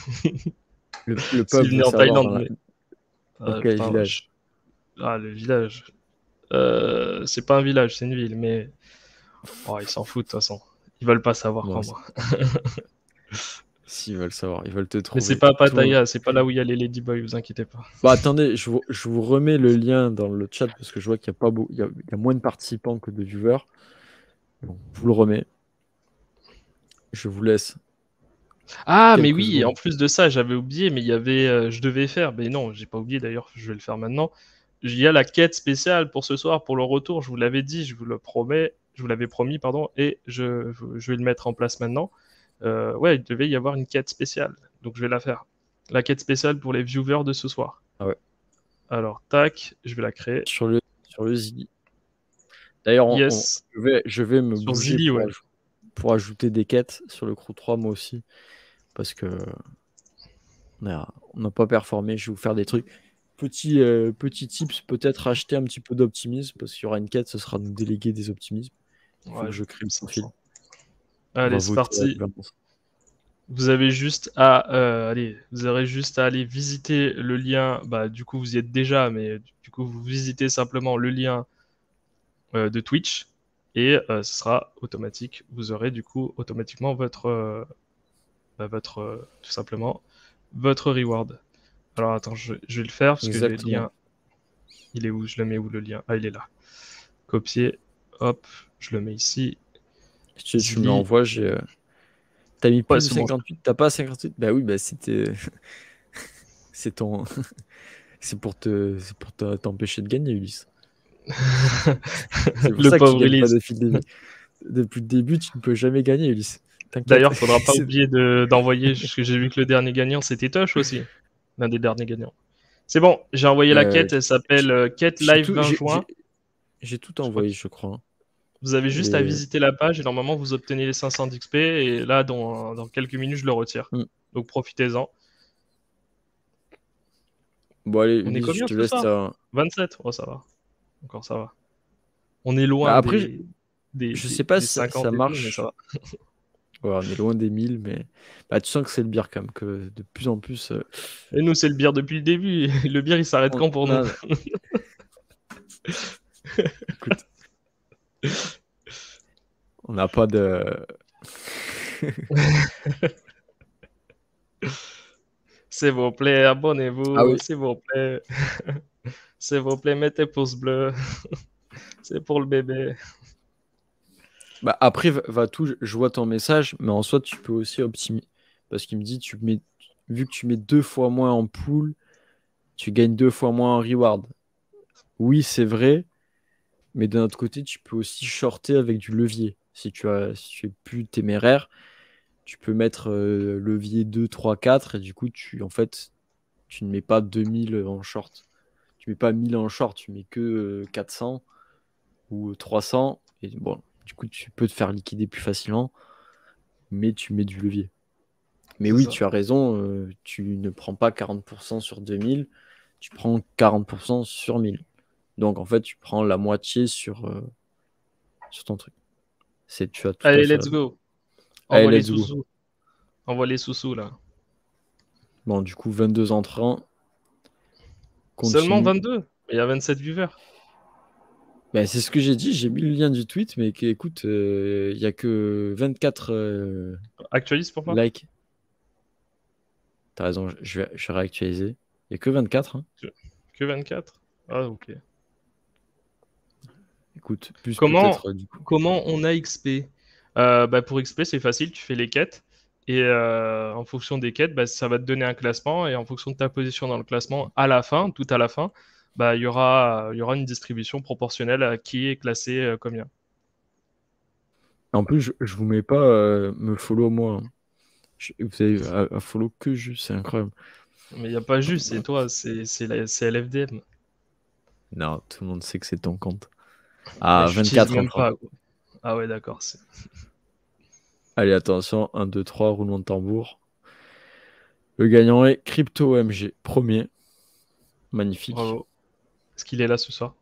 [SPEAKER 1] le
[SPEAKER 2] Si vous
[SPEAKER 1] peuple veut
[SPEAKER 2] venez en
[SPEAKER 1] savoir
[SPEAKER 2] Thaïlande, mais...
[SPEAKER 1] dans quel
[SPEAKER 2] putain,
[SPEAKER 1] village.
[SPEAKER 2] Ah, le village. C'est pas un village, c'est une ville, mais... Oh, ils s'en foutent de toute façon. Ils veulent pas savoir,
[SPEAKER 1] Bon,
[SPEAKER 2] crois-moi.
[SPEAKER 1] s'ils veulent savoir, ils veulent te
[SPEAKER 2] Mais c'est
[SPEAKER 1] trouver.
[SPEAKER 2] pas à
[SPEAKER 1] Toi.
[SPEAKER 2] Pattaya, c'est pas là où il y a les Ladyboys, vous inquiétez pas.
[SPEAKER 1] Bah attendez, je vous remets le lien dans le chat parce que je vois qu'il y a pas il y a moins de participants que de viewers. Bon, je vous le remets. Je vous laisse
[SPEAKER 2] Ah, mais
[SPEAKER 1] quelques
[SPEAKER 2] oui, en
[SPEAKER 1] secondes.
[SPEAKER 2] plus de ça, j'avais oublié, mais il y avait, je devais faire, mais non, j'ai pas oublié d'ailleurs, je vais le faire maintenant. Il y a la quête spéciale pour ce soir, pour le retour, je vous l'avais dit, je vous le promets, je vous l'avais promis, pardon, et je vais le mettre en place maintenant. Ouais, il devait y avoir une quête spéciale, donc je vais la faire. La quête spéciale pour les viewers de ce soir.
[SPEAKER 1] Ah ouais.
[SPEAKER 2] Alors, tac, je vais la créer.
[SPEAKER 1] Sur le Zilli. D'ailleurs,
[SPEAKER 2] Yes,
[SPEAKER 1] je vais me
[SPEAKER 2] sur
[SPEAKER 1] bouger
[SPEAKER 2] Zilly, ouais.
[SPEAKER 1] pour ajouter des quêtes sur le Crew 3 moi aussi. Parce que on n'a pas performé. Je vais vous faire des trucs. Petit tips, peut-être acheter un petit peu d'optimisme. Parce qu'il y aura une quête, ce sera nous déléguer des optimismes. Il faut
[SPEAKER 2] Ouais,
[SPEAKER 1] que je
[SPEAKER 2] je
[SPEAKER 1] crée le
[SPEAKER 2] ça,
[SPEAKER 1] profil.
[SPEAKER 2] ça.
[SPEAKER 1] On va
[SPEAKER 2] Allez, c'est
[SPEAKER 1] voter à
[SPEAKER 2] parti.
[SPEAKER 1] 20%.
[SPEAKER 2] Vous avez juste à vous aurez juste à aller visiter le lien. Bah, du coup, vous y êtes déjà, mais du coup, vous visitez simplement le lien de Twitch et ce sera automatique. Vous aurez du coup automatiquement tout simplement votre reward. Alors attends, je vais le faire parce que j'ai le
[SPEAKER 1] Exactement.
[SPEAKER 2] lien. Il est où? Je le mets où le lien? Ah, il est là. Copier. Hop, je le mets ici.
[SPEAKER 1] Tu me
[SPEAKER 2] Zilly.
[SPEAKER 1] l'envoies. T'as mis
[SPEAKER 2] Ouais,
[SPEAKER 1] plus de
[SPEAKER 2] c'est bon.
[SPEAKER 1] 58? T'as pas 58? Bah oui, bah c'était. C'est ton. C'est pour t'empêcher de gagner, Ulysse. C'est pour
[SPEAKER 2] Le
[SPEAKER 1] ça que tu
[SPEAKER 2] pauvre
[SPEAKER 1] gagnes pas
[SPEAKER 2] Ulysse.
[SPEAKER 1] depuis le début. Depuis le début, tu ne peux jamais gagner, Ulysse. T'inquiète.
[SPEAKER 2] D'ailleurs, faudra pas oublier d'envoyer, parce que j'ai vu que le dernier gagnant, c'était Tosh aussi. L'un des derniers gagnants. C'est bon, j'ai envoyé la quête, elle s'appelle Quête Live 20 juin.
[SPEAKER 1] J'ai tout
[SPEAKER 2] Je crois
[SPEAKER 1] envoyé,
[SPEAKER 2] que
[SPEAKER 1] je crois.
[SPEAKER 2] vous avez juste à visiter la page et normalement vous obtenez les 500 d'XP et là, dans quelques minutes, je le retire.
[SPEAKER 1] Mm.
[SPEAKER 2] Donc profitez-en.
[SPEAKER 1] Bon, allez,
[SPEAKER 2] On est
[SPEAKER 1] Ulysse, je
[SPEAKER 2] combien
[SPEAKER 1] te
[SPEAKER 2] ce
[SPEAKER 1] laisse
[SPEAKER 2] soir?
[SPEAKER 1] ça.
[SPEAKER 2] 27? Oh, ça va. Encore ça va. On est
[SPEAKER 1] Bah,
[SPEAKER 2] loin
[SPEAKER 1] après,
[SPEAKER 2] des,
[SPEAKER 1] je sais pas
[SPEAKER 2] des
[SPEAKER 1] si
[SPEAKER 2] 50
[SPEAKER 1] ça
[SPEAKER 2] et tout, mais
[SPEAKER 1] marche.
[SPEAKER 2] ça va.
[SPEAKER 1] Ouais, on est loin des 1000, mais bah, tu sens que c'est le bière quand même, que de plus en plus.
[SPEAKER 2] Et nous, c'est le bière depuis le début. Le bière, il s'arrête quand pour nous?
[SPEAKER 1] Non, écoute, on n'a pas de.
[SPEAKER 2] S'il vous plaît,
[SPEAKER 1] Ah
[SPEAKER 2] abonnez-vous,
[SPEAKER 1] oui.
[SPEAKER 2] s'il vous plaît. S'il vous plaît, mettez pouce bleu. C'est pour le bébé.
[SPEAKER 1] Bah, après, va tout, je vois ton message, mais en soi, tu peux aussi optimiser. Parce qu'il me dit, vu que tu mets 2 fois moins en pool, tu gagnes 2 fois moins en reward. Oui, c'est vrai, mais d'un autre côté, tu peux aussi shorter avec du levier. Si tu es plus téméraire, tu peux mettre levier 2, 3, 4, et du coup, en fait, tu ne mets pas 2000 en short. Tu mets pas 1000 en short, tu mets que 400 ou 300. Et bon, du coup, tu peux te faire liquider plus facilement, mais tu mets du levier. Mais
[SPEAKER 2] C'est
[SPEAKER 1] oui,
[SPEAKER 2] ça.
[SPEAKER 1] tu as raison, tu ne prends pas 40% sur 2000, tu prends 40% sur 1000. Donc en fait, tu prends la moitié sur ton truc. Tu as tout à
[SPEAKER 2] Allez,
[SPEAKER 1] fait
[SPEAKER 2] let's
[SPEAKER 1] raison.
[SPEAKER 2] go.
[SPEAKER 1] Allez,
[SPEAKER 2] Envoie les
[SPEAKER 1] let's go.
[SPEAKER 2] sous-sous. Envoie les sous-sous, là.
[SPEAKER 1] Bon, du coup, 22 entrants.
[SPEAKER 2] Seulement
[SPEAKER 1] Continue.
[SPEAKER 2] 22. Il y a 27 viewers.
[SPEAKER 1] Ben, c'est ce que j'ai dit, j'ai mis le lien du tweet, mais écoute, il n'y a que 24
[SPEAKER 2] Actualise pour moi.
[SPEAKER 1] likes. T'as raison, je vais réactualiser. Il n'y a que 24. Hein.
[SPEAKER 2] Que 24. Ah, ok.
[SPEAKER 1] Écoute, plus
[SPEAKER 2] Comment,
[SPEAKER 1] peut-être du coup.
[SPEAKER 2] comment on a XP? Bah, pour XP, c'est facile, tu fais les quêtes. Et en fonction des quêtes, bah, ça va te donner un classement. Et en fonction de ta position dans le classement, à la fin, tout à la fin, bah, il y aura une distribution proportionnelle à qui est classé combien.
[SPEAKER 1] En plus, je vous mets pas me follow moi. Hein. Vous avez à follow que juste, c'est incroyable.
[SPEAKER 2] Mais il n'y a pas juste, c'est toi, c'est LFDM.
[SPEAKER 1] Non, tout le monde sait que c'est ton compte.
[SPEAKER 2] Mais
[SPEAKER 1] Ah,
[SPEAKER 2] j'utilise
[SPEAKER 1] 24
[SPEAKER 2] même
[SPEAKER 1] entrants.
[SPEAKER 2] pas, quoi. Ah ouais, d'accord.
[SPEAKER 1] Allez, attention, 1, 2, 3, roulement de tambour. Le gagnant est Crypto MG, premier. Magnifique.
[SPEAKER 2] Bravo. Est-ce qu'il est là ce soir?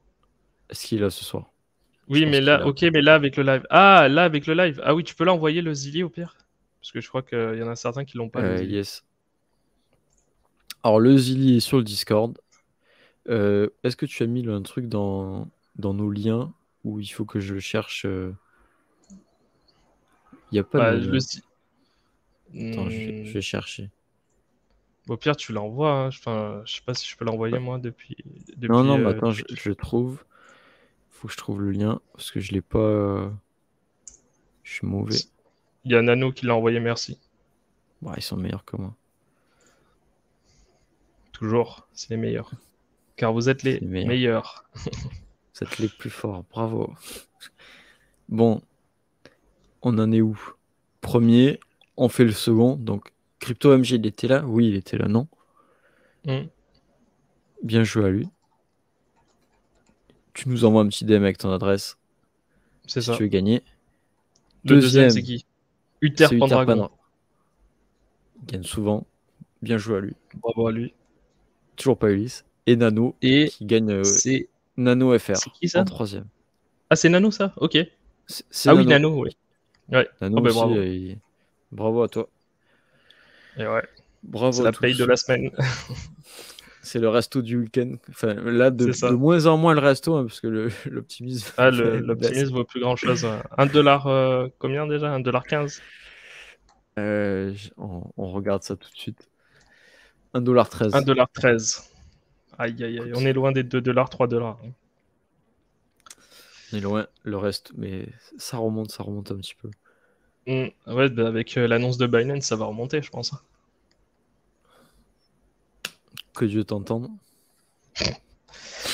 [SPEAKER 1] Est-ce qu'il est là ce soir? Je
[SPEAKER 2] Oui,
[SPEAKER 1] pense
[SPEAKER 2] mais
[SPEAKER 1] qu'il est
[SPEAKER 2] là,
[SPEAKER 1] là.
[SPEAKER 2] ok, mais là avec le live. Ah, là avec le live. Ah oui, tu peux l'envoyer le Zili au pire? Parce que je crois qu'il y en a certains qui l'ont pas le Zili.
[SPEAKER 1] Yes. Alors, le Zili est sur le Discord. Est-ce que tu as mis un truc dans nos liens où il faut que je cherche Il n'y a pas
[SPEAKER 2] Bah,
[SPEAKER 1] le
[SPEAKER 2] le
[SPEAKER 1] lien.
[SPEAKER 2] Zili.
[SPEAKER 1] Attends, je vais chercher.
[SPEAKER 2] Au pire, tu l'envoies, hein. Enfin, je sais pas si je peux l'envoyer
[SPEAKER 1] Ouais.
[SPEAKER 2] moi depuis,
[SPEAKER 1] Non,
[SPEAKER 2] depuis
[SPEAKER 1] non, mais attends,
[SPEAKER 2] Twitch.
[SPEAKER 1] je trouve. Faut que je trouve le lien parce que je l'ai pas. Je suis mauvais.
[SPEAKER 2] Il y a Nano qui l'a envoyé, merci.
[SPEAKER 1] Bah, ils sont meilleurs que moi.
[SPEAKER 2] Toujours, c'est les meilleurs. Car vous êtes
[SPEAKER 1] C'est
[SPEAKER 2] les
[SPEAKER 1] les meilleurs.
[SPEAKER 2] meilleurs.
[SPEAKER 1] Vous êtes les plus forts. Bravo. Bon, on en est où? Premier, on fait le second. Donc, Crypto MG, il était là? Oui, il était là, non?
[SPEAKER 2] Hmm,
[SPEAKER 1] Bien joué à lui. Tu nous envoies un petit DM avec ton adresse
[SPEAKER 2] c'est
[SPEAKER 1] si
[SPEAKER 2] ça.
[SPEAKER 1] tu veux gagner.
[SPEAKER 2] Le deuxième, c'est
[SPEAKER 1] Deuxième,
[SPEAKER 2] qui? Uther
[SPEAKER 1] c'est Uther
[SPEAKER 2] Pendragon.
[SPEAKER 1] Pan. Il gagne souvent. Bien joué à lui.
[SPEAKER 2] Bravo à lui.
[SPEAKER 1] Toujours pas Ulysse. Et Nano
[SPEAKER 2] Et
[SPEAKER 1] qui gagne
[SPEAKER 2] c'est
[SPEAKER 1] Nano
[SPEAKER 2] c'est
[SPEAKER 1] FR
[SPEAKER 2] qui
[SPEAKER 1] en
[SPEAKER 2] ça?
[SPEAKER 1] troisième.
[SPEAKER 2] Ah, c'est Nano ça? Ok.
[SPEAKER 1] C'est
[SPEAKER 2] Ah oui,
[SPEAKER 1] Nano.
[SPEAKER 2] Nano, oui. Ouais.
[SPEAKER 1] Nano
[SPEAKER 2] Oh ben
[SPEAKER 1] aussi,
[SPEAKER 2] bravo.
[SPEAKER 1] bravo à toi.
[SPEAKER 2] Et ouais, c'est
[SPEAKER 1] Bravo à
[SPEAKER 2] la paye de
[SPEAKER 1] tous.
[SPEAKER 2] la semaine.
[SPEAKER 1] C'est le resto du week-end. Enfin, là,
[SPEAKER 2] C'est
[SPEAKER 1] de
[SPEAKER 2] ça.
[SPEAKER 1] moins en moins le resto, hein, parce que l'optimisme
[SPEAKER 2] Ah,
[SPEAKER 1] baisse.
[SPEAKER 2] l'optimisme vaut plus grand chose. 1 dollar, combien déjà? 1,15 $?
[SPEAKER 1] On regarde ça tout de suite. 1,13 $.
[SPEAKER 2] 1,13 $. Aïe, aïe, aïe. On
[SPEAKER 1] Écoute,
[SPEAKER 2] est loin des 2 dollars, 3 dollars.
[SPEAKER 1] on est loin, le reste, mais ça remonte un petit peu.
[SPEAKER 2] Ouais, bah, avec l'annonce de Binance, ça va remonter, je pense.
[SPEAKER 1] Que Dieu t'entende.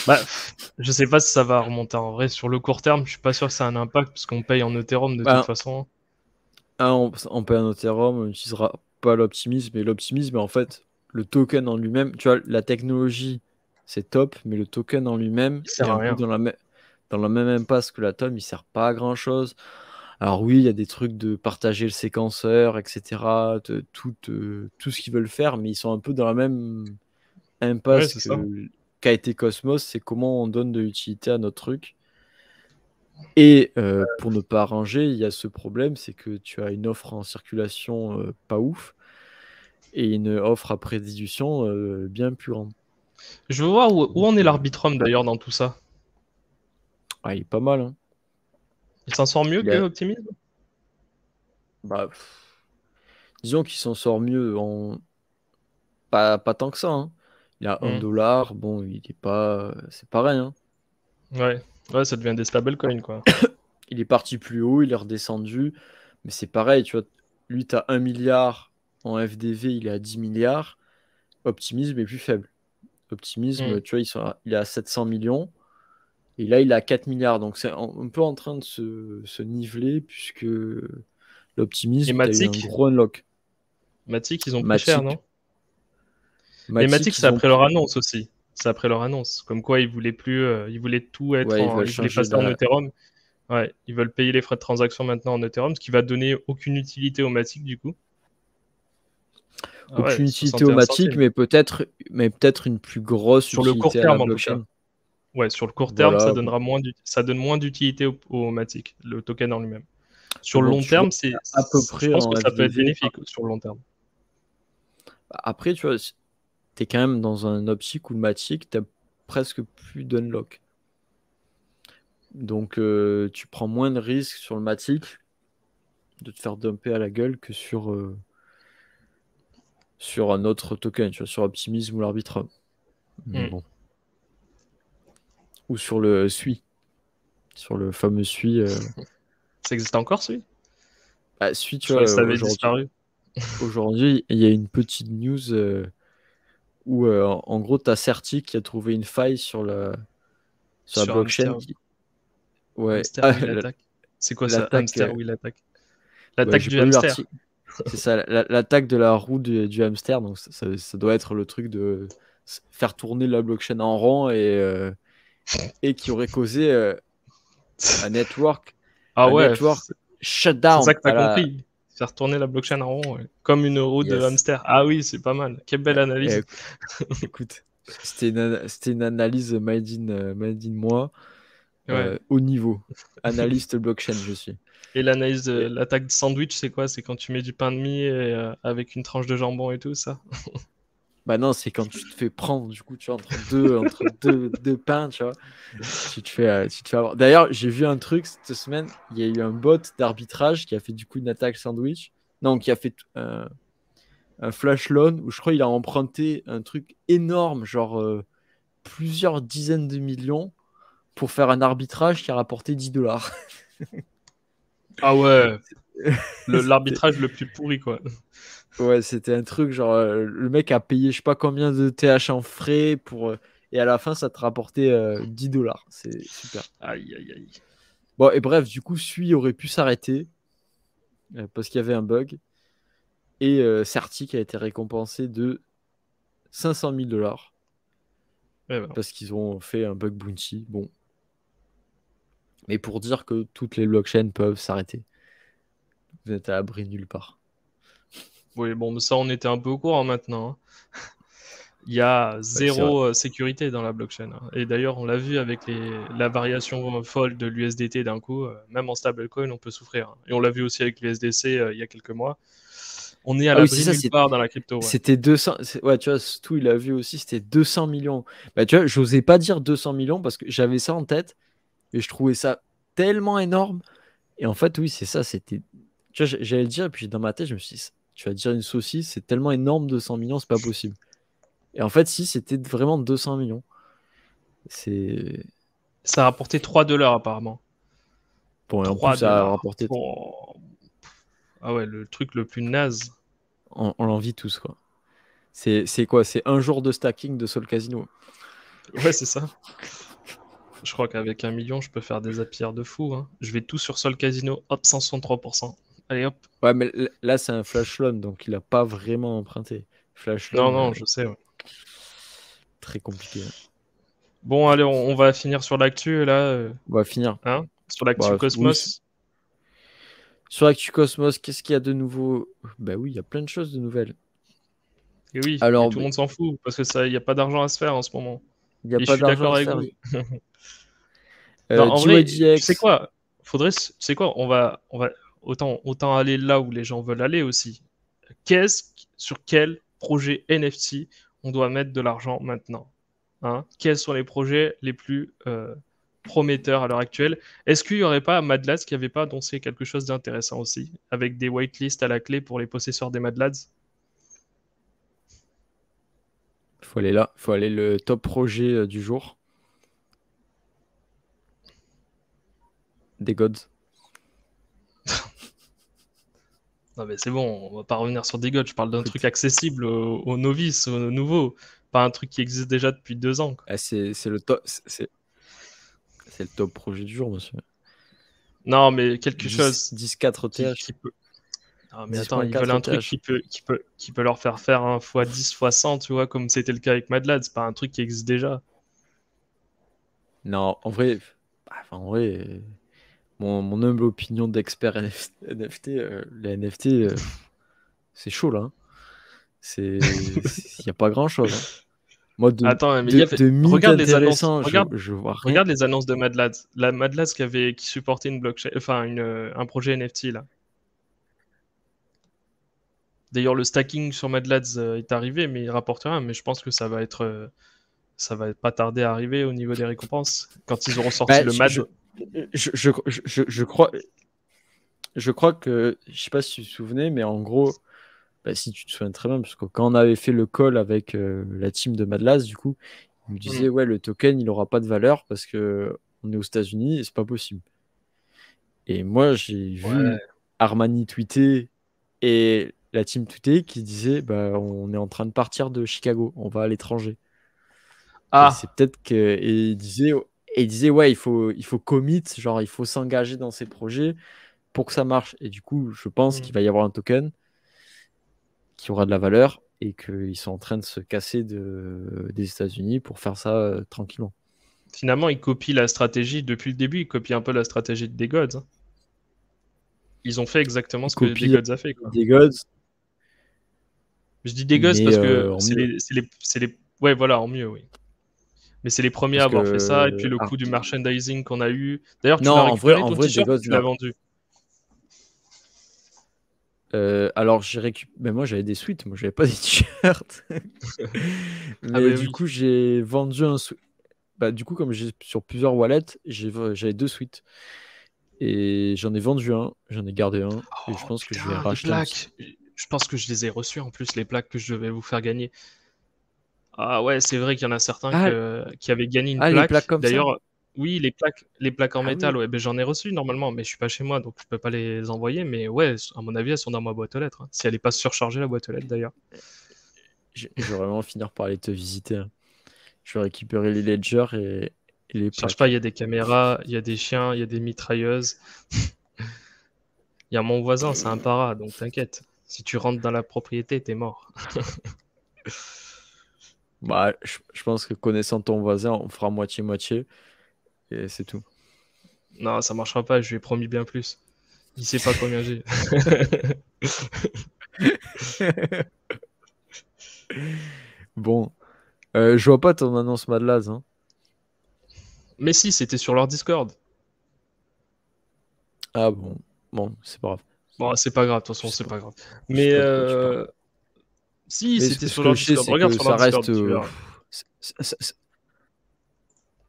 [SPEAKER 2] Bah, je sais pas si ça va remonter en vrai. Sur le court terme, je suis pas sûr que ça a un impact, parce qu'on paye en Ethereum de toute
[SPEAKER 1] Bah,
[SPEAKER 2] façon.
[SPEAKER 1] on paye un Ethereum, on n'utilisera pas l'optimisme, mais l'optimisme, en fait, le token en lui-même, tu vois, la technologie, c'est top, mais le token en lui-même
[SPEAKER 2] Il
[SPEAKER 1] est
[SPEAKER 2] sert à
[SPEAKER 1] un peu
[SPEAKER 2] rien.
[SPEAKER 1] dans la même impasse que l'atome, il sert pas à grand-chose. Alors oui, il y a des trucs de partager le séquenceur, etc., tout ce qu'ils veulent faire, mais ils sont un peu dans la même
[SPEAKER 2] Ouais,
[SPEAKER 1] impasse
[SPEAKER 2] c'est ça.
[SPEAKER 1] qu'a été Cosmos, c'est comment on donne de l'utilité à notre truc. Et pour ne pas arranger, il y a ce problème, c'est que tu as une offre en circulation pas ouf et une offre après dilution bien plus grande.
[SPEAKER 2] Je veux voir où
[SPEAKER 1] Donc,
[SPEAKER 2] en est l'Arbitrum d'ailleurs dans tout ça.
[SPEAKER 1] il est pas mal. Hein.
[SPEAKER 2] Il s'en sort mieux
[SPEAKER 1] Il
[SPEAKER 2] que
[SPEAKER 1] a,
[SPEAKER 2] Optimism?
[SPEAKER 1] bah, disons qu'il s'en sort mieux pas tant que ça. Hein. Il a
[SPEAKER 2] Hmm.
[SPEAKER 1] $1. Bon, il est pas. C'est pareil, hein.
[SPEAKER 2] Ouais. Ouais, ça devient des stablecoins, quoi.
[SPEAKER 1] Il est parti plus haut, il est redescendu. Mais c'est pareil, tu vois. Lui, tu as 1 milliard en FDV, il est à 10 milliards. Optimisme est plus faible.
[SPEAKER 2] Hmm.
[SPEAKER 1] Optimisme, tu vois, il est à 700 millions. Et là, il est à 4 milliards. Donc, c'est un peu en train de se niveler, puisque
[SPEAKER 2] Et
[SPEAKER 1] l'optimisme, tu as eu un
[SPEAKER 2] Matic?
[SPEAKER 1] gros unlock.
[SPEAKER 2] Matic, ils ont pris cher,
[SPEAKER 1] Matic,
[SPEAKER 2] non? Mais Matic,
[SPEAKER 1] Matic,
[SPEAKER 2] c'est
[SPEAKER 1] ils ont
[SPEAKER 2] après leur
[SPEAKER 1] pris.
[SPEAKER 2] annonce aussi. C'est après leur annonce. Comme quoi, ils voulaient plus, ils voulaient tout être
[SPEAKER 1] Ouais, ils
[SPEAKER 2] en,
[SPEAKER 1] veulent
[SPEAKER 2] ils voulaient
[SPEAKER 1] changer
[SPEAKER 2] passer en
[SPEAKER 1] la.
[SPEAKER 2] Ethereum. Ouais, ils veulent payer les frais de transaction maintenant en Ethereum, ce qui va donner aucune utilité au Matic du coup. Ah ouais,
[SPEAKER 1] Aucune utilité au
[SPEAKER 2] 61
[SPEAKER 1] Matic,
[SPEAKER 2] centimes.
[SPEAKER 1] mais peut-être une plus grosse
[SPEAKER 2] Sur le court
[SPEAKER 1] utilité à la
[SPEAKER 2] terme en tout cas.
[SPEAKER 1] blockchain.
[SPEAKER 2] Ouais, sur le court terme,
[SPEAKER 1] Voilà. Bon.
[SPEAKER 2] ça donne moins d'utilité au Matic, le token en lui-même.
[SPEAKER 1] Mais
[SPEAKER 2] Sur le
[SPEAKER 1] bon,
[SPEAKER 2] long
[SPEAKER 1] tu vois,
[SPEAKER 2] terme,
[SPEAKER 1] à peu
[SPEAKER 2] je
[SPEAKER 1] près
[SPEAKER 2] pense
[SPEAKER 1] en
[SPEAKER 2] que ça peut être
[SPEAKER 1] FDV.
[SPEAKER 2] bénéfique sur le long terme.
[SPEAKER 1] Après, tu vois, tu es quand même dans un optique où le Matic, tu presque plus d'unlock. Donc, tu prends moins de risques sur le Matic de te faire dumper à la gueule que sur un autre token, tu vois, sur Optimism ou l'Arbitrum. Mais
[SPEAKER 2] Hmm.
[SPEAKER 1] bon. Ou sur le SUI. Sur le fameux SUI.
[SPEAKER 2] Ça existe encore celui?
[SPEAKER 1] Bah, SUI,
[SPEAKER 2] Je
[SPEAKER 1] tu
[SPEAKER 2] croyais que
[SPEAKER 1] vois,
[SPEAKER 2] ça avait disparu.
[SPEAKER 1] aujourd'hui, il y a une petite news où, en gros, tu as Certi qui a trouvé une faille sur la
[SPEAKER 2] Sur
[SPEAKER 1] blockchain.
[SPEAKER 2] Hamster.
[SPEAKER 1] Ouais,
[SPEAKER 2] Hamster où il attaque. C'est quoi ça?
[SPEAKER 1] l'attaque.
[SPEAKER 2] Hamster où il attaque.
[SPEAKER 1] Ouais,
[SPEAKER 2] L'attaque
[SPEAKER 1] j'ai
[SPEAKER 2] du
[SPEAKER 1] pas lu
[SPEAKER 2] hamster.
[SPEAKER 1] l'article. C'est ça, l'attaque de la roue du hamster. Donc, ça doit être le truc de faire tourner la blockchain en rond et qui aurait causé un network,
[SPEAKER 2] Ah
[SPEAKER 1] un
[SPEAKER 2] ouais,
[SPEAKER 1] network
[SPEAKER 2] c'est ça
[SPEAKER 1] shutdown
[SPEAKER 2] que t'as compris. Faire tourner la blockchain en rond, ouais. Comme une roue de
[SPEAKER 1] Yes.
[SPEAKER 2] hamster. Ah oui, c'est pas mal. Quelle belle
[SPEAKER 1] Eh,
[SPEAKER 2] analyse.
[SPEAKER 1] écoute, c'était une analyse made in moi,
[SPEAKER 2] Ouais.
[SPEAKER 1] haut niveau. Analyste blockchain, je suis.
[SPEAKER 2] Et l'analyse de
[SPEAKER 1] Et-
[SPEAKER 2] l'attaque de sandwich, c'est quoi? C'est quand tu mets du pain de mie avec une tranche de jambon et tout ça?
[SPEAKER 1] Bah non, c'est quand tu te fais prendre, du coup, tu vois, entre deux pains, tu vois. Tu te fais avoir. D'ailleurs, j'ai vu un truc cette semaine. Il y a eu un bot d'arbitrage qui a fait du coup une attaque sandwich. Non, qui a fait un flash loan où je crois il a emprunté un truc énorme, genre plusieurs dizaines de millions, pour faire un arbitrage qui a rapporté $10.
[SPEAKER 2] Ah ouais,
[SPEAKER 1] C'était-
[SPEAKER 2] l'arbitrage le plus pourri, quoi.
[SPEAKER 1] Ouais, c'était un truc genre le mec a payé je sais pas combien de TH en frais et à la fin ça te rapportait $10. C'est super.
[SPEAKER 2] Aïe, aïe, aïe.
[SPEAKER 1] Bon, et bref, du coup, Sui aurait pu s'arrêter parce qu'il y avait un bug. Et Certic a été récompensé de 500 000 dollars
[SPEAKER 2] Eh ben,
[SPEAKER 1] parce qu'ils ont fait un bug bounty. Bon, mais pour dire que toutes les blockchains peuvent s'arrêter. Vous êtes à l'abri nulle part.
[SPEAKER 2] oui, bon, mais ça, on était un peu au courant maintenant, hein. Il y a
[SPEAKER 1] Ouais, c'est vrai.
[SPEAKER 2] zéro sécurité dans la blockchain, hein. Et d'ailleurs, on l'a vu avec la variation folle de l'USDT d'un coup, même en stablecoin, on peut souffrir, hein. Et on l'a vu aussi avec l'USDC il y a quelques mois. On est à
[SPEAKER 1] Ah oui, c'est
[SPEAKER 2] l'abri
[SPEAKER 1] ça,
[SPEAKER 2] nulle part dans la crypto, ouais.
[SPEAKER 1] c'était 200. Ouais, tu vois, tout, il a vu aussi, c'était 200 millions. Bah, tu vois, j'osais pas dire 200 millions parce que j'avais ça en tête, mais je trouvais ça tellement énorme. Et en fait, oui, c'est ça, c'était. Tu vois, j'allais le dire, et puis dans ma tête, je me suis dit, tu vas dire une saucisse, c'est tellement énorme, 200 millions, c'est pas possible. Et en fait, si, c'était vraiment 200 millions. C'est.
[SPEAKER 2] Ça a rapporté 3 dollars apparemment.
[SPEAKER 1] Bon, et en plus,
[SPEAKER 2] 3
[SPEAKER 1] ça a
[SPEAKER 2] dollars.
[SPEAKER 1] rapporté.
[SPEAKER 2] Oh. Ah ouais, le truc le plus naze.
[SPEAKER 1] On l'envie tous, quoi. C'est quoi? C'est un jour de stacking de Sol Casino.
[SPEAKER 2] Ouais, c'est ça. Je crois qu'avec 1 million, je peux faire des APR de fou, hein. Je vais tout sur Sol Casino, hop, 163%. Allez hop.
[SPEAKER 1] Ouais, mais là, c'est un flash loan, donc il a pas vraiment emprunté. Flash
[SPEAKER 2] Non,
[SPEAKER 1] loan,
[SPEAKER 2] non, je sais, ouais.
[SPEAKER 1] très compliqué, hein.
[SPEAKER 2] Bon, allez, on va finir sur l'actu, là.
[SPEAKER 1] On va finir.
[SPEAKER 2] Hein, sur l'actu
[SPEAKER 1] Bah, oui,
[SPEAKER 2] Cosmos.
[SPEAKER 1] sur Actu Cosmos, qu'est-ce qu'il y a de nouveau? Bah oui, il y a plein de choses de nouvelles.
[SPEAKER 2] Et oui, mais
[SPEAKER 1] Alors,
[SPEAKER 2] tout le
[SPEAKER 1] bah,
[SPEAKER 2] monde s'en fout, parce que ça, il n'y a pas d'argent à se faire en ce moment.
[SPEAKER 1] il n'y a
[SPEAKER 2] Et je
[SPEAKER 1] pas
[SPEAKER 2] suis
[SPEAKER 1] d'argent
[SPEAKER 2] d'accord
[SPEAKER 1] à se
[SPEAKER 2] avec
[SPEAKER 1] faire.
[SPEAKER 2] vous. Non, en vrai, tu sais
[SPEAKER 1] DYDX.
[SPEAKER 2] quoi? Tu sais quoi? On va autant aller là où les gens veulent aller aussi. Sur quel projet NFT on doit mettre de l'argent maintenant? Hein, quels sont les projets les plus prometteurs à l'heure actuelle? Est-ce qu'il n'y aurait pas Mad Lads qui n'avait pas annoncé quelque chose d'intéressant aussi, avec des whitelists à la clé pour les possesseurs des Mad Lads?
[SPEAKER 1] Faut aller là. Faut aller le top projet du jour. Des gods.
[SPEAKER 2] Non, mais c'est bon, on va pas revenir sur des gods. Je parle d'un
[SPEAKER 1] Écoute,
[SPEAKER 2] truc accessible aux novices, aux nouveaux. Pas un truc qui existe déjà depuis 2 ans, quoi.
[SPEAKER 1] c'est le top. C'est le top projet du jour, monsieur.
[SPEAKER 2] Non, mais quelque
[SPEAKER 1] 10,
[SPEAKER 2] chose
[SPEAKER 1] 10-4
[SPEAKER 2] qui
[SPEAKER 1] TH.
[SPEAKER 2] peut. Non, mais attends, ils veulent
[SPEAKER 1] 10.4
[SPEAKER 2] un truc
[SPEAKER 1] TH.
[SPEAKER 2] qui peut leur faire faire un x10, x100, tu vois, comme c'était le cas avec Mad Lad. C'est pas un truc qui existe déjà.
[SPEAKER 1] Non, en vrai, mon humble opinion d'expert NFT, les NFT, c'est chaud là, hein. Il n'y a pas grand-chose, hein. Moi,
[SPEAKER 2] Attends, mais
[SPEAKER 1] de mint
[SPEAKER 2] regarde les annonces.
[SPEAKER 1] intéressant,
[SPEAKER 2] Regarde,
[SPEAKER 1] je vois rien.
[SPEAKER 2] regarde les annonces de Mad Lads. La Mad Lads qui supportait une blockchain, enfin un projet NFT là. D'ailleurs, le stacking sur Mad Lads est arrivé, mais il rapporte rien. Mais je pense que ça va pas tarder à arriver au niveau des récompenses quand ils auront sorti
[SPEAKER 1] Bah,
[SPEAKER 2] le Mad.
[SPEAKER 1] je crois que, je sais pas si tu te souvenais, mais en gros, bah, si tu te souviens très bien, parce que quand on avait fait le call avec la team de Madlas, du coup, ils me
[SPEAKER 2] Hmm.
[SPEAKER 1] disaient, ouais, le token, il aura pas de valeur parce que on est aux États-Unis et c'est pas possible. Et moi, j'ai
[SPEAKER 2] Ouais.
[SPEAKER 1] vu Armani tweeter et la team tweeter qui disait, bah, on est en train de partir de Chicago, on va à l'étranger. Et c'est
[SPEAKER 2] Ah.
[SPEAKER 1] peut-être que, et il disait, ouais, il faut commit, genre, il faut s'engager dans ces projets pour que ça marche. Et du coup, je pense
[SPEAKER 2] Hmm.
[SPEAKER 1] qu'il va y avoir un token qui aura de la valeur et qu'ils sont en train de se casser des États-Unis pour faire ça tranquillement.
[SPEAKER 2] Finalement, ils copient la stratégie depuis le début. Ils copient un peu la stratégie des Gods, hein. Ils ont fait exactement
[SPEAKER 1] Ils
[SPEAKER 2] ce que des
[SPEAKER 1] copient
[SPEAKER 2] Gods a fait, quoi.
[SPEAKER 1] des gods,
[SPEAKER 2] Je dis des Gods
[SPEAKER 1] mais
[SPEAKER 2] parce que
[SPEAKER 1] en mieux.
[SPEAKER 2] ouais, voilà, en mieux, oui. Mais c'est les premiers à
[SPEAKER 1] Parce
[SPEAKER 2] avoir fait ça. Et
[SPEAKER 1] que.
[SPEAKER 2] puis le coup du merchandising qu'on a eu. D'ailleurs, tu
[SPEAKER 1] Non,
[SPEAKER 2] l'as récupéré
[SPEAKER 1] en
[SPEAKER 2] ton
[SPEAKER 1] vrai, des
[SPEAKER 2] t-shirt ou
[SPEAKER 1] gods,
[SPEAKER 2] tu l'as
[SPEAKER 1] non.
[SPEAKER 2] vendu?
[SPEAKER 1] Alors, j'ai récupéré. Mais moi, j'avais des suites, moi, j'avais pas des t-shirts.
[SPEAKER 2] Ah
[SPEAKER 1] Mais
[SPEAKER 2] bah
[SPEAKER 1] du
[SPEAKER 2] oui.
[SPEAKER 1] coup, j'ai vendu un. Bah, du coup, comme j'ai sur plusieurs wallets, j'avais deux suites. Et j'en ai vendu un, j'en ai gardé un. Et je
[SPEAKER 2] Oh
[SPEAKER 1] pense que je vais
[SPEAKER 2] putain, les
[SPEAKER 1] racheter un petit.
[SPEAKER 2] plaques. Je pense que je les ai reçues en plus, les plaques que je devais vous faire gagner. Ah ouais, c'est vrai qu'il y en a certains
[SPEAKER 1] Ah,
[SPEAKER 2] qui avaient gagné une
[SPEAKER 1] les plaques
[SPEAKER 2] plaque.
[SPEAKER 1] comme ça?
[SPEAKER 2] D'ailleurs, oui, les plaques en
[SPEAKER 1] Ah
[SPEAKER 2] métal,
[SPEAKER 1] oui.
[SPEAKER 2] ouais, ben, j'en ai reçu normalement, mais je suis pas chez moi, donc je peux pas les envoyer. Mais ouais, à mon avis, elles sont dans ma boîte aux lettres, hein. Si elle est pas surchargée, la boîte aux lettres d'ailleurs.
[SPEAKER 1] Je vais vraiment finir par aller te visiter, hein. Je vais récupérer les ledgers et les
[SPEAKER 2] Cherche pas, il
[SPEAKER 1] plaques.
[SPEAKER 2] y a des caméras, il y a des chiens, il y a des mitrailleuses. Il y a mon voisin, c'est un para, donc t'inquiète. Si tu rentres dans la propriété, t'es mort.
[SPEAKER 1] Bah, je pense que connaissant ton voisin, on fera moitié-moitié. Et c'est tout.
[SPEAKER 2] Non, ça marchera pas, je lui ai promis bien plus. Il sait pas combien j'ai.
[SPEAKER 1] Bon, je vois pas ton annonce Madlaz, hein.
[SPEAKER 2] Mais si, c'était sur leur Discord.
[SPEAKER 1] Ah bon, bon, c'est pas grave.
[SPEAKER 2] Bon, c'est pas grave, de toute
[SPEAKER 1] Je
[SPEAKER 2] façon,
[SPEAKER 1] sais
[SPEAKER 2] c'est
[SPEAKER 1] pas,
[SPEAKER 2] pas grave.
[SPEAKER 1] je sais
[SPEAKER 2] Mais
[SPEAKER 1] pas de quoi tu parles.
[SPEAKER 2] si,
[SPEAKER 1] Mais
[SPEAKER 2] c'était
[SPEAKER 1] ce
[SPEAKER 2] sur
[SPEAKER 1] que
[SPEAKER 2] leur
[SPEAKER 1] je sais,
[SPEAKER 2] Discord.
[SPEAKER 1] c'est
[SPEAKER 2] Regarde
[SPEAKER 1] que
[SPEAKER 2] sur leur Discord, tu verras.
[SPEAKER 1] ça, ça- ça-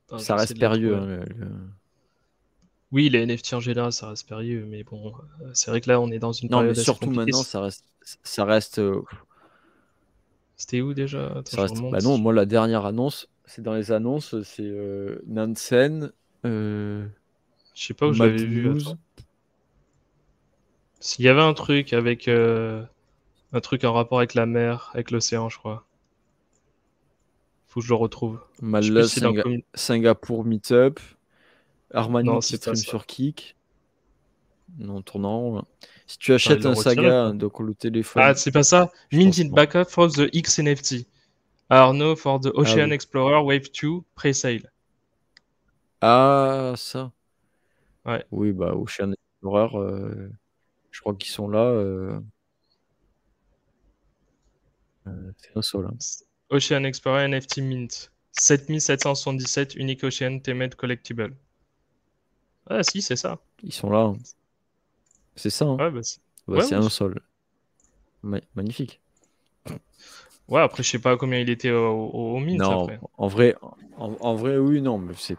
[SPEAKER 2] Attends,
[SPEAKER 1] ça
[SPEAKER 2] j'essaie
[SPEAKER 1] reste
[SPEAKER 2] de les
[SPEAKER 1] périlleux,
[SPEAKER 2] trouver.
[SPEAKER 1] hein,
[SPEAKER 2] Oui, les NFT en général, ça reste périlleux, mais bon, c'est vrai que là, on est dans une
[SPEAKER 1] Non, mais
[SPEAKER 2] période assez
[SPEAKER 1] surtout
[SPEAKER 2] compliquée.
[SPEAKER 1] maintenant, ça reste,
[SPEAKER 2] C'était où déjà? Attends,
[SPEAKER 1] ça
[SPEAKER 2] je
[SPEAKER 1] reste. Bah non,
[SPEAKER 2] remonte.
[SPEAKER 1] moi la dernière annonce, c'est dans les annonces, c'est Nansen,
[SPEAKER 2] Je sais pas où je
[SPEAKER 1] Mad
[SPEAKER 2] l'avais vu, attends.
[SPEAKER 1] News.
[SPEAKER 2] S'il y avait un truc avec un truc en rapport avec la mer, avec l'océan, je crois. Faut que je le retrouve. Je sais plus
[SPEAKER 1] Malaz
[SPEAKER 2] si c'est dans
[SPEAKER 1] Singapour Meetup, Armani
[SPEAKER 2] Non,
[SPEAKER 1] qui
[SPEAKER 2] c'est pas
[SPEAKER 1] stream
[SPEAKER 2] ça.
[SPEAKER 1] sur Kick. Non, tournant. Là. Si tu
[SPEAKER 2] Attends, ils
[SPEAKER 1] achètes
[SPEAKER 2] l'ont
[SPEAKER 1] un
[SPEAKER 2] retiré ou
[SPEAKER 1] Saga,
[SPEAKER 2] pas?
[SPEAKER 1] donc le
[SPEAKER 2] Ah,
[SPEAKER 1] téléphone,
[SPEAKER 2] c'est pas ça.
[SPEAKER 1] je
[SPEAKER 2] Mint
[SPEAKER 1] pense
[SPEAKER 2] in
[SPEAKER 1] non.
[SPEAKER 2] backup for the X NFT. Arno for the
[SPEAKER 1] Ah
[SPEAKER 2] Ocean
[SPEAKER 1] oui.
[SPEAKER 2] Explorer Wave 2 pre-sale.
[SPEAKER 1] Ah, ça.
[SPEAKER 2] Ouais.
[SPEAKER 1] Oui, bah, Ocean Explorer, je crois qu'ils sont là. C'est un seul, hein.
[SPEAKER 2] Ocean Explorer NFT Mint. 7777 Unique Ocean Temed Collectible. Ah si, c'est ça.
[SPEAKER 1] Ils sont là, hein. C'est ça, hein.
[SPEAKER 2] Ouais,
[SPEAKER 1] Bah,
[SPEAKER 2] ouais,
[SPEAKER 1] c'est
[SPEAKER 2] ouais.
[SPEAKER 1] un seul. Magnifique.
[SPEAKER 2] Ouais, après, je sais pas combien il était au Mint
[SPEAKER 1] Non,
[SPEAKER 2] après.
[SPEAKER 1] en vrai, oui, non, mais c'est,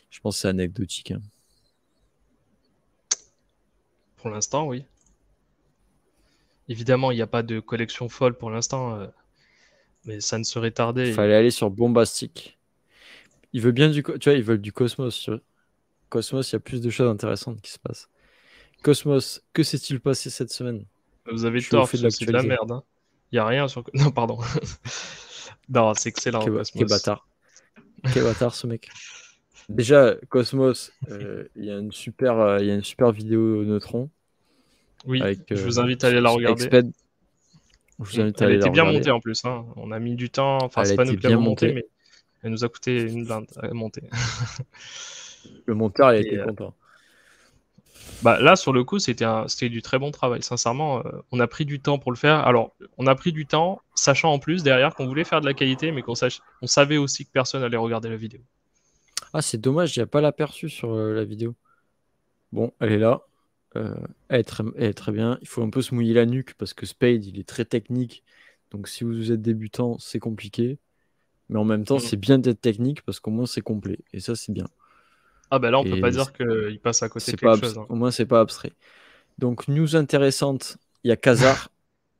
[SPEAKER 1] je pense que c'est anecdotique, hein.
[SPEAKER 2] Pour l'instant, oui. évidemment, il n'y a pas de collection folle pour l'instant, mais ça ne serait
[SPEAKER 1] Il
[SPEAKER 2] tardé.
[SPEAKER 1] fallait aller sur Bombastic. Il veut bien tu vois, ils veulent du Cosmos. Tu vois. Cosmos, il y a plus de choses intéressantes qui se passent. Cosmos, que s'est-il passé cette semaine?
[SPEAKER 2] Vous
[SPEAKER 1] Je
[SPEAKER 2] avez
[SPEAKER 1] suis au
[SPEAKER 2] tort,
[SPEAKER 1] fait
[SPEAKER 2] parce
[SPEAKER 1] de
[SPEAKER 2] que c'est de la
[SPEAKER 1] l'actualité.
[SPEAKER 2] merde. Hein. Il n'y a rien sur. Non, pardon. Non, c'est excellent,
[SPEAKER 1] Quel
[SPEAKER 2] Cosmos.
[SPEAKER 1] bâtard. Quel bâtard ce mec. Déjà, Cosmos, il y a une super vidéo Neutron
[SPEAKER 2] Oui,
[SPEAKER 1] avec
[SPEAKER 2] je vous invite à aller la regarder.
[SPEAKER 1] Exped. Je vous invite à
[SPEAKER 2] Elle
[SPEAKER 1] aller la
[SPEAKER 2] était bien
[SPEAKER 1] regarder.
[SPEAKER 2] montée en plus. Hein. On a mis du temps. Enfin,
[SPEAKER 1] Elle a
[SPEAKER 2] c'est pas nous
[SPEAKER 1] été
[SPEAKER 2] qui
[SPEAKER 1] bien
[SPEAKER 2] l'avons montée,
[SPEAKER 1] montée.
[SPEAKER 2] mais elle nous a coûté une blinde à monter.
[SPEAKER 1] Le monteur, il a
[SPEAKER 2] Et
[SPEAKER 1] été content.
[SPEAKER 2] bah, là, sur le coup, c'était du très bon travail. Sincèrement, on a pris du temps pour le faire. Alors, on a pris du temps, sachant en plus derrière qu'on voulait faire de la qualité, mais on savait aussi que personne allait regarder la vidéo.
[SPEAKER 1] Ah, c'est dommage, il n'y a pas l'aperçu sur la vidéo. Bon, elle est là. Elle est très bien. Il faut un peu se mouiller la nuque parce que Spade, il est très technique. Donc, si vous êtes débutant, c'est compliqué. Mais en même temps,
[SPEAKER 2] Mm.
[SPEAKER 1] c'est bien d'être technique parce qu'au moins, c'est complet. Et ça, c'est bien.
[SPEAKER 2] Ah bah là, on peut pas
[SPEAKER 1] Et
[SPEAKER 2] dire qu'il passe à côté
[SPEAKER 1] c'est
[SPEAKER 2] de
[SPEAKER 1] pas
[SPEAKER 2] quelque chose. Hein.
[SPEAKER 1] au moins, c'est pas abstrait. Donc, news intéressante, il y a Khazar.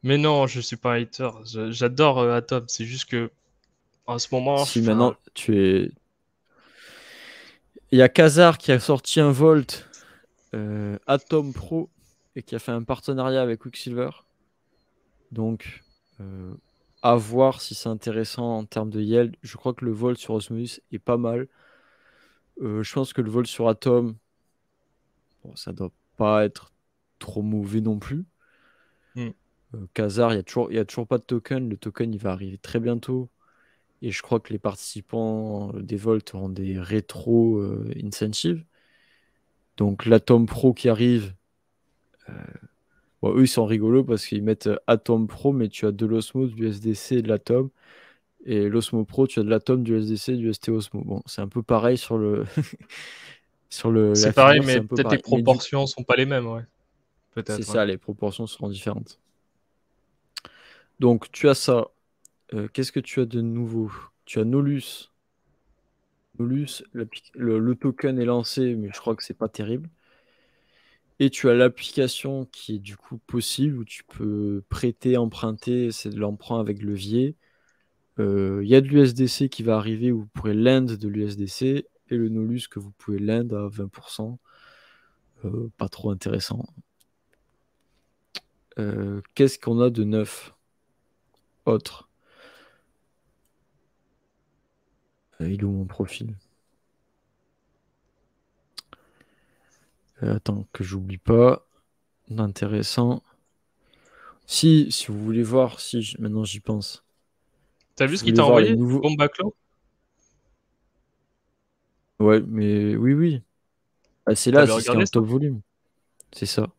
[SPEAKER 2] Mais non, je suis pas un hater. J'adore Atom. C'est juste que en ce moment,
[SPEAKER 1] Si maintenant, tu es. Il y a Khazar qui a sorti un Volt Atom Pro et qui a fait un partenariat avec Quicksilver. Donc, à voir si c'est intéressant en termes de yield. Je crois que le vol sur Osmosis est pas mal. Je pense que le vol sur Atom, bon, ça doit pas être trop mauvais non plus.
[SPEAKER 2] Mm.
[SPEAKER 1] Khazar, il y a toujours pas de token. Le token, il va arriver très bientôt. Et je crois que les participants des Volt auront des rétro incentives. Donc, l'Atom Pro qui arrive, bon, eux, ils sont rigolos parce qu'ils mettent Atom Pro, mais tu as de l'Osmos, du SDC et de l'Atom. Et l'Osmo Pro, tu as de l'Atom, du SDC, du ST Osmo. Bon, c'est un peu pareil sur le
[SPEAKER 2] C'est
[SPEAKER 1] la
[SPEAKER 2] pareil,
[SPEAKER 1] figure, c'est
[SPEAKER 2] mais
[SPEAKER 1] un peu
[SPEAKER 2] peut-être les
[SPEAKER 1] pareil. Mais du coup,
[SPEAKER 2] proportions sont pas les mêmes, ouais.
[SPEAKER 1] c'est
[SPEAKER 2] Peut-être, ouais.
[SPEAKER 1] ça, les proportions seront différentes. Donc, tu as ça. Qu'est-ce que tu as de nouveau? Tu as Nolus. Nolus, le token est lancé, mais je crois que c'est pas terrible. Et tu as l'application qui est du coup possible où tu peux prêter, emprunter, c'est de l'emprunt avec levier. Il y a de l'USDC qui va arriver où vous pourrez lend de l'USDC et le Nolus que vous pouvez lend à 20%. Pas trop intéressant. Qu'est-ce qu'on a de neuf autre? Il est où mon profil? Attends, que j'oublie pas. D'intéressant. Si vous voulez voir, maintenant j'y pense.
[SPEAKER 2] T'as
[SPEAKER 1] Si
[SPEAKER 2] vu
[SPEAKER 1] vous
[SPEAKER 2] ce qu'il
[SPEAKER 1] voulez
[SPEAKER 2] t'a
[SPEAKER 1] voir les
[SPEAKER 2] envoyé?
[SPEAKER 1] nouveaux.
[SPEAKER 2] Bomba Clos?
[SPEAKER 1] Ouais, mais oui, oui. Ah, c'est là,
[SPEAKER 2] T'avais
[SPEAKER 1] si c'était
[SPEAKER 2] regardé
[SPEAKER 1] en
[SPEAKER 2] ça?
[SPEAKER 1] top volume. C'est ça.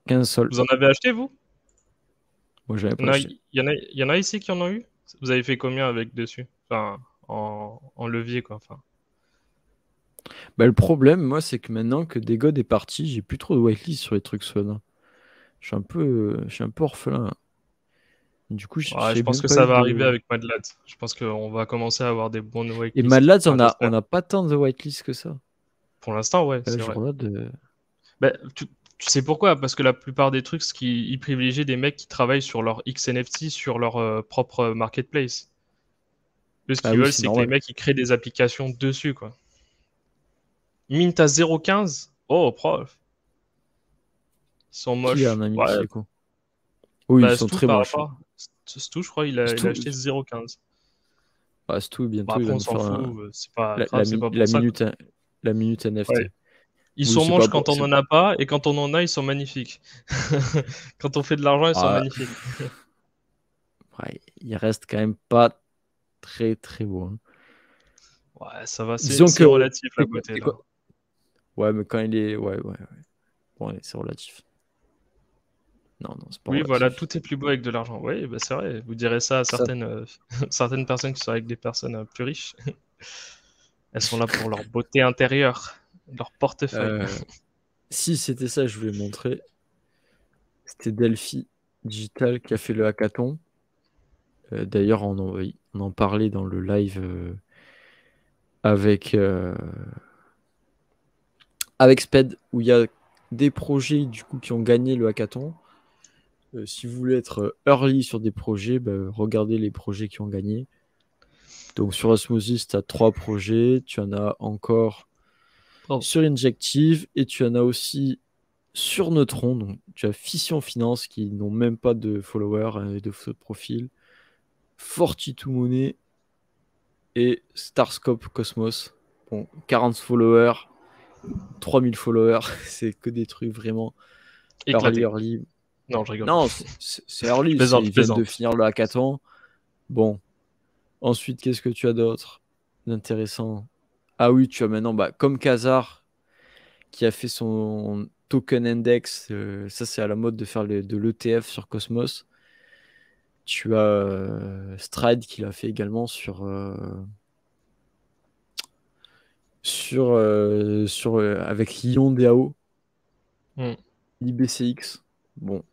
[SPEAKER 1] 15 sols.
[SPEAKER 2] Vous en avez acheté, vous?
[SPEAKER 1] Moi, j'avais
[SPEAKER 2] Il y
[SPEAKER 1] pas
[SPEAKER 2] en a,
[SPEAKER 1] acheté.
[SPEAKER 2] il y en a, il y en a ici qui en ont eu? Vous avez fait combien avec dessus? Enfin, en levier, quoi. Enfin.
[SPEAKER 1] Bah, le problème, moi, c'est que maintenant que Degod est parti, j'ai plus trop de whitelist sur les trucs Solana. Je suis un peu orphelin là. Du coup,
[SPEAKER 2] Ouais, je
[SPEAKER 1] j'ai
[SPEAKER 2] pense
[SPEAKER 1] même
[SPEAKER 2] que
[SPEAKER 1] pas
[SPEAKER 2] ça
[SPEAKER 1] eu
[SPEAKER 2] va arriver
[SPEAKER 1] de.
[SPEAKER 2] avec Madlad. Je pense qu'on va commencer à avoir des bons
[SPEAKER 1] Et
[SPEAKER 2] whitelists.
[SPEAKER 1] Mad
[SPEAKER 2] Enfin,
[SPEAKER 1] on
[SPEAKER 2] j'espère.
[SPEAKER 1] a pas tant de whitelist que ça.
[SPEAKER 2] Pour l'instant, ouais,
[SPEAKER 1] Là,
[SPEAKER 2] c'est
[SPEAKER 1] je
[SPEAKER 2] vrai.
[SPEAKER 1] regarde.
[SPEAKER 2] Bah, tu sais pourquoi? Parce que la plupart des trucs, ils privilégient des mecs qui travaillent sur leur XNFT, sur leur propre marketplace. Eux, ce
[SPEAKER 1] Ah
[SPEAKER 2] qu'ils
[SPEAKER 1] oui,
[SPEAKER 2] veulent,
[SPEAKER 1] c'est
[SPEAKER 2] c'est que les
[SPEAKER 1] normal.
[SPEAKER 2] mecs, ils créent des applications dessus, quoi. Mint à 0,15? Oh, prof. Ils sont
[SPEAKER 1] Qui
[SPEAKER 2] moches.
[SPEAKER 1] en a mis
[SPEAKER 2] Ouais,
[SPEAKER 1] du coup? Oui, ils
[SPEAKER 2] bah,
[SPEAKER 1] sont
[SPEAKER 2] Stu
[SPEAKER 1] très
[SPEAKER 2] par
[SPEAKER 1] moches.
[SPEAKER 2] rapport. Stu, je crois, il a
[SPEAKER 1] Stu,
[SPEAKER 2] acheté 0,15.
[SPEAKER 1] Stu,
[SPEAKER 2] Bon,
[SPEAKER 1] bientôt, il
[SPEAKER 2] après,
[SPEAKER 1] va
[SPEAKER 2] on
[SPEAKER 1] nous
[SPEAKER 2] s'en
[SPEAKER 1] faire
[SPEAKER 2] fout, c'est pas grave, c'est pas pour ça, quoi.
[SPEAKER 1] la minute
[SPEAKER 2] Ouais.
[SPEAKER 1] NFT.
[SPEAKER 2] Ils
[SPEAKER 1] Oui,
[SPEAKER 2] sont
[SPEAKER 1] c'est
[SPEAKER 2] moches
[SPEAKER 1] pas
[SPEAKER 2] quand
[SPEAKER 1] pour.
[SPEAKER 2] on en a pas, et quand on en a, ils sont magnifiques. Quand on fait de l'argent, ils sont
[SPEAKER 1] Ah,
[SPEAKER 2] magnifiques.
[SPEAKER 1] ouais, il reste quand même pas très très beau. Hein.
[SPEAKER 2] Ouais, ça va,
[SPEAKER 1] Disons
[SPEAKER 2] c'est
[SPEAKER 1] que.
[SPEAKER 2] relatif, la
[SPEAKER 1] C'est quoi,
[SPEAKER 2] beauté,
[SPEAKER 1] c'est
[SPEAKER 2] là.
[SPEAKER 1] quoi. Ouais, mais quand il est. Ouais, ouais, ouais. Bon, allez, c'est relatif. Non, non, c'est pas
[SPEAKER 2] Oui, voilà,
[SPEAKER 1] relatif.
[SPEAKER 2] tout est plus beau avec de l'argent. Oui, bah, c'est vrai. Vous direz ça à
[SPEAKER 1] Ça,
[SPEAKER 2] certaines, certaines personnes qui sont avec des personnes plus riches. Elles sont là pour leur beauté intérieure, leur portefeuille.
[SPEAKER 1] si c'était ça, je voulais montrer. C'était Delphi Digital qui a fait le hackathon. D'ailleurs, on en parlait dans le live avec, avec Sped, où il y a des projets du coup qui ont gagné le hackathon. Si vous voulez être early sur des projets, regardez les projets qui ont gagné. Donc sur Osmosis, tu as 3 projets. Tu en as encore sur Injective et tu en as aussi sur Neutron. Donc tu as Fission Finance qui n'ont même pas de followers et de photos de profil. 42 Money et Starscope Cosmos. Bon, 40 followers, 3000 followers, c'est que des trucs vraiment
[SPEAKER 2] Éclaté.
[SPEAKER 1] early.
[SPEAKER 2] Non, je rigole.
[SPEAKER 1] Non, c'est early, ils viennent de finir le hackathon. Bon. Ensuite, qu'est-ce que tu as d'autre d'intéressant? Ah oui, tu as maintenant, comme Khazar, qui a fait son token index, ça c'est à la mode de faire de l'ETF sur Cosmos. Tu as Stride qui l'a fait également avec Ion DAO, IBCX. Bon,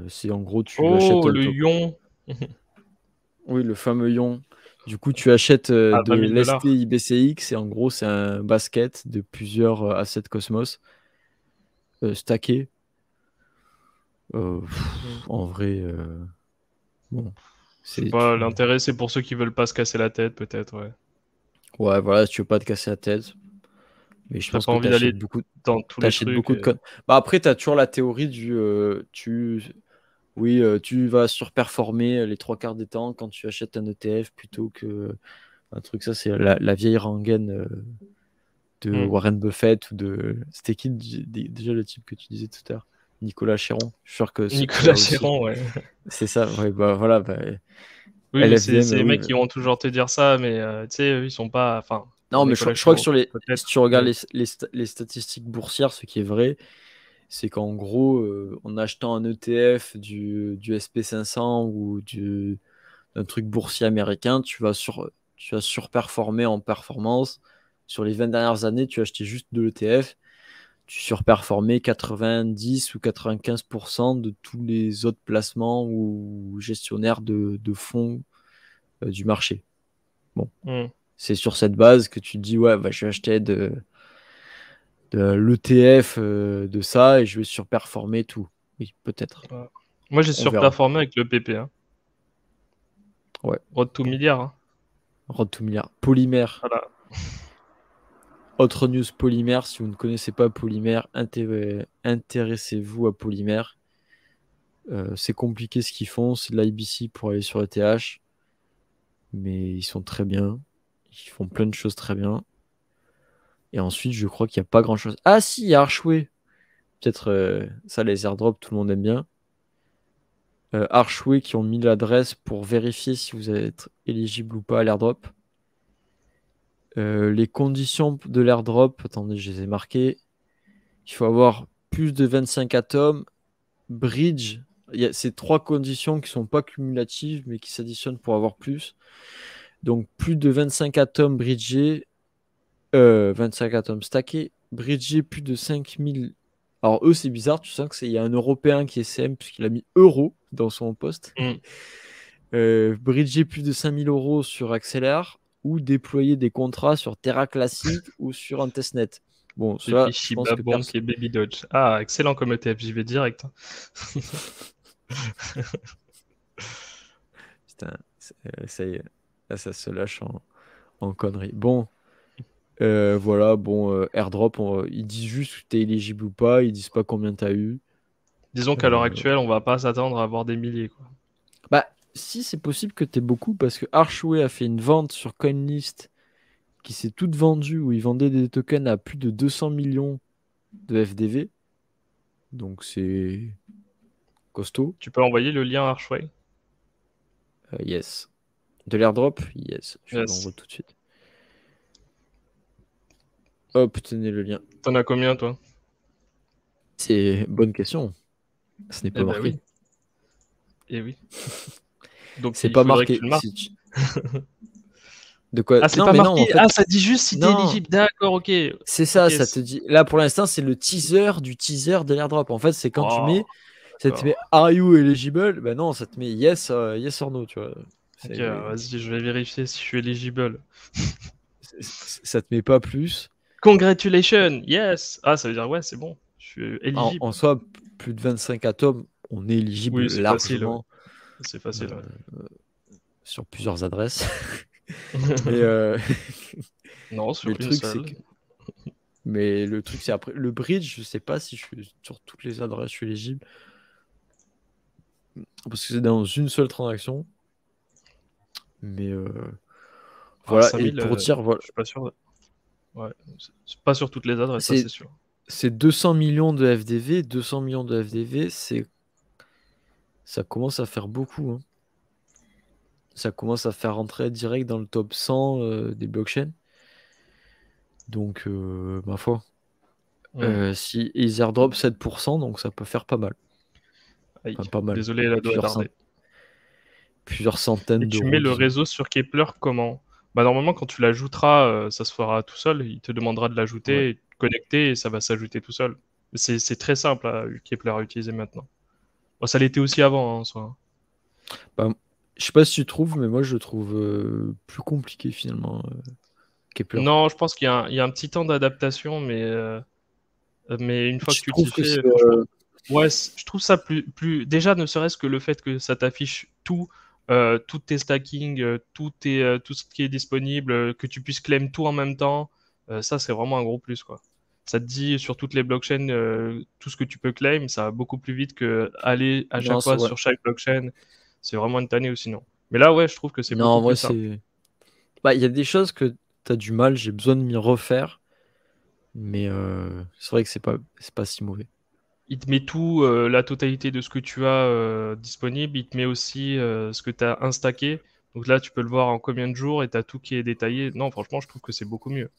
[SPEAKER 1] c'est en gros tu achètes
[SPEAKER 2] le Ion.
[SPEAKER 1] Oui, le fameux Ion. Du coup, tu achètes de l'ST IBCX et en gros, c'est un basket de plusieurs assets Cosmos stackés. En vrai, bon.
[SPEAKER 2] Je sais pas, l'intérêt, c'est pour ceux qui veulent pas se casser la tête, peut-être, ouais.
[SPEAKER 1] Ouais, voilà, si tu veux pas te casser la tête. Mais je pense que tu achètes beaucoup,
[SPEAKER 2] dans tous les trucs,
[SPEAKER 1] beaucoup de codes. Après, tu as toujours la théorie du tu vas surperformer les 3 quarts des temps quand tu achètes un ETF plutôt que un truc. Ça, c'est la vieille rengaine de Warren Buffett ou de. C'était qui déjà le type que tu disais tout à l'heure? Nicolas Chéron. Je suis sûr que
[SPEAKER 2] Nicolas Chéron, ouais.
[SPEAKER 1] C'est ça, ouais, voilà.
[SPEAKER 2] Oui, mais c'est les mecs qui vont toujours te dire ça, mais tu sais, eux, ils sont pas. Enfin,
[SPEAKER 1] non, mais je crois que si tu regardes les statistiques boursières, ce qui est vrai, c'est qu'en gros, en achetant un ETF du SP500 ou d'un truc boursier américain, tu vas surperformer en performance. Sur les 20 dernières années, tu as acheté juste de l'ETF, tu surperformais 90 ou 95% de tous les autres placements ou gestionnaires de fonds du marché. Bon. C'est sur cette base que tu te dis, ouais, je vais acheter de l'ETF de ça et je vais surperformer tout. Oui, peut-être.
[SPEAKER 2] Moi, j'ai surperformé avec le PP. Hein.
[SPEAKER 1] Ouais.
[SPEAKER 2] Road to milliard. Hein.
[SPEAKER 1] Road to milliard. Polymère.
[SPEAKER 2] Voilà.
[SPEAKER 1] Autre news Polymère. Si vous ne connaissez pas Polymère, intéressez-vous à Polymère. C'est compliqué ce qu'ils font. C'est de l'IBC pour aller sur ETH. Mais ils sont très bien. Ils font plein de choses très bien. Et ensuite, je crois qu'il n'y a pas grand-chose. Ah si, il y a Archway. Peut-être ça, les airdrops, tout le monde aime bien. Archway qui ont mis l'adresse pour vérifier si vous allez être éligible ou pas à l'airdrop. Les conditions de l'airdrop, attendez, je les ai marquées. Il faut avoir plus de 25 atomes. Bridge, il y a ces 3 conditions qui ne sont pas cumulatives, mais qui s'additionnent pour avoir plus. Donc, plus de 25 atomes bridgés, 25 atomes stackés, bridgés plus de 5000. Alors, eux, c'est bizarre, tu sens qu'il y a un Européen qui est CM, puisqu'il a mis euro dans son poste. Bridger plus de 5000 euros sur Acceler ou déployer des contrats sur Terra Classic ou sur un testnet. Bon, ça, je pense que
[SPEAKER 2] Bank et Baby Dodge. Ah, excellent comme ETF, j'y vais direct.
[SPEAKER 1] Putain, ça y est, là, ça se lâche en conneries. Bon, voilà, bon, airdrop, ils disent juste que tu es éligible ou pas, ils disent pas combien tu as eu.
[SPEAKER 2] Disons qu'à l'heure actuelle, on va pas s'attendre à avoir des milliers, quoi.
[SPEAKER 1] Si, c'est possible que tu aies beaucoup parce que Archway a fait une vente sur CoinList qui s'est toute vendue où ils vendaient des tokens à plus de 200 millions de FDV. Donc c'est costaud.
[SPEAKER 2] Tu peux envoyer le lien Archway?
[SPEAKER 1] Yes. De l'airdrop? Yes. Je l'envoie tout de suite. Hop, tenez le lien.
[SPEAKER 2] T'en as combien, toi?
[SPEAKER 1] C'est bonne question. Ce n'est pas marqué.
[SPEAKER 2] Oui. Et oui. Donc
[SPEAKER 1] c'est pas marqué. De quoi?
[SPEAKER 2] Ah, c'est pas marqué. Non, en fait... ça dit juste si t'es éligible. D'accord, ok.
[SPEAKER 1] C'est ça, ça te dit. Là, pour l'instant, c'est le teaser du teaser de l'airdrop. En fait, c'est quand tu mets, ça te met Are you eligible? Ben non, ça te met yes, yes or no, tu vois.
[SPEAKER 2] Ok, vas-y, je vais vérifier si je suis eligible.
[SPEAKER 1] Ça te met pas plus.
[SPEAKER 2] Congratulations, yes. Ah, ça veut dire ouais, c'est bon. Je suis éligible.
[SPEAKER 1] En soi, plus de 25 atomes, on est éligible
[SPEAKER 2] Oui, c'est facile, ouais.
[SPEAKER 1] largement
[SPEAKER 2] C'est facile, ouais.
[SPEAKER 1] sur plusieurs adresses. Mais,
[SPEAKER 2] Non,
[SPEAKER 1] mais le
[SPEAKER 2] sur une
[SPEAKER 1] truc, c'est
[SPEAKER 2] seule.
[SPEAKER 1] que. Mais le truc, c'est après. Le bridge, je sais pas si je suis sur toutes les adresses, je suis éligible. Parce que c'est dans une seule transaction. Mais
[SPEAKER 2] Ah,
[SPEAKER 1] voilà. Et
[SPEAKER 2] 5000,
[SPEAKER 1] pour dire, voilà.
[SPEAKER 2] je suis pas sûr. Ouais, c'est pas sur toutes les adresses, ça c'est
[SPEAKER 1] C'est
[SPEAKER 2] sûr.
[SPEAKER 1] 200 millions de FDV. 200 millions de FDV, ça commence à faire beaucoup. Hein. Ça commence à faire rentrer direct dans le top 100 des blockchains. Donc, ma foi. Si ils airdrop 7%, donc ça peut faire pas mal.
[SPEAKER 2] Aïe.
[SPEAKER 1] Enfin, pas mal.
[SPEAKER 2] Désolé, la doigt dardée.
[SPEAKER 1] Plusieurs
[SPEAKER 2] Et
[SPEAKER 1] centaines
[SPEAKER 2] tu mets
[SPEAKER 1] d'euros,
[SPEAKER 2] le
[SPEAKER 1] disons.
[SPEAKER 2] réseau sur Kepler comment? Bah normalement quand tu l'ajouteras, ça se fera tout seul. Il te demandera de
[SPEAKER 1] Ouais.
[SPEAKER 2] l'ajouter, et de connecter et ça va s'ajouter tout seul. C'est très simple Kepler à utiliser maintenant. Bon, ça l'était aussi avant en soi.
[SPEAKER 1] Bah, je sais pas si tu trouves, mais moi je le trouve plus compliqué finalement, Kepler.
[SPEAKER 2] Non, je pense qu'il y a un petit temps d'adaptation, mais une fois que
[SPEAKER 1] Je
[SPEAKER 2] tu t'y
[SPEAKER 1] trouve que
[SPEAKER 2] fais,
[SPEAKER 1] c'est.
[SPEAKER 2] franchement, ouais, je trouve ça déjà ne serait-ce que le fait que ça t'affiche tous tes stacking, tout ce qui est disponible, que tu puisses claim tout en même temps, ça c'est vraiment un gros plus quoi. Ça te dit sur toutes les blockchains tout ce que tu peux claim, ça va beaucoup plus vite que aller à
[SPEAKER 1] Non,
[SPEAKER 2] chaque
[SPEAKER 1] c'est
[SPEAKER 2] fois
[SPEAKER 1] vrai.
[SPEAKER 2] sur chaque blockchain. C'est vraiment une tannée ou sinon. Mais là ouais, je trouve que c'est
[SPEAKER 1] Non,
[SPEAKER 2] beaucoup
[SPEAKER 1] en
[SPEAKER 2] plus
[SPEAKER 1] vrai,
[SPEAKER 2] simple.
[SPEAKER 1] c'est. Bah, il y a des choses que t'as du mal, j'ai besoin de m'y refaire, mais c'est vrai que c'est pas si mauvais.
[SPEAKER 2] Il te met tout, la totalité de ce que tu as disponible. Il te met aussi ce que tu as instacké. Donc là, tu peux le voir en combien de jours et tu as tout qui est détaillé. Non, franchement, je trouve que c'est beaucoup mieux.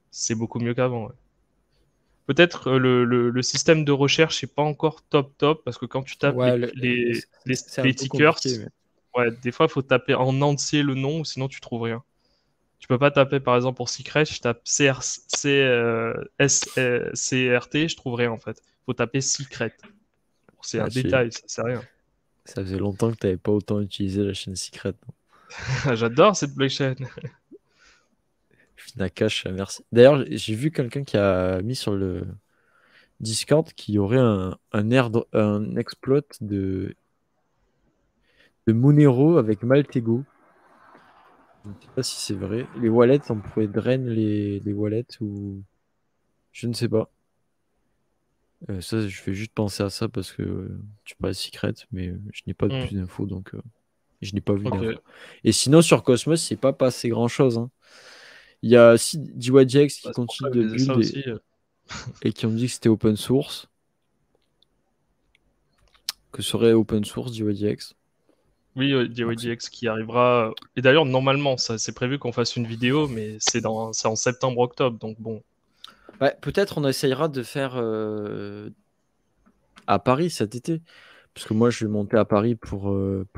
[SPEAKER 2] C'est beaucoup mieux qu'avant. Ouais. Peut-être le système de recherche n'est pas encore top top parce que quand tu tapes
[SPEAKER 1] Ouais, c'est un
[SPEAKER 2] les
[SPEAKER 1] peu
[SPEAKER 2] tickers,
[SPEAKER 1] compliqué, mais.
[SPEAKER 2] ouais, des fois, il faut taper en entier le nom ou sinon tu trouves rien. Tu peux pas taper par exemple pour secret, je tape CRT, je trouve rien en fait. Faut taper secret. C'est un
[SPEAKER 1] Ah,
[SPEAKER 2] détail, ça c'est rien.
[SPEAKER 1] ça faisait longtemps que t'avais pas autant utilisé la chaîne secrète.
[SPEAKER 2] J'adore cette blockchain.
[SPEAKER 1] Nakash, merci. D'ailleurs, j'ai vu quelqu'un qui a mis sur le Discord qu'il y aurait un exploit de Monero avec Maltego. Je ne sais pas si c'est vrai. Les wallets, on pourrait drain les wallets ou. Je ne sais pas. Ça, je fais juste penser à ça parce que tu parlais de secret, mais je n'ai pas de
[SPEAKER 2] Hmm,
[SPEAKER 1] plus d'infos, donc je n'ai pas vu
[SPEAKER 2] ok.
[SPEAKER 1] l'info. Et sinon, sur Cosmos, c'est pas passé grand-chose. Hein. Il y a aussi DYDX qui
[SPEAKER 2] Bah, c'est pour ça
[SPEAKER 1] continue
[SPEAKER 2] que je
[SPEAKER 1] de
[SPEAKER 2] disais ça
[SPEAKER 1] build
[SPEAKER 2] aussi.
[SPEAKER 1] et qui ont dit que c'était open source, que serait open source DYDX.
[SPEAKER 2] Oui,
[SPEAKER 1] Donc c'est
[SPEAKER 2] DYDX qui arrivera. Et d'ailleurs, normalement, ça c'est prévu qu'on fasse une vidéo, mais c'est en septembre-octobre, donc bon.
[SPEAKER 1] ouais, peut-être on essayera de faire à Paris cet été. Parce que moi, je vais monter à Paris pour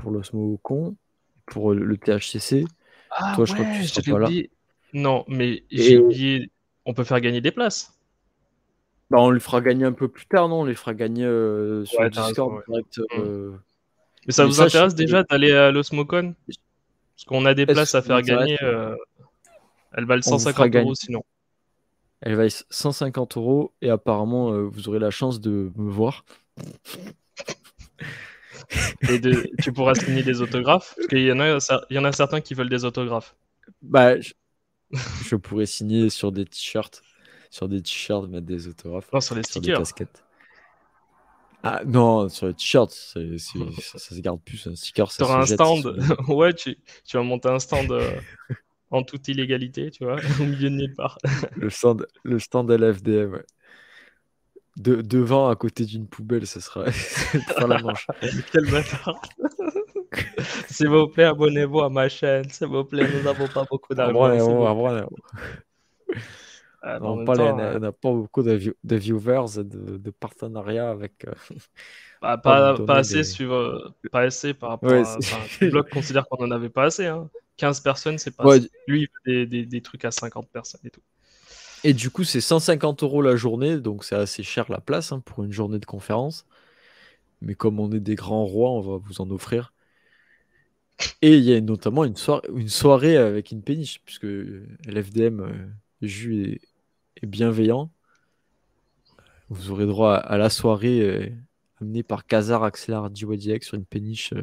[SPEAKER 1] l'OsmoCon, pour le THCC.
[SPEAKER 2] Ah
[SPEAKER 1] Toi, je crois que tu
[SPEAKER 2] ouais,
[SPEAKER 1] seras
[SPEAKER 2] j'avais
[SPEAKER 1] pas là.
[SPEAKER 2] oublié. Non, mais j'ai
[SPEAKER 1] Et
[SPEAKER 2] oublié. On peut faire gagner des places.
[SPEAKER 1] bah, on le fera gagner un peu plus tard, non? On les fera gagner sur
[SPEAKER 2] Ouais, t'as raison,
[SPEAKER 1] Discord
[SPEAKER 2] ouais.
[SPEAKER 1] direct.
[SPEAKER 2] Hmm. Mais ça
[SPEAKER 1] Mais
[SPEAKER 2] vous
[SPEAKER 1] ça, je sais
[SPEAKER 2] intéresse
[SPEAKER 1] que.
[SPEAKER 2] déjà d'aller à l'Osmocon? Parce qu'on a des
[SPEAKER 1] Est-ce que
[SPEAKER 2] places à
[SPEAKER 1] ça
[SPEAKER 2] faire
[SPEAKER 1] m'intéresse?
[SPEAKER 2] gagner. Elles valent
[SPEAKER 1] On vous fera
[SPEAKER 2] 150
[SPEAKER 1] gagner.
[SPEAKER 2] euros sinon.
[SPEAKER 1] Elle va être 150 euros et apparemment, vous aurez la chance de me voir.
[SPEAKER 2] Tu pourras signer des autographes. Parce il y en a certains qui veulent des autographes.
[SPEAKER 1] Bah, je pourrais signer sur des t-shirts. Sur des t-shirts, mettre des autographes.
[SPEAKER 2] Non, sur les
[SPEAKER 1] Sur des
[SPEAKER 2] stickers.
[SPEAKER 1] casquettes. Ah non, sur les t-shirts, ça se garde plus. Un sticker, ça
[SPEAKER 2] T'auras
[SPEAKER 1] se
[SPEAKER 2] un
[SPEAKER 1] jette, c'est
[SPEAKER 2] stand.
[SPEAKER 1] souvenir.
[SPEAKER 2] Ouais, tu vas monter un stand en toute illégalité, tu vois, au milieu de nulle part.
[SPEAKER 1] Le stand LFDM, ouais. Devant, à côté d'une poubelle, ça sera faire la manche.
[SPEAKER 2] Quel bâtard. S'il vous plaît, abonnez-vous à ma chaîne. S'il vous plaît, nous n'avons pas beaucoup d'argent. S'il vous plaît. En
[SPEAKER 1] On
[SPEAKER 2] même
[SPEAKER 1] parle, on
[SPEAKER 2] temps,
[SPEAKER 1] n'a on n'a pas beaucoup de viewers, de partenariats avec.
[SPEAKER 2] bah,
[SPEAKER 1] Pas nous
[SPEAKER 2] pas
[SPEAKER 1] donner
[SPEAKER 2] assez
[SPEAKER 1] des.
[SPEAKER 2] pas assez par rapport
[SPEAKER 1] Ouais,
[SPEAKER 2] à. Enfin, le blog considère qu'on en avait pas assez. Hein. 15 personnes, c'est pas
[SPEAKER 1] ouais,
[SPEAKER 2] assez. Lui, il veut des trucs à 50 personnes et tout.
[SPEAKER 1] et du coup, c'est 150 euros la journée, donc c'est assez cher la place hein, pour une journée de conférence. Mais comme on est des grands rois, on va vous en offrir. Et il y a notamment une soirée avec une péniche, puisque l'FDM Jus est bienveillant. Vous aurez droit à la soirée amené par Khazar Axelar DYDX sur une péniche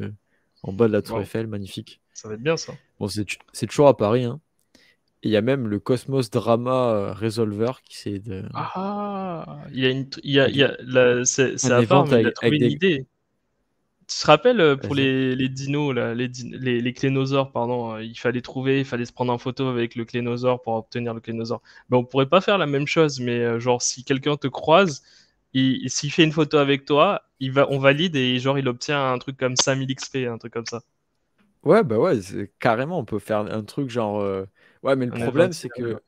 [SPEAKER 1] en bas de la Tour
[SPEAKER 2] Wow.
[SPEAKER 1] Eiffel, magnifique.
[SPEAKER 2] Ça va être bien ça.
[SPEAKER 1] Bon, c'est toujours à Paris, hein. Et il y a même le Cosmos Drama Resolver qui c'est
[SPEAKER 2] Ah, il y a une, il y
[SPEAKER 1] avec
[SPEAKER 2] a c'est
[SPEAKER 1] un
[SPEAKER 2] à part,
[SPEAKER 1] event
[SPEAKER 2] mais il a
[SPEAKER 1] avec
[SPEAKER 2] trouvé une
[SPEAKER 1] des.
[SPEAKER 2] idée. Tu te rappelles pour
[SPEAKER 1] Vas-y.
[SPEAKER 2] les dinos, là, les clénosaures, pardon, il fallait se prendre en photo avec le clénosaure pour obtenir le clénosaure. Ben, on pourrait pas faire la même chose, mais genre si quelqu'un te croise, s'il fait une photo avec toi, on valide et genre il obtient un truc comme 5000 XP, un truc comme ça.
[SPEAKER 1] Ouais, bah ouais, carrément, on peut faire un truc genre. Ouais, mais le
[SPEAKER 2] Un event,
[SPEAKER 1] problème, c'est que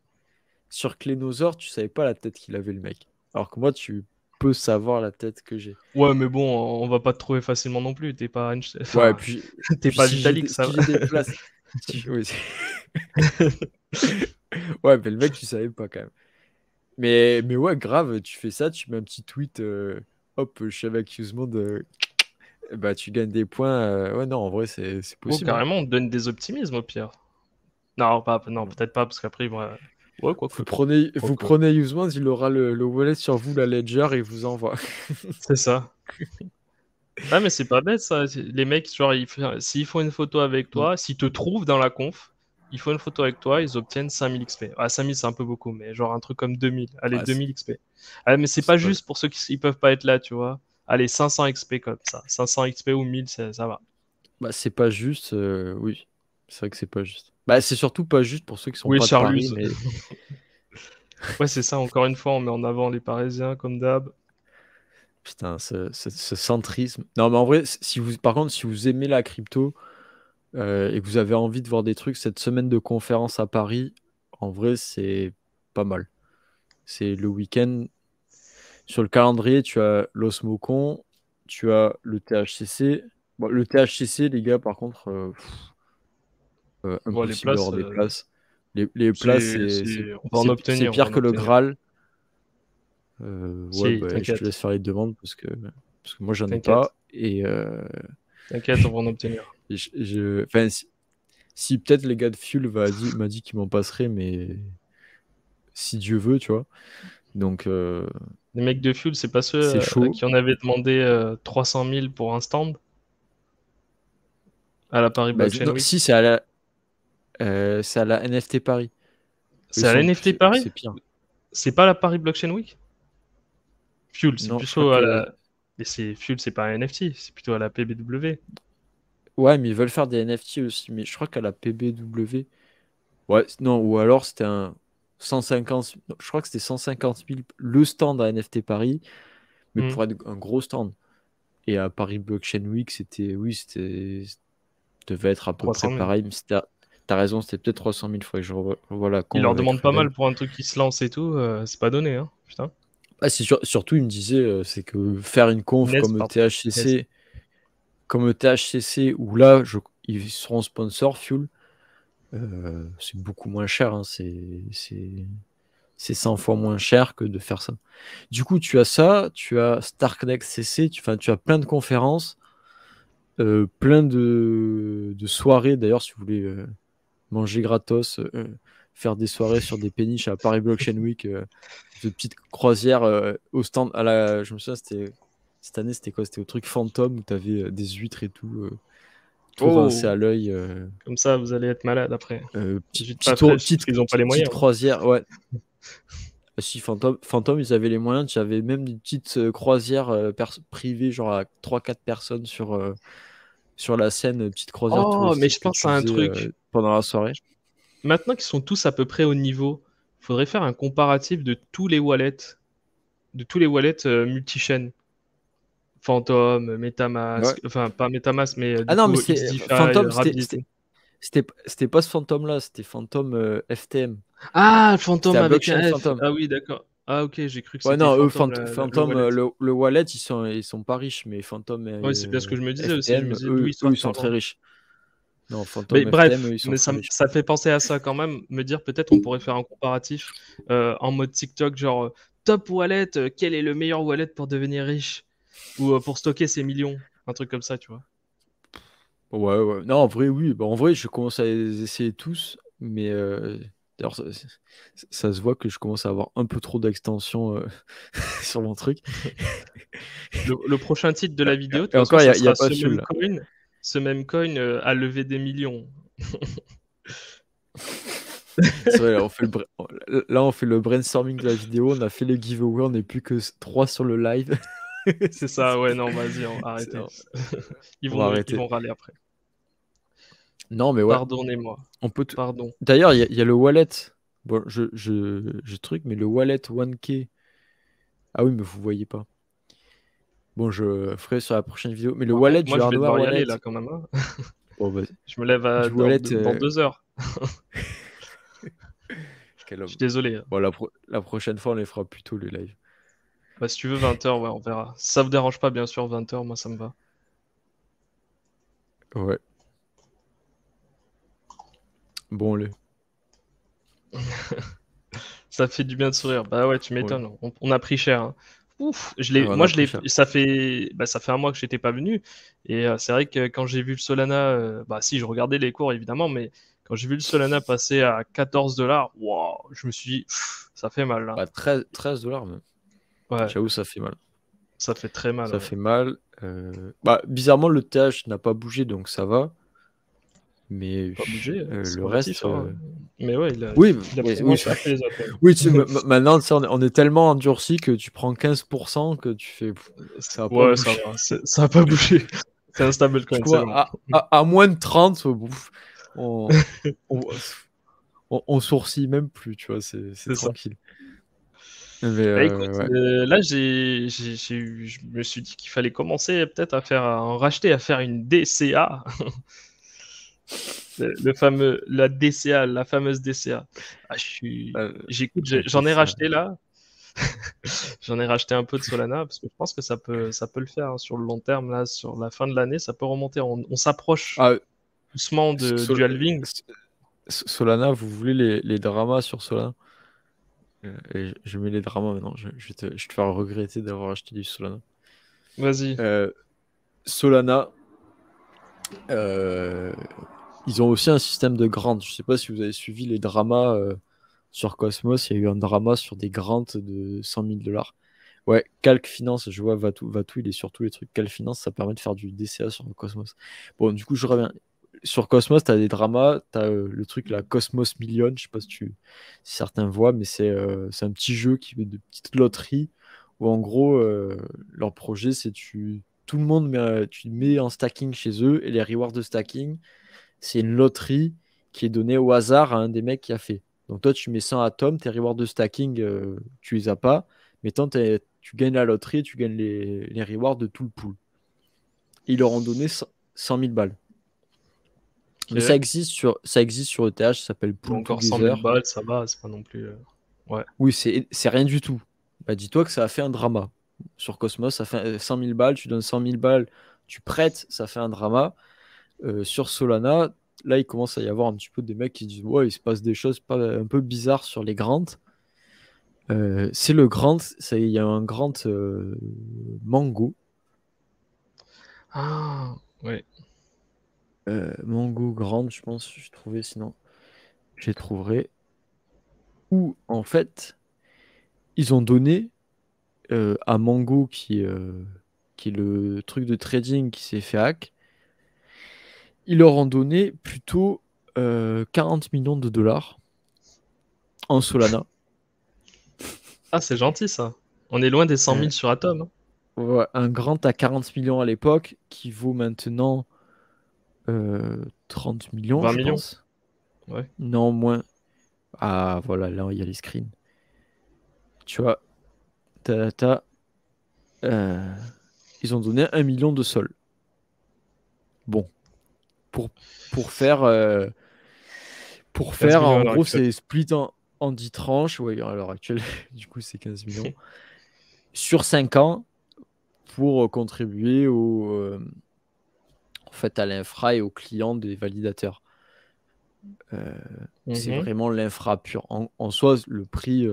[SPEAKER 1] sur Clénosaure, tu savais pas la tête qu'il avait, le mec. Alors que moi, tu peux savoir la tête que j'ai.
[SPEAKER 2] Ouais, mais bon, on va pas te trouver facilement non plus. T'es pas,
[SPEAKER 1] Ouais,
[SPEAKER 2] enfin,
[SPEAKER 1] puis,
[SPEAKER 2] t'es
[SPEAKER 1] puis
[SPEAKER 2] pas
[SPEAKER 1] si
[SPEAKER 2] Vitalik, ça
[SPEAKER 1] si
[SPEAKER 2] va.
[SPEAKER 1] j'ai des places. Oui, ouais, mais le mec, tu savais pas quand même. Mais ouais, grave, tu fais ça, tu mets un petit tweet, hop, je suis avec Usemonde, bah tu gagnes des points. Ouais, non, en vrai, c'est
[SPEAKER 2] Oh,
[SPEAKER 1] possible, hein.
[SPEAKER 2] carrément, on te donne des optimismes au pire. Non, peut-être pas, parce qu'après, ouais, quoique.
[SPEAKER 1] Vous
[SPEAKER 2] Quoique.
[SPEAKER 1] prenez Usemonde, il aura le wallet sur vous, la Ledger, et il vous envoie.
[SPEAKER 2] C'est ça. Ah, mais c'est pas bête ça. Les mecs, genre, s'ils font une photo avec
[SPEAKER 1] Mm.
[SPEAKER 2] toi, s'ils te trouvent dans la conf, ils font une photo avec toi, ils obtiennent 5000 XP. Ah, 5000, c'est un peu beaucoup, mais genre un truc comme 2000. Allez,
[SPEAKER 1] Ouais,
[SPEAKER 2] 2000 XP. Ah, mais c'est
[SPEAKER 1] c'est
[SPEAKER 2] pas
[SPEAKER 1] pas...
[SPEAKER 2] juste pour ceux qui ils peuvent pas être là, tu vois. Allez, 500 XP comme ça. 500 XP ou 1000, ça va.
[SPEAKER 1] Bah, c'est pas juste, oui. C'est vrai que c'est pas juste. Bah, c'est surtout pas juste pour ceux qui sont
[SPEAKER 2] Oui,
[SPEAKER 1] pas de Paris,
[SPEAKER 2] Charluse.
[SPEAKER 1] mais
[SPEAKER 2] Ouais, c'est ça, encore une fois, on met en avant les Parisiens comme d'hab.
[SPEAKER 1] putain, ce centrisme. Non, mais en vrai, si vous, par contre, si vous aimez la crypto et que vous avez envie de voir des trucs, cette semaine de conférence à Paris, en vrai, c'est pas mal. C'est le week-end. Sur le calendrier, tu as l'Osmocon, tu as le THCC. Bon, le THCC, les gars, par contre,
[SPEAKER 2] Bon, les
[SPEAKER 1] impossible d'avoir
[SPEAKER 2] places,
[SPEAKER 1] des places. Les places,
[SPEAKER 2] on va en
[SPEAKER 1] c'est
[SPEAKER 2] obtenir, on va
[SPEAKER 1] pire
[SPEAKER 2] en
[SPEAKER 1] que le
[SPEAKER 2] obtenir.
[SPEAKER 1] Graal. Ouais,
[SPEAKER 2] Si,
[SPEAKER 1] bah, je te
[SPEAKER 2] t'inquiète,
[SPEAKER 1] laisse faire les demandes parce que moi, j'en ai
[SPEAKER 2] t'inquiète,
[SPEAKER 1] pas. Et
[SPEAKER 2] t'inquiète, on va en obtenir.
[SPEAKER 1] enfin, si peut-être les gars de Fuel m'a dit qu'ils m'en passeraient, mais si Dieu veut, tu vois. Donc,
[SPEAKER 2] Les mecs de Fuel, c'est pas ceux
[SPEAKER 1] c'est chaud.
[SPEAKER 2] qui en avaient demandé 300 000 pour un stand à la Paris
[SPEAKER 1] Bah,
[SPEAKER 2] Blockchain
[SPEAKER 1] non,
[SPEAKER 2] Week.
[SPEAKER 1] si, c'est à la NFT Paris. Eux
[SPEAKER 2] C'est à la NFT Paris?
[SPEAKER 1] c'est pire.
[SPEAKER 2] C'est pas la Paris Blockchain Week? Fuel, c'est
[SPEAKER 1] Non, je crois
[SPEAKER 2] plutôt à
[SPEAKER 1] que.
[SPEAKER 2] la. Et c'est Fuel, c'est pas un NFT, c'est plutôt à la PBW.
[SPEAKER 1] Ouais, mais ils veulent faire des NFT aussi. Mais je crois qu'à la PBW. Ouais, non, ou alors c'était un 150. Non, je crois que c'était 150 000 le stand à NFT Paris, mais
[SPEAKER 2] Hmm.
[SPEAKER 1] pour être un gros stand. Et à Paris Blockchain Week, oui, devait être à peu près
[SPEAKER 2] 300 000.
[SPEAKER 1] pareil. Mais t'as raison, c'était peut-être 300 000. Faudrait que je revoie la
[SPEAKER 2] Ils
[SPEAKER 1] con
[SPEAKER 2] leur
[SPEAKER 1] avec
[SPEAKER 2] demandent pas
[SPEAKER 1] Ruben.
[SPEAKER 2] mal pour un truc qui se lance et tout, c'est pas donné, hein. Putain.
[SPEAKER 1] Ah, surtout, il me disait, c'est que faire une conf
[SPEAKER 2] Inès, pardon. Inès.
[SPEAKER 1] comme THCC, où là, ils seront sponsors, Fuel, c'est beaucoup moins cher, hein. C'est 100 fois moins cher que de faire ça. Du coup, tu as ça, tu as StarConnect CC, tu as plein de conférences, plein de soirées. D'ailleurs, si vous voulez manger gratos, faire des soirées sur des péniches à Paris Blockchain Week, de petites croisières au stand. Je me souviens, cette année, c'était quoi? C'était au truc Phantom où tu avais des huîtres et tout rincé
[SPEAKER 2] Oh,
[SPEAKER 1] à l'œil.
[SPEAKER 2] comme ça, vous allez être malade après.
[SPEAKER 1] Petit,
[SPEAKER 2] Juste
[SPEAKER 1] petit
[SPEAKER 2] pas
[SPEAKER 1] tour,
[SPEAKER 2] fraîche, parce qu'ils ont pas les
[SPEAKER 1] petite
[SPEAKER 2] moyens, hein.
[SPEAKER 1] croisière, ouais. Ah, si, Phantom, ils avaient les moyens. Tu avais même des petites croisières privées, genre à 3-4 personnes sur la scène, petite croisière
[SPEAKER 2] Oh, mais je
[SPEAKER 1] touristique que
[SPEAKER 2] pense
[SPEAKER 1] tu
[SPEAKER 2] à un
[SPEAKER 1] faisais
[SPEAKER 2] truc.
[SPEAKER 1] pendant la soirée.
[SPEAKER 2] Maintenant qu'ils sont tous à peu près au niveau, faudrait faire un comparatif de tous les wallets multi-chaînes. Phantom,
[SPEAKER 1] Ouais.
[SPEAKER 2] MetaMask, enfin pas MetaMask, mais
[SPEAKER 1] Ah
[SPEAKER 2] du
[SPEAKER 1] non, mais
[SPEAKER 2] coup
[SPEAKER 1] c'est
[SPEAKER 2] XDeFi,
[SPEAKER 1] Phantom,
[SPEAKER 2] Rabbit et tout.
[SPEAKER 1] c'était pas ce Phantom-là, c'était Phantom FTM.
[SPEAKER 2] Ah,
[SPEAKER 1] C'était
[SPEAKER 2] Phantom
[SPEAKER 1] à
[SPEAKER 2] avec
[SPEAKER 1] Blockchain
[SPEAKER 2] un F.
[SPEAKER 1] Phantom.
[SPEAKER 2] Ah oui, d'accord. Ah ok, j'ai cru que
[SPEAKER 1] Ouais,
[SPEAKER 2] c'était
[SPEAKER 1] non, eux,
[SPEAKER 2] Phantom, le
[SPEAKER 1] Phantom,
[SPEAKER 2] wallet.
[SPEAKER 1] le wallet, ils sont pas riches, mais Phantom
[SPEAKER 2] Ouais, c'est bien ce que je me disais aussi. Je me
[SPEAKER 1] FTM,
[SPEAKER 2] disais d'où ils
[SPEAKER 1] eux,
[SPEAKER 2] sortent
[SPEAKER 1] ils sont très
[SPEAKER 2] l'argent.
[SPEAKER 1] riches. Non,
[SPEAKER 2] Mais
[SPEAKER 1] Phantom FTM,
[SPEAKER 2] bref,
[SPEAKER 1] eux, ils sont
[SPEAKER 2] mais
[SPEAKER 1] très riches.
[SPEAKER 2] ça fait penser à ça quand même. Me dire peut-être on pourrait faire un comparatif en mode TikTok, genre top wallet, quel est le meilleur wallet pour devenir riche ou pour stocker ses millions, un truc comme ça, tu vois.
[SPEAKER 1] Ouais, ouais. Non, en vrai, oui. Bah, en vrai, je commence à les essayer tous, mais D'ailleurs, ça se voit que je commence à avoir un peu trop d'extensions sur mon truc.
[SPEAKER 2] Le prochain titre de la vidéo, de
[SPEAKER 1] Et
[SPEAKER 2] toute façon,
[SPEAKER 1] encore, il
[SPEAKER 2] ça
[SPEAKER 1] n'y a
[SPEAKER 2] sera
[SPEAKER 1] pas celui-là.
[SPEAKER 2] ce même coin a levé des millions.
[SPEAKER 1] C'est vrai, là, on fait le brainstorming de la vidéo, on a fait les giveaways, on n'est plus que 3 sur le live.
[SPEAKER 2] C'est ça, ouais, non, vas-y, arrêtez. Ils
[SPEAKER 1] On va
[SPEAKER 2] vont
[SPEAKER 1] arrêter.
[SPEAKER 2] râler après.
[SPEAKER 1] Non, mais ouais.
[SPEAKER 2] Pardonnez-moi.
[SPEAKER 1] On peut
[SPEAKER 2] Pardon.
[SPEAKER 1] D'ailleurs, il y a le wallet. Bon, je truc, mais le wallet 1K. Ah oui, mais vous voyez pas. Bon, je ferai sur la prochaine vidéo. Mais le
[SPEAKER 2] Par contre,
[SPEAKER 1] wallet
[SPEAKER 2] moi,
[SPEAKER 1] du
[SPEAKER 2] je vais
[SPEAKER 1] hardware
[SPEAKER 2] devoir y aller
[SPEAKER 1] wallet.
[SPEAKER 2] là quand même, hein.
[SPEAKER 1] Bon, bah,
[SPEAKER 2] Je me lève
[SPEAKER 1] du wallet.
[SPEAKER 2] dans 2 heures.
[SPEAKER 1] Quel
[SPEAKER 2] Je
[SPEAKER 1] homme.
[SPEAKER 2] suis désolé.
[SPEAKER 1] Bon, la prochaine fois, on les fera plus tôt, les lives.
[SPEAKER 2] Bah, si tu veux 20h, ouais, on verra. Ça vous dérange pas, bien sûr, 20h, moi ça me va.
[SPEAKER 1] Ouais. Bon, les.
[SPEAKER 2] Ça fait du bien de sourire. Bah ouais, tu
[SPEAKER 1] Ouais.
[SPEAKER 2] m'étonnes. On a pris cher, hein. Ouf,
[SPEAKER 1] On a pris cher.
[SPEAKER 2] ça fait 1 mois que j'étais pas venu. Et c'est vrai que quand j'ai vu le Solana, bah si, je regardais les cours évidemment, mais quand j'ai vu le Solana passer à 14 $, waouh, je me suis dit, ça fait mal là.
[SPEAKER 1] Bah, 13 $, mais
[SPEAKER 2] Ouais,
[SPEAKER 1] j'avoue, ça fait mal.
[SPEAKER 2] ça fait très mal.
[SPEAKER 1] Ça
[SPEAKER 2] Ouais.
[SPEAKER 1] fait mal. Bah, bizarrement, le TH n'a pas bougé, donc ça va. Mais
[SPEAKER 2] Pas bouger, c'est
[SPEAKER 1] le
[SPEAKER 2] relatif,
[SPEAKER 1] reste.
[SPEAKER 2] hein. Mais ouais,
[SPEAKER 1] Oui,
[SPEAKER 2] il a
[SPEAKER 1] oui,
[SPEAKER 2] pris
[SPEAKER 1] oui.
[SPEAKER 2] moins cher que les autres. Ouais.
[SPEAKER 1] Oui, maintenant, tu sais, on est tellement endurci que tu prends 15% que tu fais. Ça va pas
[SPEAKER 2] Ouais, ça
[SPEAKER 1] bouger.
[SPEAKER 2] va, ça va pas bouger. C'est un stablecoin,
[SPEAKER 1] Je
[SPEAKER 2] c'est
[SPEAKER 1] trouve
[SPEAKER 2] bon.
[SPEAKER 1] à moins de 30, on, on, on sourcille même plus, tu vois, c'est
[SPEAKER 2] C'est ça.
[SPEAKER 1] tranquille. Mais
[SPEAKER 2] Bah écoute,
[SPEAKER 1] ouais.
[SPEAKER 2] là je me suis dit qu'il fallait commencer peut-être à en racheter, à faire une DCA. La DCA, la fameuse DCA. Ah, j'écoute,
[SPEAKER 1] La
[SPEAKER 2] j'en ai
[SPEAKER 1] DCA.
[SPEAKER 2] racheté là. J'en ai racheté un peu de Solana parce que je pense que ça peut le faire hein, sur le long terme là, sur la fin de l'année, ça peut remonter. On s'approche
[SPEAKER 1] Ah,
[SPEAKER 2] doucement du halving.
[SPEAKER 1] Solana, vous voulez les dramas sur Solana? Et je mets les dramas maintenant. Je vais te faire regretter d'avoir acheté du Solana.
[SPEAKER 2] Vas-y.
[SPEAKER 1] Solana, ils ont aussi un système de grant. Je sais pas si vous avez suivi les dramas sur Cosmos. Il y a eu un drama sur des grants de 100 000 $. Ouais, Calc Finance, je vois Vatou, il est sur tous les trucs. Calc Finance, ça permet de faire du DCA sur Cosmos. Bon, du coup, je reviens. Sur Cosmos, tu as des dramas, tu as le truc, la Cosmos Million, je sais pas si certains voient, mais c'est un petit jeu qui met de petites loteries où en gros, leur projet, c'est tout le monde tu mets en stacking chez eux et les rewards de stacking, c'est une loterie qui est donnée au hasard à un des mecs qui a fait. Donc toi, tu mets 100 atomes, tes rewards de stacking, tu les as pas, mais tant tu gagnes la loterie, tu gagnes les rewards de tout le pool. Ils leur ont donné 100 000 balles. Mais
[SPEAKER 2] Ok.
[SPEAKER 1] ça existe sur ETH, ça s'appelle
[SPEAKER 2] Bon,
[SPEAKER 1] Pool
[SPEAKER 2] encore 100 000
[SPEAKER 1] Together.
[SPEAKER 2] balles, ça va, c'est pas non plus. Ouais.
[SPEAKER 1] Oui, c'est rien du tout. Bah, dis-toi que ça a fait un drama. Sur Cosmos, ça fait 100 000 balles, tu donnes 100 000 balles, tu prêtes, ça fait un drama. Sur Solana, là, il commence à y avoir un petit peu des mecs qui disent ouais, il se passe des choses un peu bizarres sur les grants. C'est le grant, il y a un grant Mango.
[SPEAKER 2] Ah, ouais.
[SPEAKER 1] Mango Grant, je pense, j'ai trouvé, sinon, je les trouverai. Où, en fait, ils ont donné à Mango, qui est le truc de trading qui s'est fait hack, ils leur ont donné plutôt 40 millions de dollars en Solana.
[SPEAKER 2] Ah, c'est gentil ça. On est loin des 100 000 sur Atom, hein.
[SPEAKER 1] Ouais, un grant à 40 millions à l'époque qui vaut maintenant 30 millions,
[SPEAKER 2] 20
[SPEAKER 1] je
[SPEAKER 2] millions.
[SPEAKER 1] pense.
[SPEAKER 2] Ouais.
[SPEAKER 1] Non, moins. Ah, voilà, là, il y a les screens. Tu vois, ils ont donné 1 million de sol. Bon, pour, pour faire, euh, pour
[SPEAKER 2] 15
[SPEAKER 1] faire
[SPEAKER 2] millions à
[SPEAKER 1] en
[SPEAKER 2] l'heure
[SPEAKER 1] gros,
[SPEAKER 2] actuelle.
[SPEAKER 1] c'est split en 10 tranches. Oui, à l'heure actuelle, du coup, c'est 15 millions. Sur 5 ans, pour contribuer en fait, à l'infra et aux clients des validateurs. C'est
[SPEAKER 2] Mhm.
[SPEAKER 1] vraiment l'infra pur. En soi, le prix,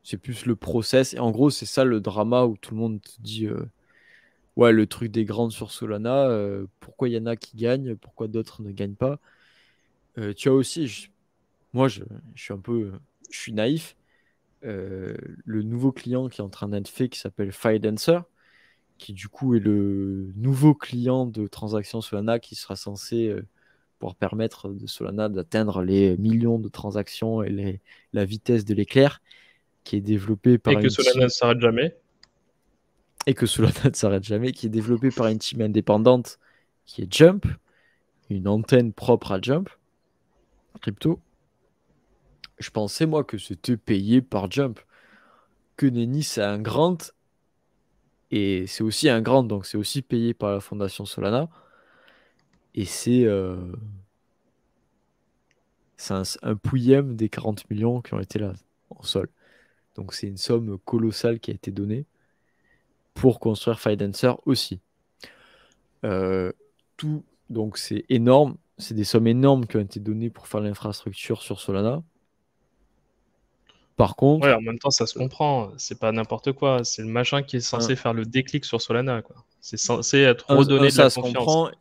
[SPEAKER 1] c'est plus le process. Et en gros, c'est ça le drama où tout le monde te dit ouais, le truc des grandes sur Solana, pourquoi il y en a qui gagnent, pourquoi d'autres ne gagnent pas. Tu as aussi, moi, je suis naïf. Le nouveau client qui est en train d'être fait, qui s'appelle Fidancer, qui du coup est le nouveau client de transaction Solana qui sera censé pouvoir permettre de Solana d'atteindre les millions de transactions et la vitesse de l'éclair, qui est développé par
[SPEAKER 2] Et que
[SPEAKER 1] une
[SPEAKER 2] Solana
[SPEAKER 1] team,
[SPEAKER 2] ne s'arrête jamais.
[SPEAKER 1] et que Solana ne s'arrête jamais, qui est développé par une team indépendante qui est Jump, une antenne propre à Jump Crypto. Je pensais moi que c'était payé par Jump, que Nenni c'est un grant et c'est aussi un grant, donc c'est aussi payé par la fondation Solana. Et c'est un pouillème des 40 millions qui ont été là en sol. Donc c'est une somme colossale qui a été donnée pour construire Fidancer aussi. Tout, donc c'est énorme, c'est des sommes énormes qui ont été données pour faire l'infrastructure sur Solana. Par
[SPEAKER 2] Ouais,
[SPEAKER 1] contre,
[SPEAKER 2] en même temps, ça se comprend. C'est pas n'importe quoi. C'est le machin qui est censé faire le déclic sur Solana, quoi. C'est censé être redonner de la
[SPEAKER 1] ça se
[SPEAKER 2] confiance.
[SPEAKER 1] comprend.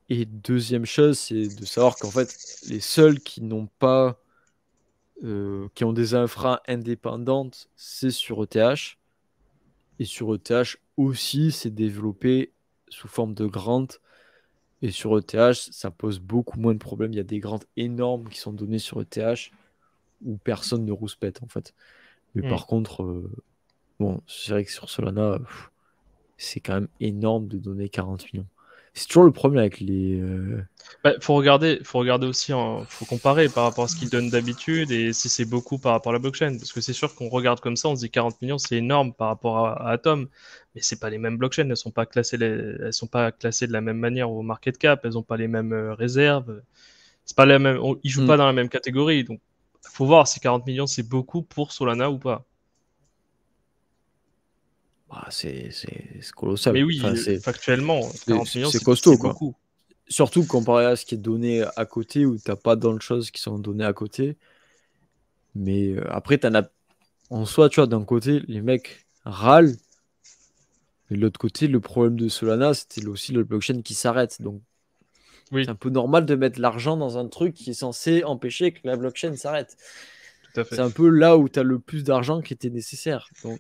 [SPEAKER 1] Et deuxième chose, c'est de savoir qu'en fait, les seuls qui n'ont pas, qui ont des infras indépendantes, c'est sur ETH. Et sur ETH aussi, c'est développé sous forme de grant. Et sur ETH, ça pose beaucoup moins de problèmes. Il y a des grants énormes qui sont donnés sur ETH où personne ne rouspète en fait. Mais par contre, bon, c'est vrai que sur Solana, c'est quand même énorme de donner 40 millions. C'est toujours le problème avec les.
[SPEAKER 2] Bah, faut regarder aussi, faut comparer par rapport à ce qu'ils donnent d'habitude et si c'est beaucoup par rapport à la blockchain. Parce que c'est sûr qu'on regarde comme ça, on se dit 40 millions, c'est énorme par rapport à Atom. Mais c'est pas les mêmes blockchains, elles sont pas classées de la même manière au market cap, elles ont pas les mêmes réserves. C'est pas la même, ils jouent pas dans la même catégorie. Donc, faut voir si 40 millions c'est beaucoup pour Solana ou pas.
[SPEAKER 1] Bah, c'est colossal.
[SPEAKER 2] Mais oui,
[SPEAKER 1] Enfin,
[SPEAKER 2] factuellement, 40 millions,
[SPEAKER 1] c'est costaud,
[SPEAKER 2] c'est
[SPEAKER 1] quoi.
[SPEAKER 2] beaucoup.
[SPEAKER 1] Surtout comparé à ce qui est donné à côté, où t'as pas d'autres choses qui sont données à côté. Mais après, t'en as. En soi, tu vois, d'un côté, les mecs râlent. Mais de l'autre côté, le problème de Solana, c'était aussi le blockchain qui s'arrête. Donc,
[SPEAKER 2] Oui,
[SPEAKER 1] c'est un peu normal de mettre l'argent dans un truc qui est censé empêcher que la blockchain s'arrête.
[SPEAKER 2] tout à fait.
[SPEAKER 1] C'est un peu là où tu as le plus d'argent qui était nécessaire. Donc,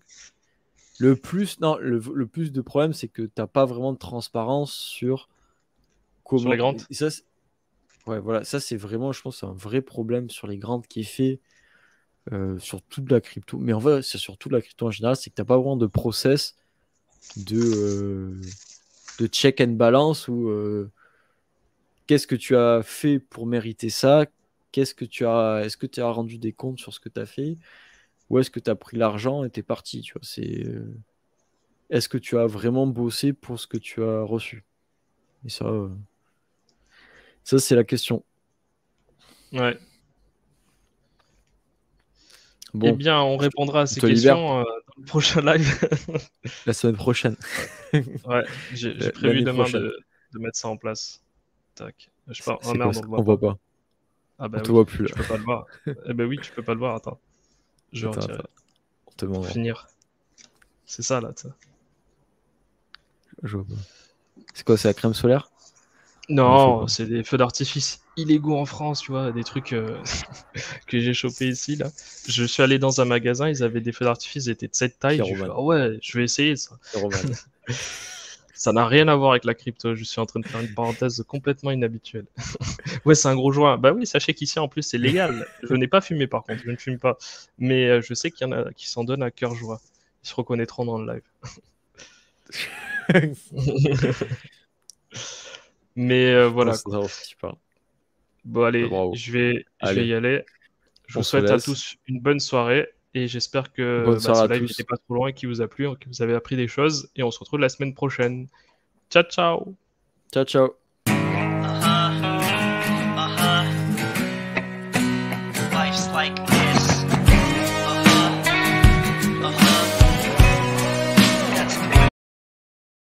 [SPEAKER 1] le plus de problème, c'est que tu n'as pas vraiment de transparence sur
[SPEAKER 2] Sur les
[SPEAKER 1] comment.
[SPEAKER 2] grandes.
[SPEAKER 1] Et ça, ouais, voilà, ça, c'est vraiment, je pense, un vrai problème sur les grandes qui est fait sur toute la crypto. Mais en vrai, c'est sur toute la crypto en général, c'est que tu n'as pas vraiment de process de check and balance où qu'est-ce que tu as fait pour mériter ça? Est-ce que tu as rendu des comptes sur ce que tu as fait? Ou est-ce que tu as pris l'argent et t'es parti, tu vois? Est-ce que tu as vraiment bossé pour ce que tu as reçu? Et ça c'est la question.
[SPEAKER 2] Ouais. Eh
[SPEAKER 1] Bon,
[SPEAKER 2] bien, on répondra à
[SPEAKER 1] on
[SPEAKER 2] ces
[SPEAKER 1] te libère
[SPEAKER 2] questions dans le prochain live.
[SPEAKER 1] la semaine prochaine,
[SPEAKER 2] Ouais, j'ai prévu
[SPEAKER 1] l'année
[SPEAKER 2] demain
[SPEAKER 1] prochaine.
[SPEAKER 2] de mettre ça en place. Tac. Je sais pas. Oh
[SPEAKER 1] C'est quoi
[SPEAKER 2] merde, on
[SPEAKER 1] ça?
[SPEAKER 2] le voit
[SPEAKER 1] On voit
[SPEAKER 2] pas.
[SPEAKER 1] pas.
[SPEAKER 2] Ah
[SPEAKER 1] On
[SPEAKER 2] bah
[SPEAKER 1] te
[SPEAKER 2] oui,
[SPEAKER 1] voit plus là.
[SPEAKER 2] tu peux pas le voir. Eh ben oui, tu peux pas le voir. Attends, je vais
[SPEAKER 1] Attends,
[SPEAKER 2] retirer.
[SPEAKER 1] attends. On te
[SPEAKER 2] Pour
[SPEAKER 1] demandera.
[SPEAKER 2] finir. C'est ça là, ça.
[SPEAKER 1] Je vois pas. C'est quoi? C'est la crème solaire? Non, je vois
[SPEAKER 2] Non,
[SPEAKER 1] pas.
[SPEAKER 2] c'est des feux d'artifice illégaux en France, tu vois, des trucs que j'ai chopé ici là. Je suis allé dans un magasin, ils avaient des feux d'artifice, ils étaient de cette taille. J'ai fait,
[SPEAKER 1] Pyromane.
[SPEAKER 2] ah ouais, je vais essayer ça.
[SPEAKER 1] Pyromane.
[SPEAKER 2] Ça n'a rien à voir avec la crypto. Je suis en train de faire une parenthèse complètement inhabituelle. Ouais, c'est un gros joint. Bah oui, sachez qu'ici en plus c'est légal. Je n'ai pas fumé par contre, je ne fume pas. Mais je sais qu'il y en a qui s'en donnent à cœur joie. Ils se reconnaîtront dans le live. Mais
[SPEAKER 1] Non,
[SPEAKER 2] voilà
[SPEAKER 1] c'est
[SPEAKER 2] quoi.
[SPEAKER 1] ça ce que tu parles.
[SPEAKER 2] Bon
[SPEAKER 1] Bah,
[SPEAKER 2] allez,
[SPEAKER 1] bravo.
[SPEAKER 2] je vais
[SPEAKER 1] Allez,
[SPEAKER 2] y aller. Je vous
[SPEAKER 1] on se
[SPEAKER 2] souhaite à
[SPEAKER 1] laisse.
[SPEAKER 2] tous une bonne soirée et j'espère que
[SPEAKER 1] Bonne
[SPEAKER 2] bah,
[SPEAKER 1] soirée
[SPEAKER 2] ce
[SPEAKER 1] à
[SPEAKER 2] live n'était
[SPEAKER 1] tous.
[SPEAKER 2] pas trop long et qu'il vous a plu, que vous avez appris des choses. Et on se retrouve la semaine prochaine. Ciao ciao.
[SPEAKER 1] Ciao, ciao.
[SPEAKER 3] Life's like